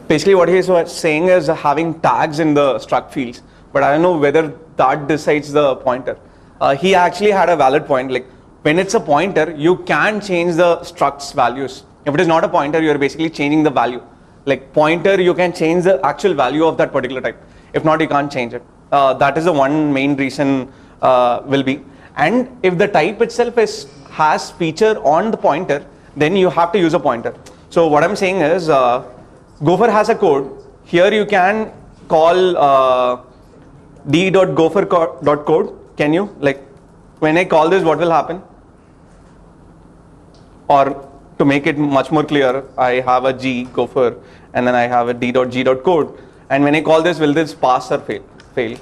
Basically what he is saying is having tags in the struct fields, but I don't know whether that decides the pointer. He actually had a valid point, like when it's a pointer you can change the struct's values. If it is not a pointer, you are basically changing the value. Like pointer, you can change the actual value of that particular type. If not, you can't change it. That is the one main reason will be. And if the type itself has feature on the pointer, then you have to use a pointer. So what I'm saying is Gopher has a code. Here you can call d.gopher.code. Can you? Like when I call this, what will happen? Or to make it much more clear, I have a g gopher and then I have a d.g.code. And when I call this, will this pass or fail?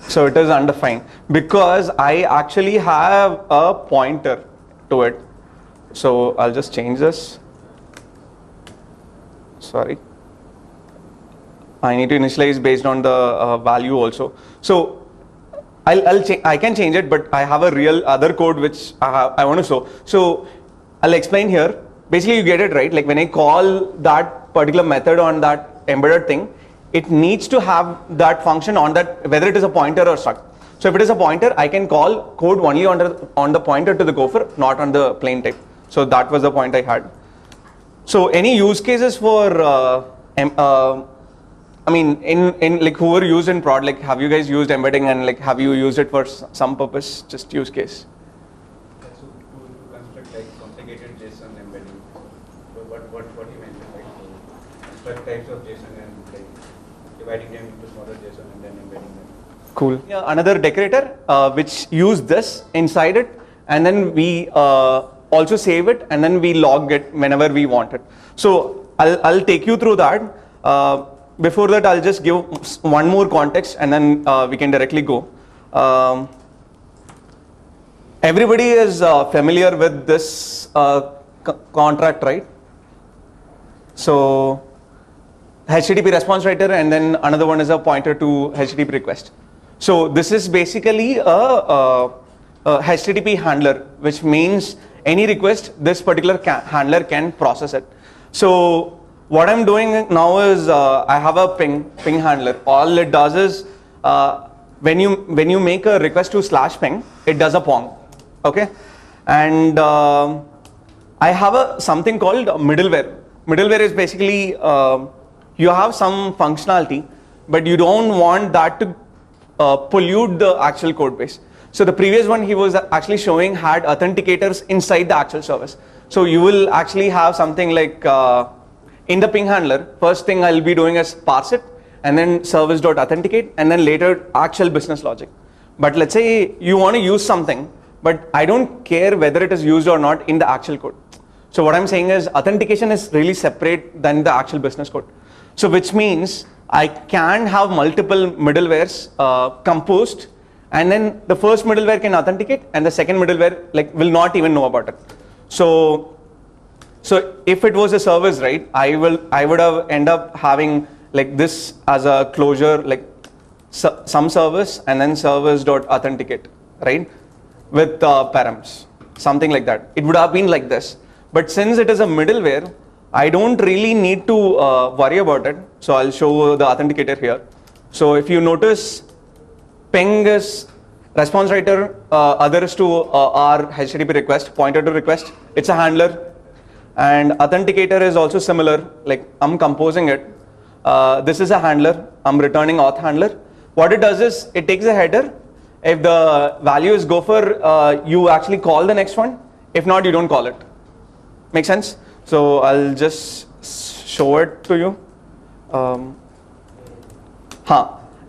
So it is undefined because I actually have a pointer to it. So I'll just change this. Sorry. I need to initialize based on the value also. So I can change it, but I have a real other code which I want to show. So I'll explain here. Basically, you get it right. Like when I call that particular method on that embedded thing, it needs to have that function on that, whether it is a pointer or struct. So if it is a pointer, I can call code only on the pointer to the gopher, not on the plain type. So that was the point I had. So any use cases for in like who are used in prod, like have you guys used embedding and like have you used it for some purpose, just use case? So to construct like complicated JSON embedding, so what you mentioned, like to construct types of JSON and like dividing them into smaller JSON and then embedding them. Cool. Yeah, another decorator which use this inside it, and then we also save it and then we log it whenever we want it. So I'll take you through that. Before that, I'll just give one more context and then we can directly go. Everybody is familiar with this contract, right? So HTTP response writer and then another one is a pointer to HTTP request. So this is basically a HTTP handler, which means any request, this particular handler can process it. So what I'm doing now is I have a ping handler. All it does is when you make a request to /ping, it does a pong, okay? And I have something called middleware. Middleware is basically you have some functionality, but you don't want that to pollute the actual code base. So the previous one he was actually showing had authenticators inside the actual service. So you will actually have something like in the ping handler, first thing I'll be doing is parse it, and then service.authenticate, and then later actual business logic. But let's say you want to use something, but I don't care whether it is used or not in the actual code. So what I'm saying is authentication is really separate than the actual business code. So which means I can have multiple middlewares composed, and then the first middleware can authenticate and the second middleware will not even know about it. So if it was a service, right, I would have end up having this as a closure, some service and then service.authenticate, right, with params, something like that. It would have been like this. But since it is a middleware, I don't really need to worry about it. So I'll show the authenticator here. So if you notice, ping is response writer, others to our HTTP request, pointer to request, it's a handler. And authenticator is also similar, I'm composing it. This is a handler, I'm returning auth handler. What it does is, it takes a header. If the value is gopher, you actually call the next one. If not, you don't call it. Make sense? So I'll just show it to you.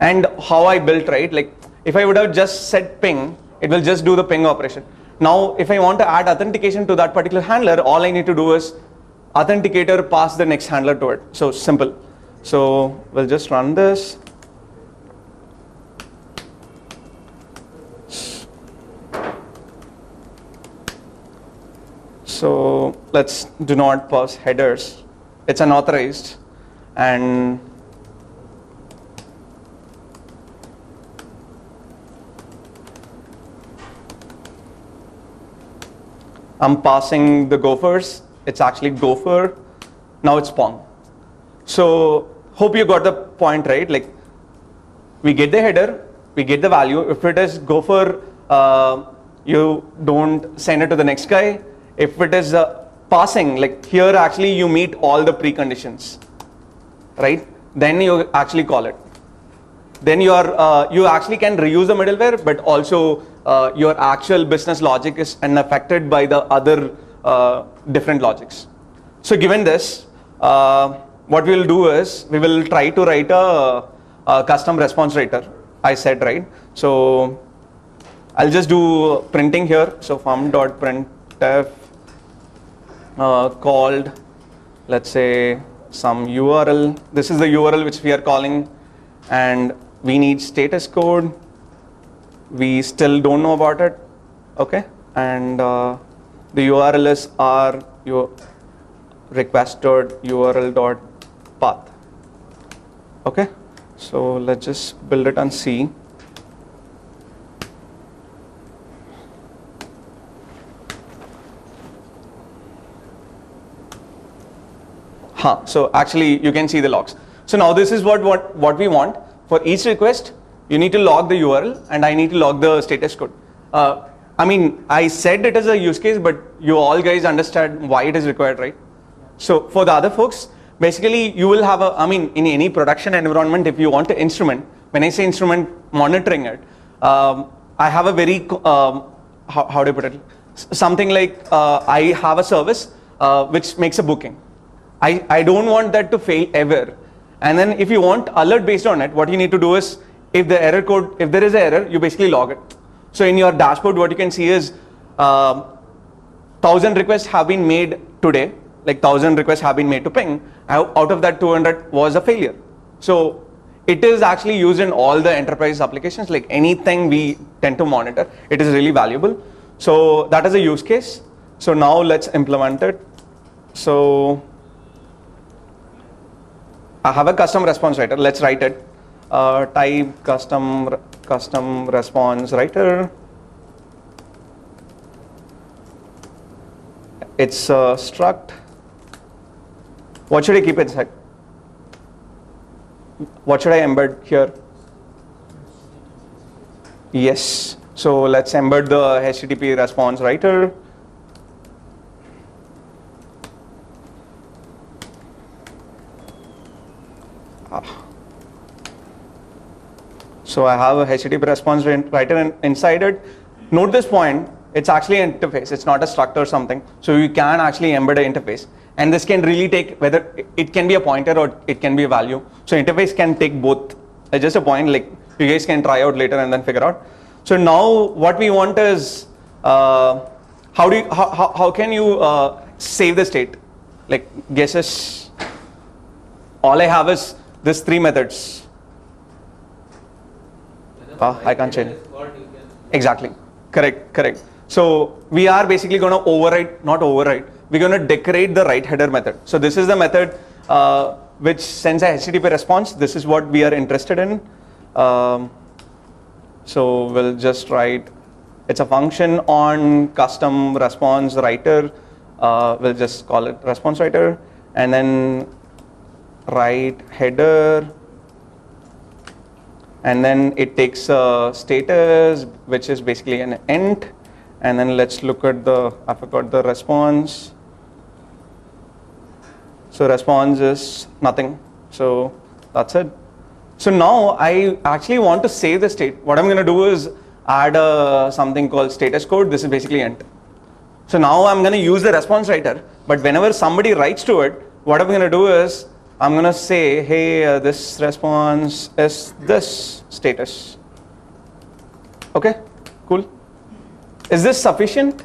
And how I built, right? If I would have just said ping, it will just do the ping operation. Now, if I want to add authentication to that particular handler, all I need to do is authenticator pass the next handler to it. So simple. So we'll just run this. So let's do not pass headers. It's unauthorized, and I'm passing the gophers. It's actually gopher. Now it's pong. So hope you got the point, right? We get the header, we get the value. If it is gopher, you don't send it to the next guy. If it is passing, here actually you meet all the preconditions, right? Then you actually call it. Then you actually can reuse the middleware, but also your actual business logic is unaffected by the other different logics. So given this, what we will do is we will try to write a custom response writer. I said, right? So I'll just do printing here. So fum.printf called, let's say, some URL. This is the URL which we are calling, and we need status code. We still don't know about it, okay? And the URL is our request.url.path, okay? So let's just build it on C. So actually you can see the logs. So now this is what we want. For each request, you need to log the URL, and I need to log the status code. I mean, I said it is a use case, but you all guys understand why it is required, right? So for the other folks, basically you will have in any production environment, if you want to instrument, when I say instrument, monitoring it, I have a very, how do I put it? Something like I have a service which makes a booking. I don't want that to fail ever. And then if you want alert based on it, what you need to do is, if there is an error, you basically log it. So in your dashboard, what you can see is 1,000 requests have been made today, 1,000 requests have been made to ping. Out of that, 200 was a failure. So it is actually used in all the enterprise applications, anything we tend to monitor. It is really valuable. So that is a use case. So now let's implement it. So I have a custom response writer. Let's write it. Type custom response writer. It's struct. What should I keep inside? What should I embed here? Yes. So let's embed the HTTP response writer. So I have a HTTP response writer inside it. Note this point, it's actually an interface, it's not a struct or something. So you can actually embed an interface. And this can really take, whether it can be a pointer or it can be a value. So interface can take both. It's just a point, like you guys can try out later and then figure out. So now what we want is, how can you save the state? Like guesses, all I have is this 3 methods. I can't change it. Exactly, correct. So we are basically going to we're going to decorate the write header method. So this is the method which sends a HTTP response. This is what we are interested in. So we'll just write, it's a function on custom response writer. We'll just call it response writer, and then write header, and then it takes a status, which is basically an int, and then let's look at I forgot the response. So response is nothing, so that's it. So now I actually want to save the state. What I'm going to do is add something called status code. This is basically int. So now I'm going to use the response writer, but whenever somebody writes to it, what I'm going to do is I'm going to say, hey, this response is this status. Okay, cool. Is this sufficient?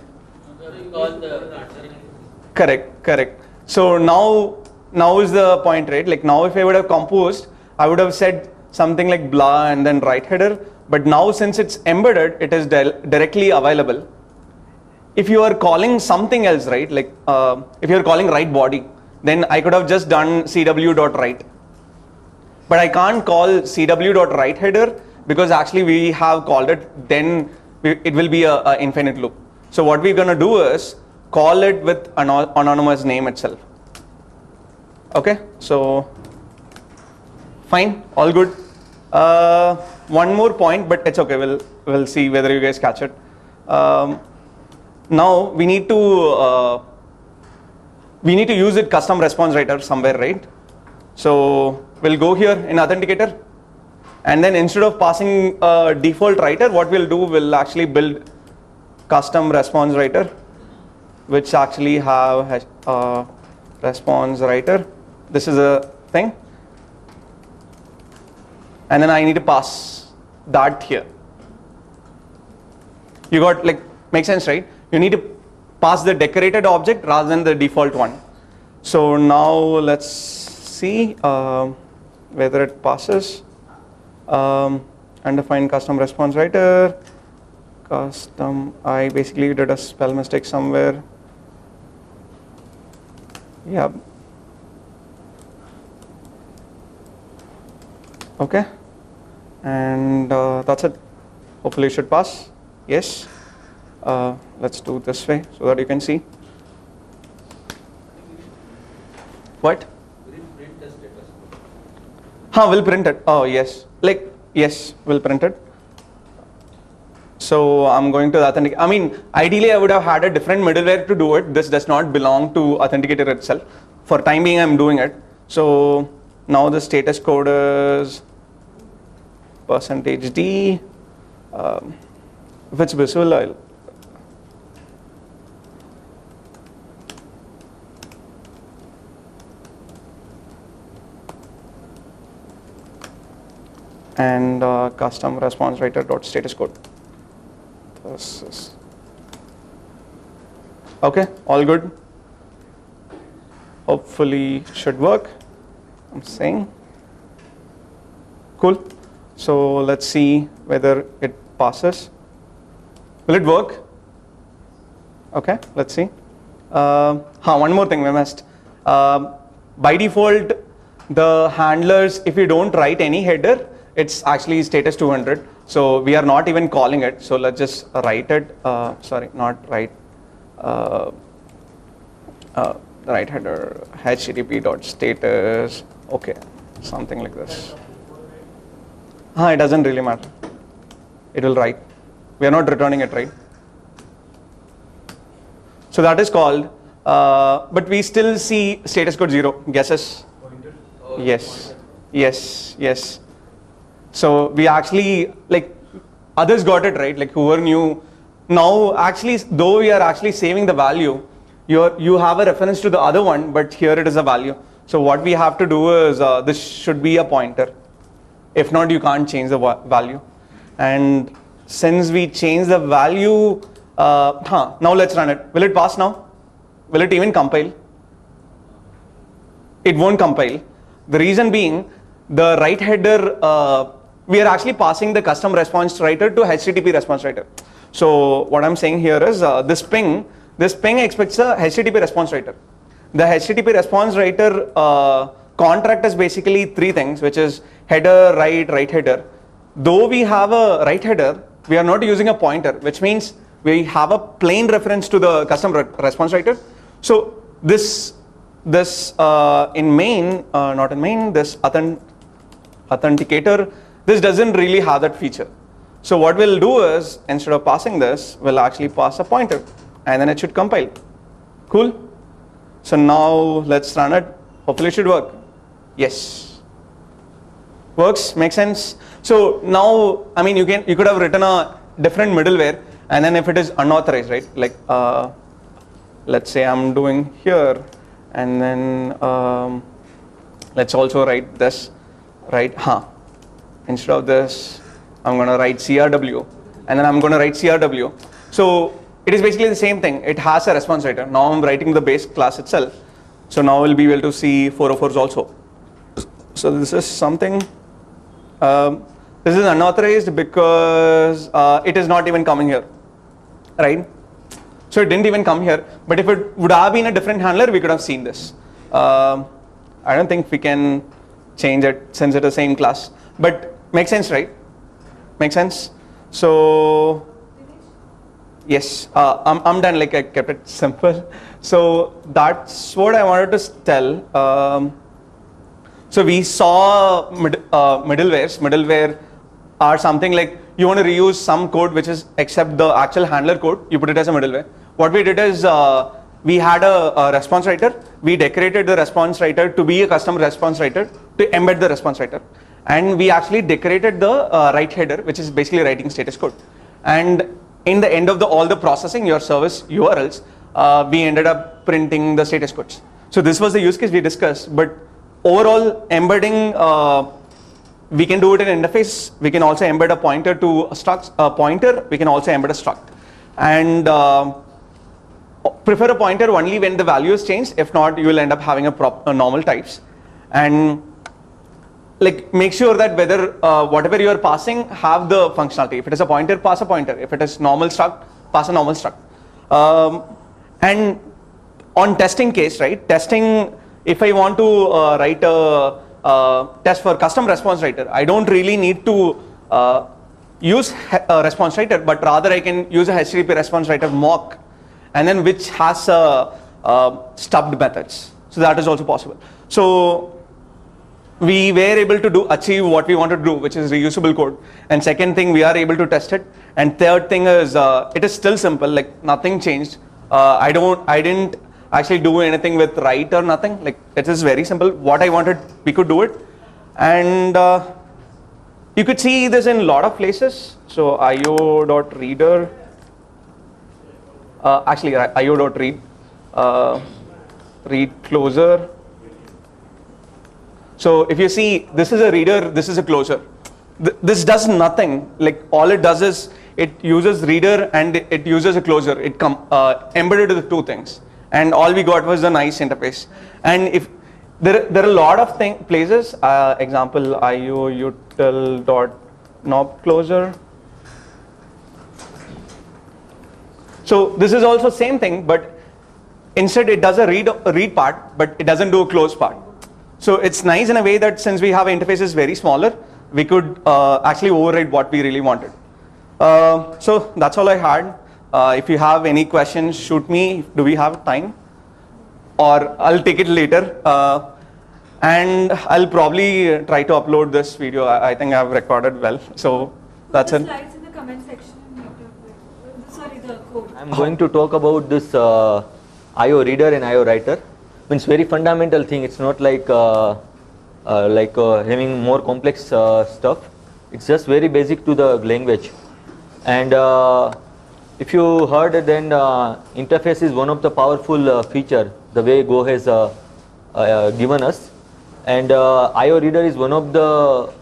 Correct. So now is the point, right? Like now if I would have composed, I would have said something like blah and then write header, but now since it's embedded, it is directly available. If you are calling something else, right? Like if you are calling write body, then I could have just done cw.write. But I can't call cw.write header because actually we have called it, then it will be a infinite loop. So what we're going to do is call it with an anonymous name itself. Okay, so fine, all good. One more point, but it's okay. We'll see whether you guys catch it. Now we need to use it custom response writer somewhere, right? So we'll go here in authenticator, and then instead of passing a default writer, what we'll do, we'll actually build custom response writer, which actually have response writer. This is a thing, and then I need to pass that here. You got, like, makes sense, right? You need to pass the decorated object rather than the default one. So now let's see whether it passes. Undefined custom response writer. Custom, I basically did a spell mistake somewhere. Yeah. Okay. And that's it. Hopefully it should pass. Yes. Let's do it this way so that you can see. What? We'll print it. Oh, yes. Like, yes, we'll print it. So I'm going to the authentic. I mean, ideally I would have had a different middleware to do it. This does not belong to authenticator itself. For time being, I'm doing it. So now the status code is %d. If it's visible, I'll. And custom response writer dot status code. This is okay, all good. Hopefully should work. I'm saying cool. So let's see whether it passes. Will it work? Okay, let's see. One more thing we missed. By default, the handlers, if you don't write any header, it's actually status 200. So we are not even calling it. So let's just write it. Sorry, not write. Write header http.status. Okay, something like this. It doesn't really matter. It will write. We are not returning it, right? So that is called. But we still see status code 0. Guesses? Yes. So we actually, like, others got it right, like whoever knew. Now actually, though we are actually saving the value, you have a reference to the other one, but here it is a value. So what we have to do is, this should be a pointer. If not, you can't change the value. And since we change the value, now let's run it. Will it pass now? Will it even compile? It won't compile. The reason being, the write header, we are actually passing the custom response writer to HTTP response writer. So what I'm saying here is, this ping expects a HTTP response writer. The HTTP response writer contract is basically three things, which is header, write header. Though we have a write header, we are not using a pointer, which means we have a plain reference to the custom response writer. So this in main, not in main, this authenticator, this doesn't really have that feature. So what we'll do is, instead of passing this, we'll actually pass a pointer, and then it should compile. Cool? So now let's run it. Hopefully it should work. Yes. Works? Makes sense? So now, I mean, you could have written a different middleware, and then if it is unauthorized, right? Like, let's say I'm doing here, and then let's also write this, right? Instead of this, I'm going to write CRW, and then I'm going to write CRW. So it is basically the same thing. It has a response writer. Now I'm writing the base class itself. So now we'll be able to see 404s also. So this is something, this is unauthorized because it is not even coming here, right? So it didn't even come here, but if it would have been a different handler, we could have seen this. I don't think we can change it since it's the same class, but makes sense, right? Makes sense? So, yes, I'm done, like I kept it simple. So that's what I wanted to tell. So we saw middleware are something like you want to reuse some code which is except the actual handler code, you put it as a middleware. What we did is we had a response writer. We decorated the response writer to be a custom response writer to embed the response writer. And we actually decorated the write header, which is basically writing status code. And in the end of all the processing, your service URLs, we ended up printing the status codes. So this was the use case we discussed. But overall, embedding, we can do it in interface. We can also embed a pointer to a struct. We can also embed a struct. And prefer a pointer only when the value is changed. If not, you will end up having a normal types. And like make sure that whether whatever you are passing have the functionality. If it is a pointer, pass a pointer. If it is normal struct, pass a normal struct. And on testing case, right? Testing, if I want to write a test for custom response writer, I don't really need to use a response writer, but rather I can use a HTTP response writer mock, and then which has stubbed methods. So that is also possible. So we were able to achieve what we wanted to do, which is reusable code. And second thing, we are able to test it. And third thing is, it is still simple, like nothing changed. I didn't actually do anything with write or nothing. Like it is very simple. What I wanted, we could do it. And you could see this in a lot of places. So io.reader, actually io.read, read closer. So if you see, this is a reader, this is a closer. This does nothing. Like all it does is it uses reader and it uses a closer. It embedded the two things, and all we got was a nice interface. And if there are a lot of places, example io.util.knob closer. So this is also same thing, but instead it does a read part, but it doesn't do a close part. So it's nice in a way that since we have interfaces very smaller, we could actually override what we really wanted. So that's all I had. If you have any questions, shoot me. Do we have time? Or I'll take it later. And I'll probably try to upload this video. I think I've recorded well. So that's it. Slides in the comment section. Sorry, the code. I'm going to talk about this IO reader and IO writer. It's very fundamental thing. It's not like having more complex stuff. It's just very basic to the language. And if you heard it, then interface is one of the powerful feature the way Go has given us. And IO reader is one of the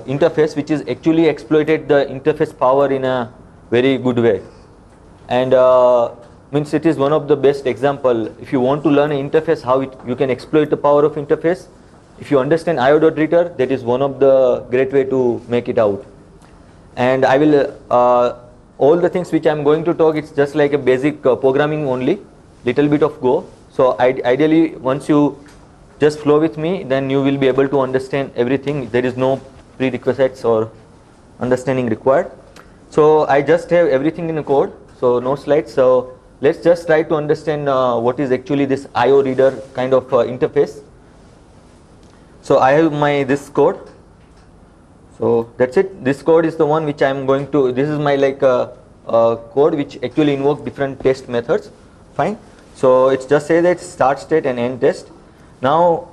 interface which is actually exploited the interface power in a very good way. And means it is one of the best example. If you want to learn an interface, how you can exploit the power of interface, if you understand IO.reader, that is one of the great way to make it out. And I will all the things which I am going to talk, it's just like a basic programming only, little bit of Go. So ideally, once you just flow with me, then you will be able to understand everything. There is no prerequisites or understanding required. So I just have everything in the code, so no slides. So let's just try to understand what is actually this IO reader kind of interface. So I have this code. So that's it. This code is the one which I am going to. This is my code which actually invoke different test methods. Fine. So it's just say that start state and end test. Now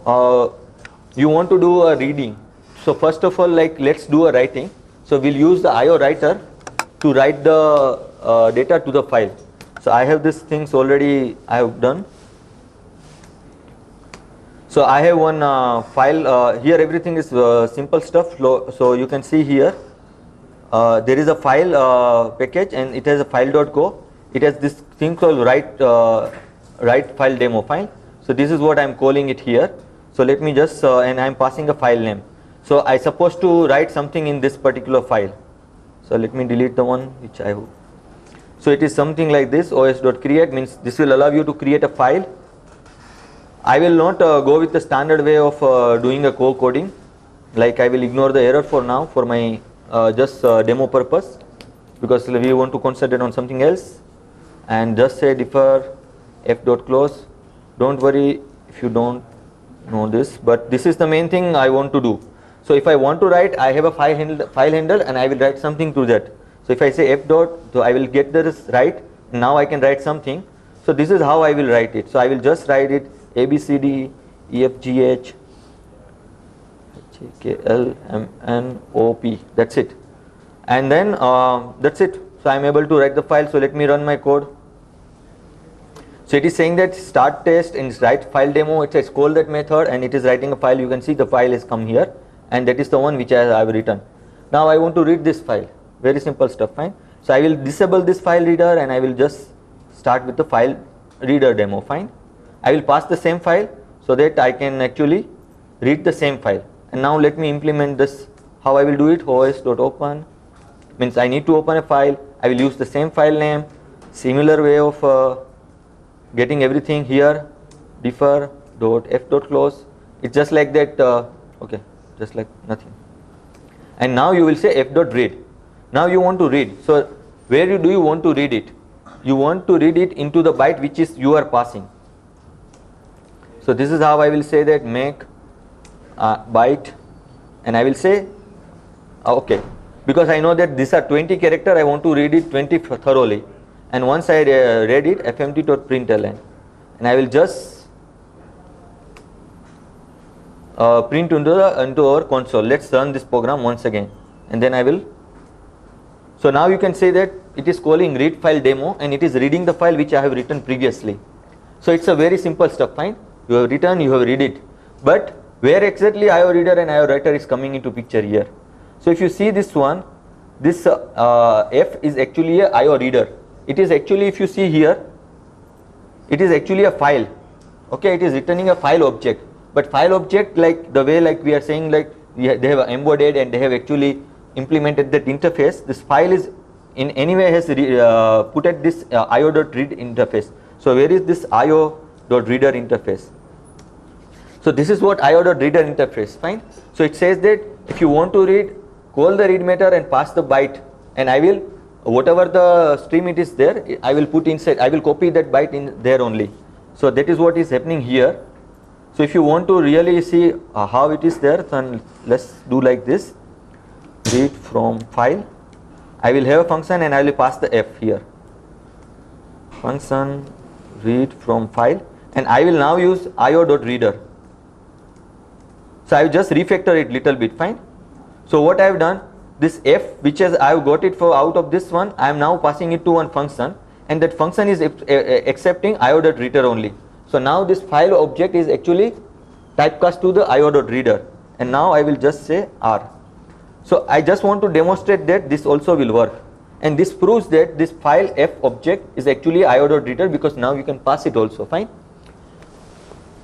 you want to do a reading. So first of all, let's do a writing. So we'll use the IO writer to write the data to the file. So I have these things already I have done. So I have one file here. Everything is simple stuff. So you can see here there is a file package and it has a file.go. It has this thing called write file demo file. So this is what I am calling it here. So let me just and I am passing a file name. So I supposed to write something in this particular file. So let me delete the one which I have. So it is something like this. os.create means this will allow you to create a file. I will not go with the standard way of doing a co-coding. Like I will ignore the error for now for my just demo purpose, because we want to concentrate on something else. And just say defer f.close. Don't worry if you don't know this, but this is the main thing I want to do. So if I want to write, I have a file handle and I will write something to that. So if I say f dot, so I will get this right. Now I can write something. So this is how I will write it. So I will just write it A B C D E F G H J K L M N O P. That's it. And then that's it. So I am able to write the file. So let me run my code. So it is saying that start test and write file demo. It says call that method and it is writing a file. You can see the file has come here, and that is the one which I have written. Now I want to read this file. Very simple stuff. Fine. So I will disable this file reader and I will just start with the file reader demo. Fine. I will pass the same file so that I can actually read the same file. And now let me implement this. How I will do it? os.open means I need to open a file. I will use the same file name. Similar way of getting everything here. Defer.f.close. It's just like that. Okay, just like nothing. And now you will say f.read. Now you want to read. So where do you want to read it? You want to read it into the byte which is you are passing. So this is how I will say that make byte, and I will say okay, because I know that these are 20 character. I want to read it 20 thoroughly, and once I read it, fmt.println, and I will just print into our console. Let's run this program once again, and then I will. So now you can say that it is calling read file demo and it is reading the file which I have written previously. So it's a very simple stuff. Fine. You have written, you have read it, but where exactly IO reader and IO writer is coming into picture here. So if you see this one, this F is actually a IO reader. It is actually, if you see here, it is actually a file. Okay, it is returning a file object, but file object, like the way like we are saying, like they have embodied and they have actually implemented that interface. This file is in any way has put at this IO.read interface. So where is this IO.reader interface? So this is what IO.reader interface. Fine. So it says that if you want to read, call the read method and pass the byte, and I will, whatever the stream it is there, I will put inside, I will copy that byte in there only. So that is what is happening here. So if you want to really see how it is there, then let's do like this. Read from file. I will have a function and I will pass the F here. Function read from file, and I will now use IO.reader. So I will just refactor it little bit. Fine. So what I have done, this f which is I have got it for out of this one, I am now passing it to one function, and that function is accepting io.reader only. So now this file object is actually typecast to the io.reader, and now I will just say R. So I just want to demonstrate that this also will work, and this proves that this file f object is actually io.reader, because now you can pass it also. Fine.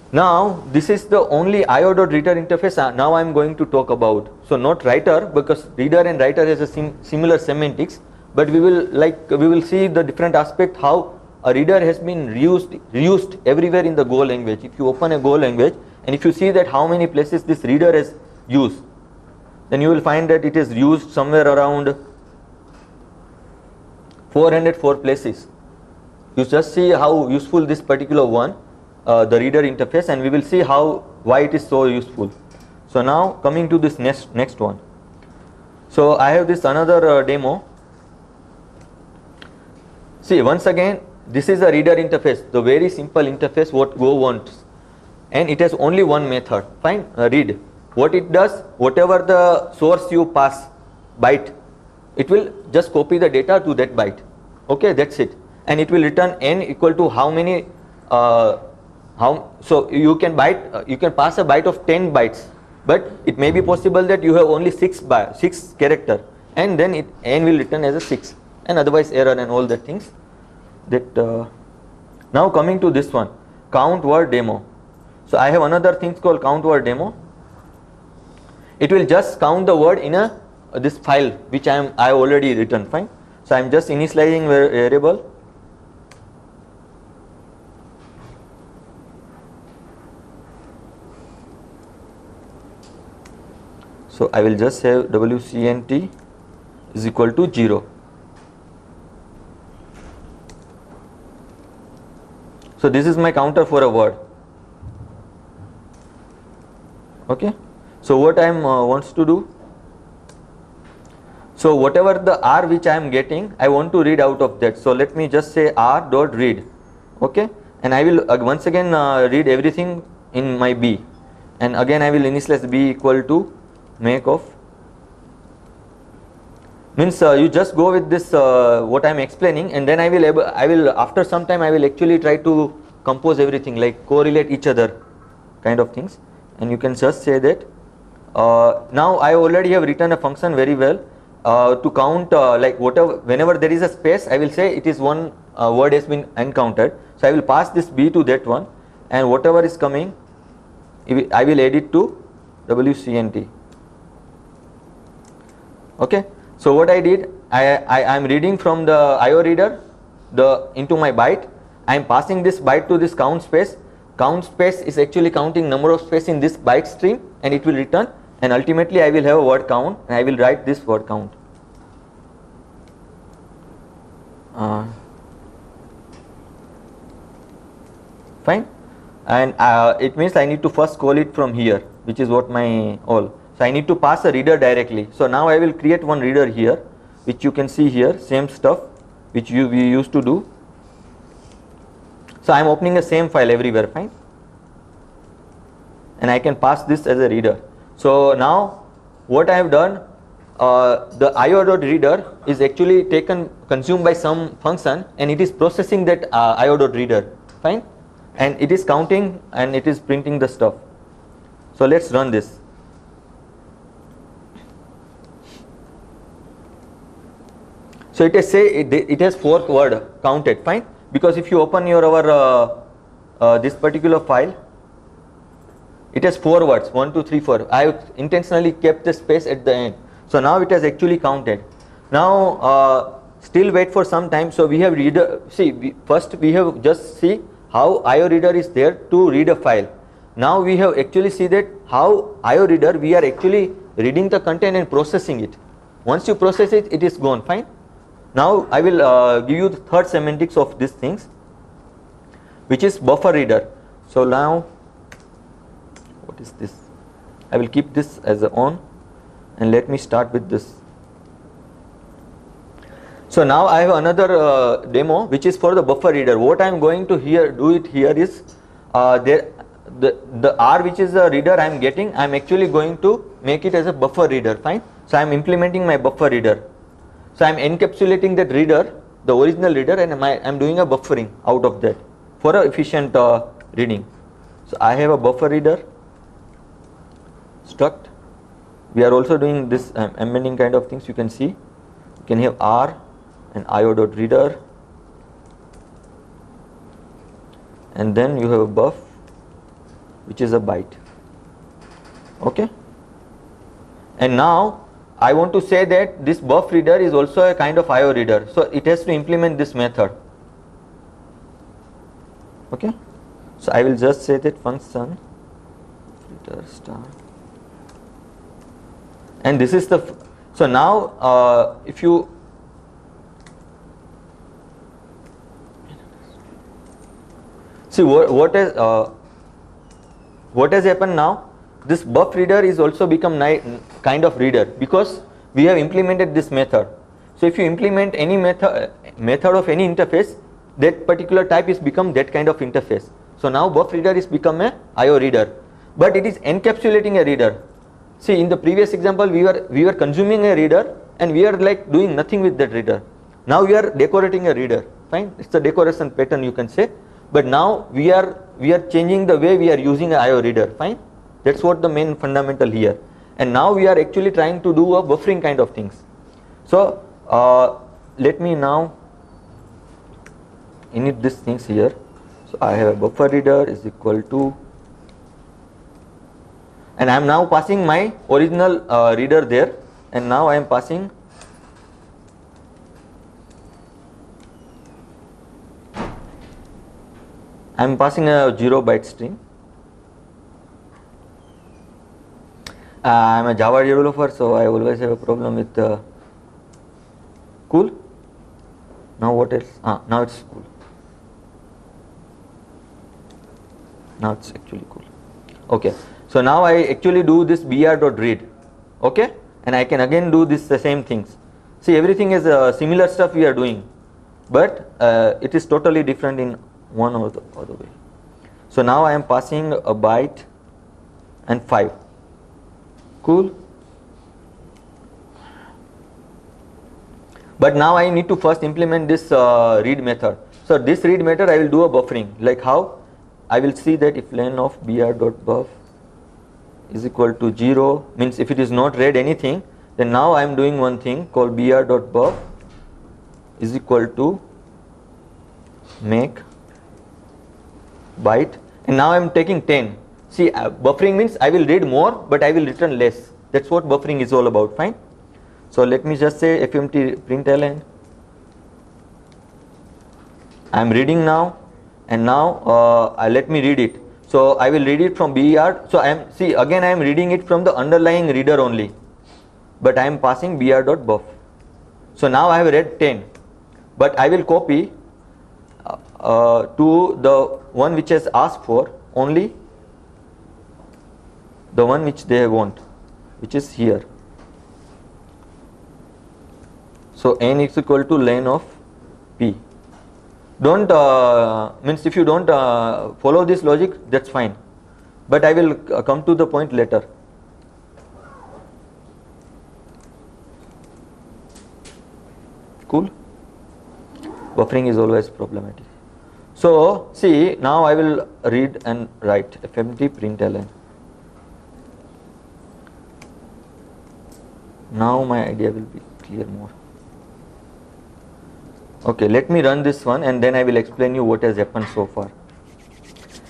Now this is the only io.reader interface now I am going to talk about. So not writer, because reader and writer has a similar semantics, but we will see the different aspect how a reader has been reused everywhere in the Go language. If you open a Go language and if you see that how many places this reader is used, then you will find that it is used somewhere around 404 places. You just see how useful this particular one, the reader interface, and we will see why it is so useful. So now coming to this next one. So I have this another demo. See, once again, this is a reader interface, the very simple interface what Go wants, and it has only one method. Fine, read. What it does, whatever the source you pass byte, it will just copy the data to that byte. Okay, that's it, and it will return n equal to how many. So you can pass a byte of 10 bytes, but it may be possible that you have only 6 character, and then n will return as a 6, and otherwise error and all that things. Now coming to this one, count word demo. So I have another thing called count word demo. It will just count the word in this file which I already written. Fine. So I am just initializing variable. So I will just say wcnt is equal to 0. So this is my counter for a word. Okay. So what I am wants to do. So whatever the R which I am getting, I want to read out of that. So let me just say R dot read. Okay. And I will once again read everything in my B, and again I will initialize B equal to make of, means you just go with this what I am explaining, and then I will after some time I will actually try to compose everything, like correlate each other kind of things, and you can just say that now I already have written a function very well to count like whenever there is a space, I will say it is one word has been encountered. So I will pass this B to that one, and whatever is coming I will add it to wcnt. Okay. So what I did, I am reading from the IO reader into my byte. I am passing this byte to this count space. Count space is actually counting number of space in this byte stream, and it will return, and ultimately I will have a word count, and I will write this word count. Fine. And it means I need to first call it from here, which is what my all. So I need to pass a reader directly. So now I will create one reader here, which you can see here, same stuff which we used to do. So I am opening the same file everywhere. Fine. And I can pass this as a reader. So now what I have done, the io.reader is actually consumed by some function, and it is processing that io.reader. Fine. And it is counting and it is printing the stuff. So let's run this. So it has 4 word counted. Fine. Because if you open your this particular file, it has 4 words, 1 2 3 4. I have intentionally kept the space at the end. So now it has actually counted. Now still wait for some time. So we have reader. First we have just see how IO reader is there to read a file. Now we have actually see that how IO reader we are actually reading the content and processing it. Once you process it, it is gone. Fine. Now I will give you the third semantics of these things, which is buffer reader. So now what is this? I will keep this as a on, and let me start with this. So now I have another demo which is for the buffer reader. What I am going to do it here is the R which is the reader I am getting, I am actually going to make it as a buffer reader. Fine. So I am implementing my buffer reader. So I am encapsulating that reader, the original reader, and I am doing a buffering out of that for a efficient reading. So I have a buffer reader struct. We are also doing this embedding kind of things. You can see, you can have R and io.reader, and then you have a buff, which is a byte. Okay. And now I want to say that this buff reader is also a kind of IO reader, so it has to implement this method. Okay. So I will just say that function reader star, and this is the so now if you see what has happened now, this buff reader is also become kind of reader because we have implemented this method. So if you implement any method of any interface, that particular type is become that kind of interface. So now buff reader is become a IO reader, but it is encapsulating a reader. See, in the previous example we were consuming a reader and we are like doing nothing with that reader. Now we are decorating a reader. Fine, it's a decoration pattern, you can say, but now we are changing the way we are using a IO reader. Fine, that's what the main fundamental here. And now we are actually trying to do a buffering kind of things. So let me now init these things here. So I have a buffer reader is equal to, and I am now passing my original reader there, and now I am passing a 0 byte string. I am a Java developer, so I always have a problem with cool. Now what else? Now it's cool. Now it's actually cool. Okay, so now I actually do this br.read. Okay, and I can again do this the same things. See, everything is similar stuff we are doing, but it is totally different in one or the other way. So now I am passing a byte and 5. Cool. But now I need to first implement this read method. So this read method I will do a buffering. Like how? I will see that if len of br.buff is equal to 0, means if it is not read anything, then now I am doing one thing called br.buff is equal to make byte, and now I am taking 10. See, buffering means I will read more but I will return less. That's what buffering is all about. Fine. So let me just say fmt println. I am reading now, and now let me read it. So I will read it from br. So I am, see, again I am reading it from the underlying reader only, but I am passing br.buff. So now I have read 10, but I will copy to the one which has asked for only the one which they want, which is here. So n is equal to len of p. Don't means if you don't follow this logic, that's fine, but I will come to the point later. Cool. Buffering is always problematic. So see, now I will read and write fmt println. Now my idea will be clear more. Okay, let me run this one and then I will explain you what has happened so far.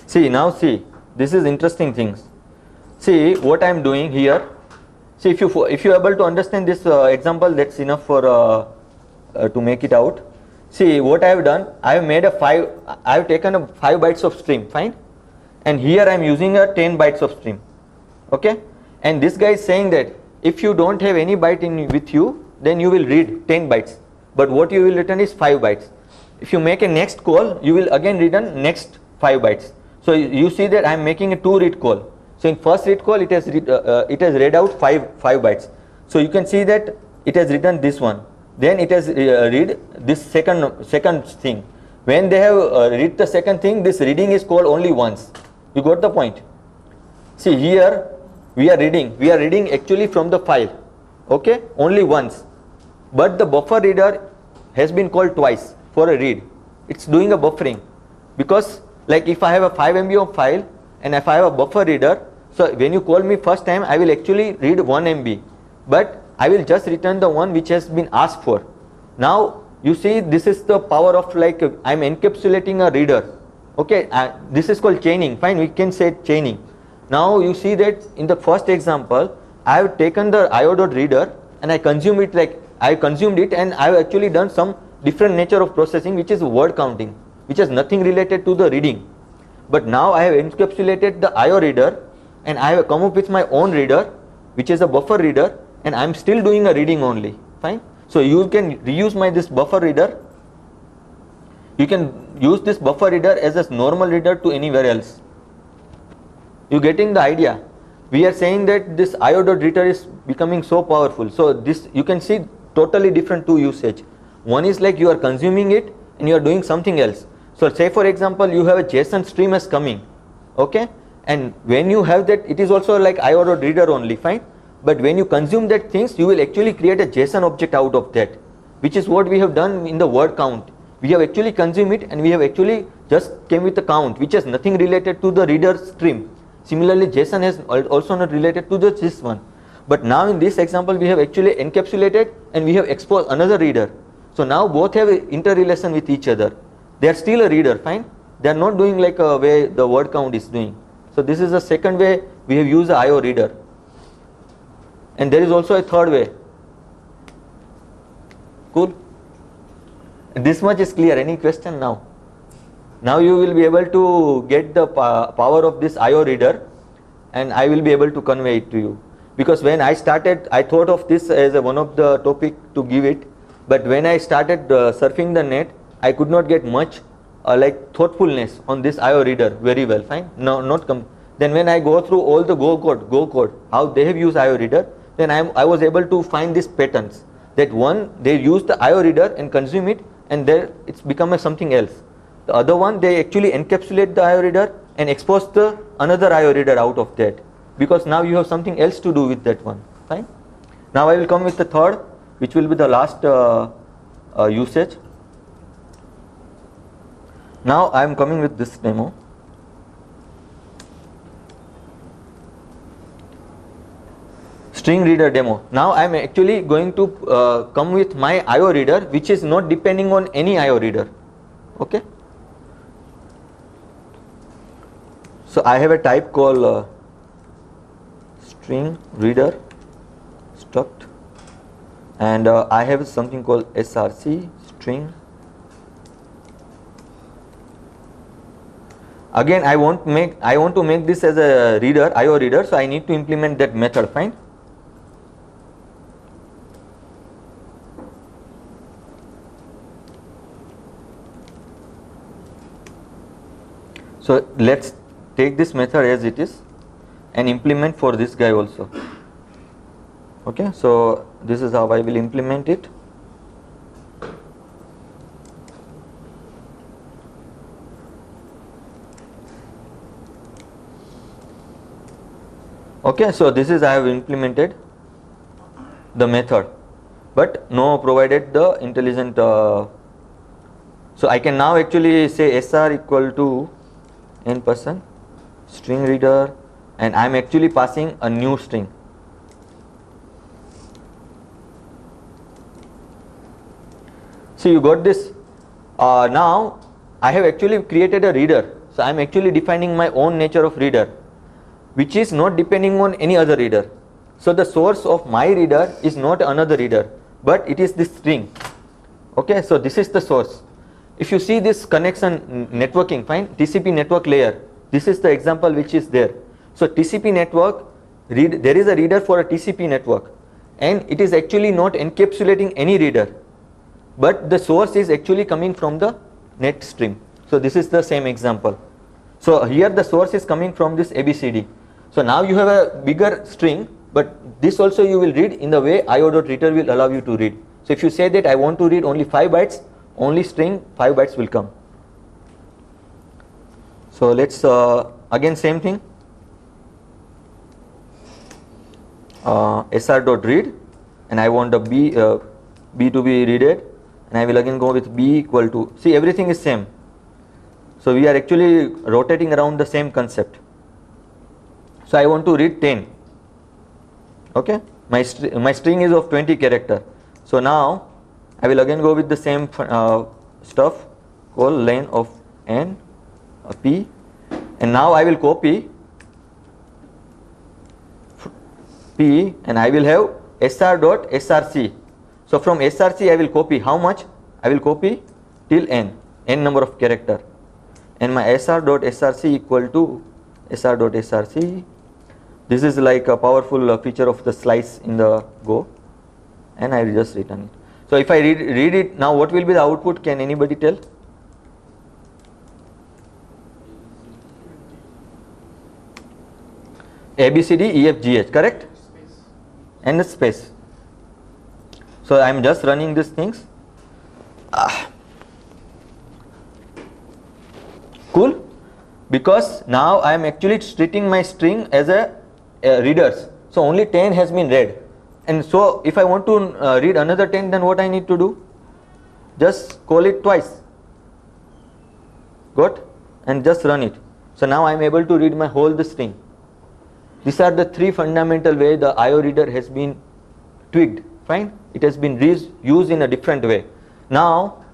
See, now see, this is interesting things. See what I am doing here. See, if you are able to understand this example, that's enough for to make it out. See what I have done. I have made I have taken a 5 bytes of stream. Fine, and here I am using a 10 bytes of stream. Okay, and this guy is saying that if you don't have any byte with you, then you will read 10 bytes. But what you will return is 5 bytes. If you make a next call, you will again return next 5 bytes. So you see that I am making a 2 read call. So in first read call, it has read out 5 bytes. So you can see that it has written this one. Then it has read this second thing. When they have read the second thing, this reading is called only once. You got the point? See here we are reading actually from the file. okay, only once. But the buffer reader has been called twice for a read. It's doing a buffering, because like if I have a 5 MB of file and if I have a buffer reader, so when you call me first time, I will actually read 1 MB, but I will just return the one which has been asked for. Now you see, this is the power of like I'm encapsulating a reader. Okay, this is called chaining. Fine, we can say chaining. Now you see that in the first example, I have taken the io.reader and I consume it, like I consumed it, and I have actually done some different nature of processing, which is word counting, which has nothing related to the reading. But now I have encapsulated the IO reader and I have come up with my own reader, which is a buffer reader, and I am still doing a reading only. Fine. So you can reuse this buffer reader. You can use this buffer reader as a normal reader to anywhere else. You getting the idea? We are saying that this io.reader is becoming so powerful. So this, you can see totally different two usage. One is like you are consuming it and you are doing something else. So say for example, you have a JSON stream as coming, okay, and when you have that, it is also like io.reader only, fine. But when you consume that things, you will actually create a JSON object out of that, which is what we have done in the word count. We have actually consumed it and we have actually just came with a count, which has nothing related to the reader stream. Similarly, JSON has also not related to this one. But now in this example, we have actually encapsulated and we have exposed another reader. So now both have interrelation with each other. They are still a reader, fine. They are not doing like a way the word count is doing. So this is the second way we have used the IO reader. And there is also a third way. Cool. This much is clear. Any question now? Now you will be able to get the power of this IO reader, and I will be able to convey it to you. Because when I started, I thought of this as one of the topic to give it, but when I started surfing the net, I could not get much like thoughtfulness on this IO reader very well. Fine. No, not then when I go through all the Go code, how they have used IO reader, then I was able to find these patterns. That one, they use the IO reader and consume it, and there it's become something else. The other one, they actually encapsulate the IO reader and expose the another IO reader out of that, because now you have something else to do with that one. Fine. Now I will come with the third, which will be the last usage. Now I am coming with this demo. String reader demo. Now I am actually going to come with my IO reader, which is not depending on any IO reader. Okay. So I have a type called string reader struct, and I have something called src string. Again, I want to make this as a reader, IO reader, so I need to implement that method. Fine. So let's take this method as it is and implement for this guy also. Okay, so this is how I will implement it. Okay, so this is I have implemented the method, but no provided the intelligent. So I can now actually say sr equal to n% string reader, and I am actually passing a new string. So you got this. Now I have actually created a reader, so I am actually defining my own nature of reader, which is not depending on any other reader. So the source of my reader is not another reader, but it is this string. Okay, so this is the source. If you see this connection networking, fine, TCP network layer, this is the example which is there. So TCP network, there is a reader for a TCP network, and it is actually not encapsulating any reader, but the source is actually coming from the net stream. So this is the same example. So here the source is coming from this ABCD. So now you have a bigger string, but this also you will read in the way io.reader will allow you to read. So if you say that I want to read only 5 bytes, only string 5 bytes will come. So let's again same thing, sr.read, and I want the B to be readed, and I will again go with B equal to, see everything is same. So we are actually rotating around the same concept. So I want to read 10. Okay, my string is of 20 character. So now I will again go with the same stuff, call len of n p, and now I will copy p, and I will have sr.src. So from src I will copy how much? I will copy till n number of character, and my sr.src equal to sr.src. This is like a powerful feature of the slice in the Go, and I will just return it. So if I read it now, what will be the output? Can anybody tell? A, B, C, D, E, F, G, H, correct? And the space. So I am just running these things. Cool? Because now I am actually treating my string as a readers. So only 10 has been read. And so if I want to read another 10, then what I need to do? Just call it twice. Got? And just run it. So now I am able to read my whole string. These are the three fundamental ways the IO reader has been tweaked. Fine? It has been used in a different way. Now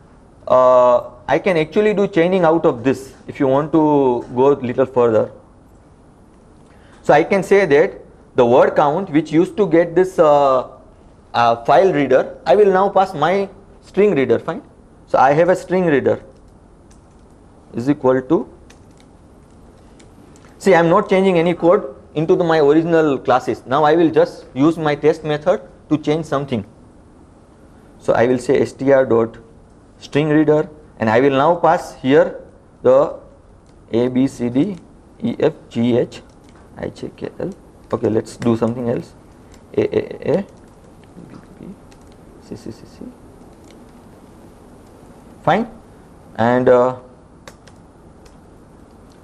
I can actually do chaining out of this if you want to go a little further. So I can say that the word count which used to get this file reader, I will now pass my string reader. Fine? So I have a string reader is equal to, see I am not changing any code into my original classes. Now I will just use my test method to change something. So I will say str.string reader, and I will now pass here the A, B, C, D, E, F, G, H, I, J, K, L. Okay, let's do something else. A, B, B, C, C, C, C. Fine. And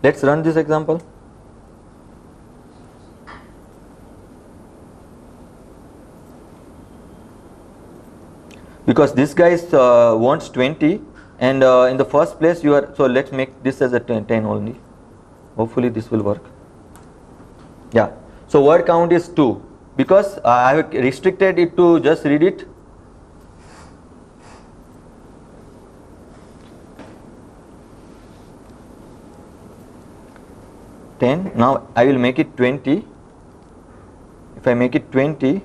let's run this example. Because this guy wants 20, and in the first place you are, so let's make this as a 10 only. Hopefully this will work. Yeah. So word count is 2 because I have restricted it to just read it. Now I will make it 20. If I make it 20,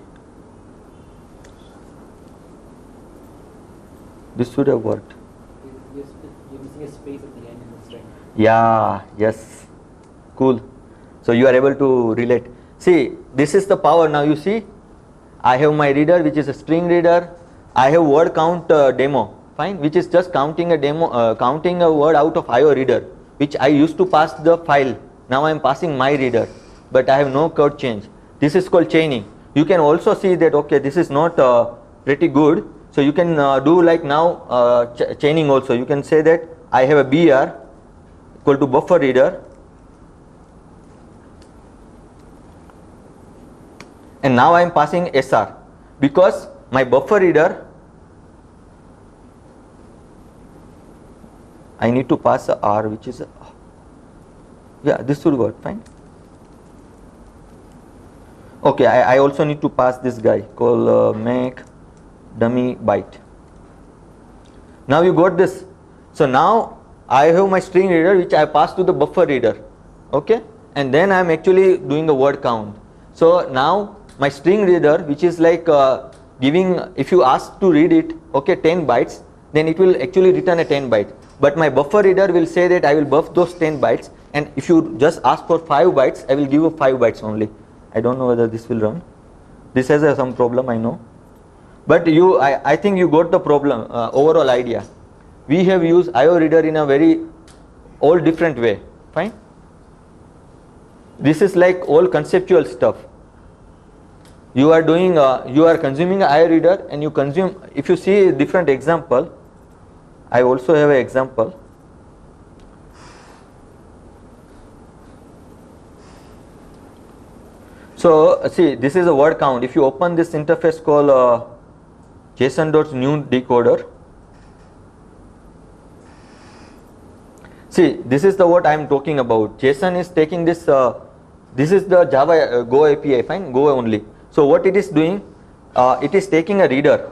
this should have worked. You're missing a space at the end in the string. Yeah, yes. Cool. So you are able to relate. See, this is the power. Now you see, I have my reader which is a string reader. I have word count demo, fine, which is just counting a demo, counting a word out of IO reader, which I used to pass the file. Now I am passing my reader, but I have no code change. This is called chaining. You can also see that, okay, this is not pretty good. So you can do like now chaining also. You can say that I have a BR equal to buffer reader, and now I am passing SR because my buffer reader, I need to pass a R, which is a, yeah, this should work fine. Okay, I also need to pass this guy called make dummy byte. Now you got this. So now I have my string reader which I pass to the buffer reader, okay, and then I am actually doing a word count. So now my string reader, which is like giving, if you ask to read it, okay, 10 bytes, then it will actually return a 10 byte. But my buffer reader will say that I will buff those 10 bytes, and if you just ask for 5 bytes, I will give you 5 bytes only. I don't know whether this will run. This has some problem, I know. But I think you got the problem, overall idea. We have used IO reader in a very all different way, fine. This is like all conceptual stuff. You are doing, you are consuming an IO reader, and you consume, if you see a different example, I also have an example. So see, this is a word count. If you open this interface called JSON.new decoder, see, this is the what I am talking about. JSON is taking this. This is the Java Go API, fine, Go only. So what it is doing, it is taking a reader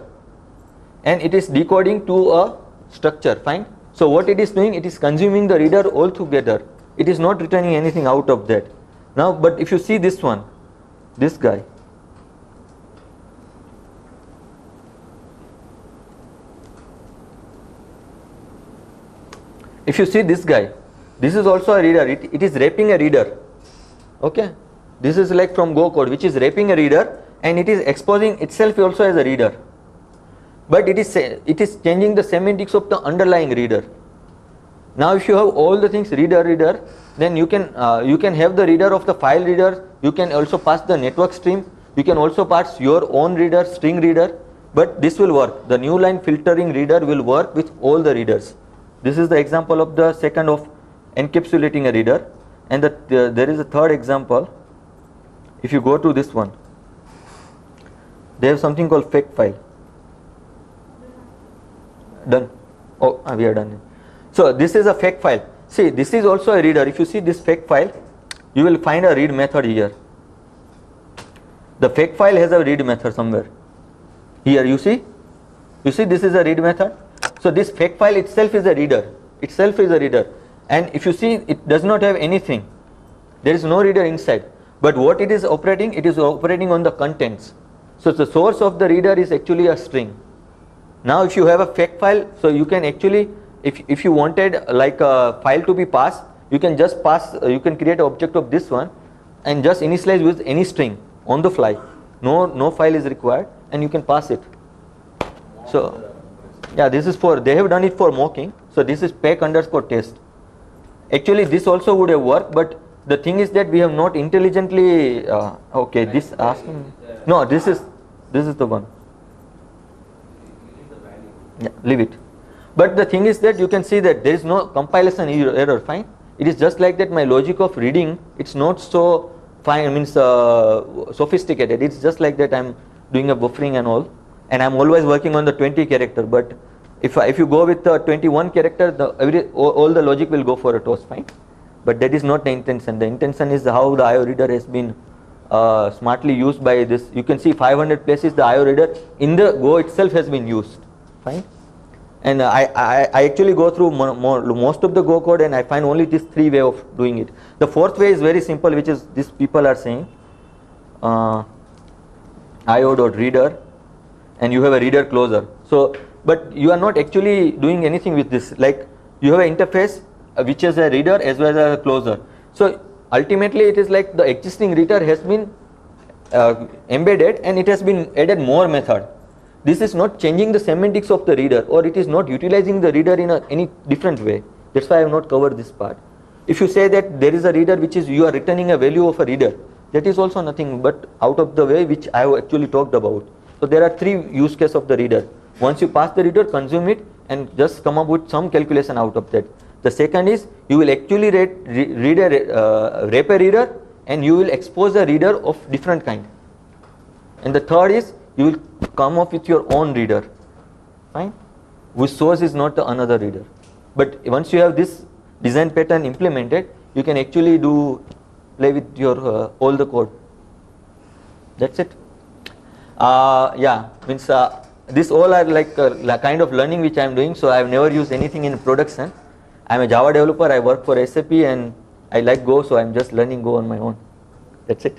and it is decoding to a structure, fine. So what it is doing, it is consuming the reader altogether. It is not returning anything out of that. Now, but if you see this one, this guy, if you see this guy, this is also a reader. It is wrapping a reader. Okay, this is like from Go code, which is wrapping a reader and it is exposing itself also as a reader. But it is changing the semantics of the underlying reader. Now, if you have all the things reader, then you can have the reader of the file reader. You can also pass the network stream. You can also pass your own reader, string reader. But this will work. The new line filtering reader will work with all the readers. This is the example of the second of encapsulating a reader. And there is a third example. If you go to this one, they have something called fake file. Done. Oh, we are done. So this is a fake file. See, this is also a reader. If you see this fake file, you will find a read method here. The fake file has a read method somewhere. Here you see this is a read method. So this fake file itself is a reader. And if you see, it does not have anything. There is no reader inside. But what it is operating on the contents. So the source of the reader is actually a string. Now if you have a fake file, so you can actually, if you wanted like a file to be passed, you can just pass, you can create an object of this one and just initialize with any string on the fly. No file is required and you can pass it. So yeah, this is for, they have done it for mocking. So this is pack_test. Actually this also would have worked, but the thing is that we have not intelligently, okay, this asking, no, this is the one. Yeah, leave it. But the thing is that you can see that there is no compilation error, fine. It is just like that my logic of reading, it's not so fine, means sophisticated. It's just like that I'm doing a buffering and all. And I'm always working on the 20 character, but if you go with the 21 character, all the logic will go for a toss, fine. But that is not the intention. The intention is how the IO reader has been smartly used by this. You can see 500 places the IO reader in the Go itself has been used, fine. And I actually go through most of the Go code and I find only these three way of doing it. The fourth way is very simple, which is these people are saying IO.reader and you have a reader closer. So, but you are not actually doing anything with this. Like you have an interface which is a reader as well as a closer. So ultimately it is like the existing reader has been embedded and it has been added more method. This is not changing the semantics of the reader, or it is not utilizing the reader in any different way. That's why I have not covered this part. If you say that there is a reader which is you are returning a value of a reader, that is also nothing but out of the way, which I have actually talked about. So there are three use cases of the reader. Once you pass the reader, consume it and just come up with some calculation out of that. The second is you will actually wrap a reader and you will expose a reader of different kind. And the third is you will come up with your own reader, fine, whose source is not another reader. But once you have this design pattern implemented, you can actually play with your all the code. That's it. Yeah, means this all are like kind of learning which I am doing. So I have never used anything in production. I am a Java developer. I work for SAP and I like Go, so I am just learning Go on my own. That's it.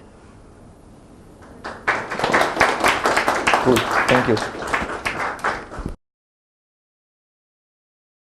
Cool. Thank you.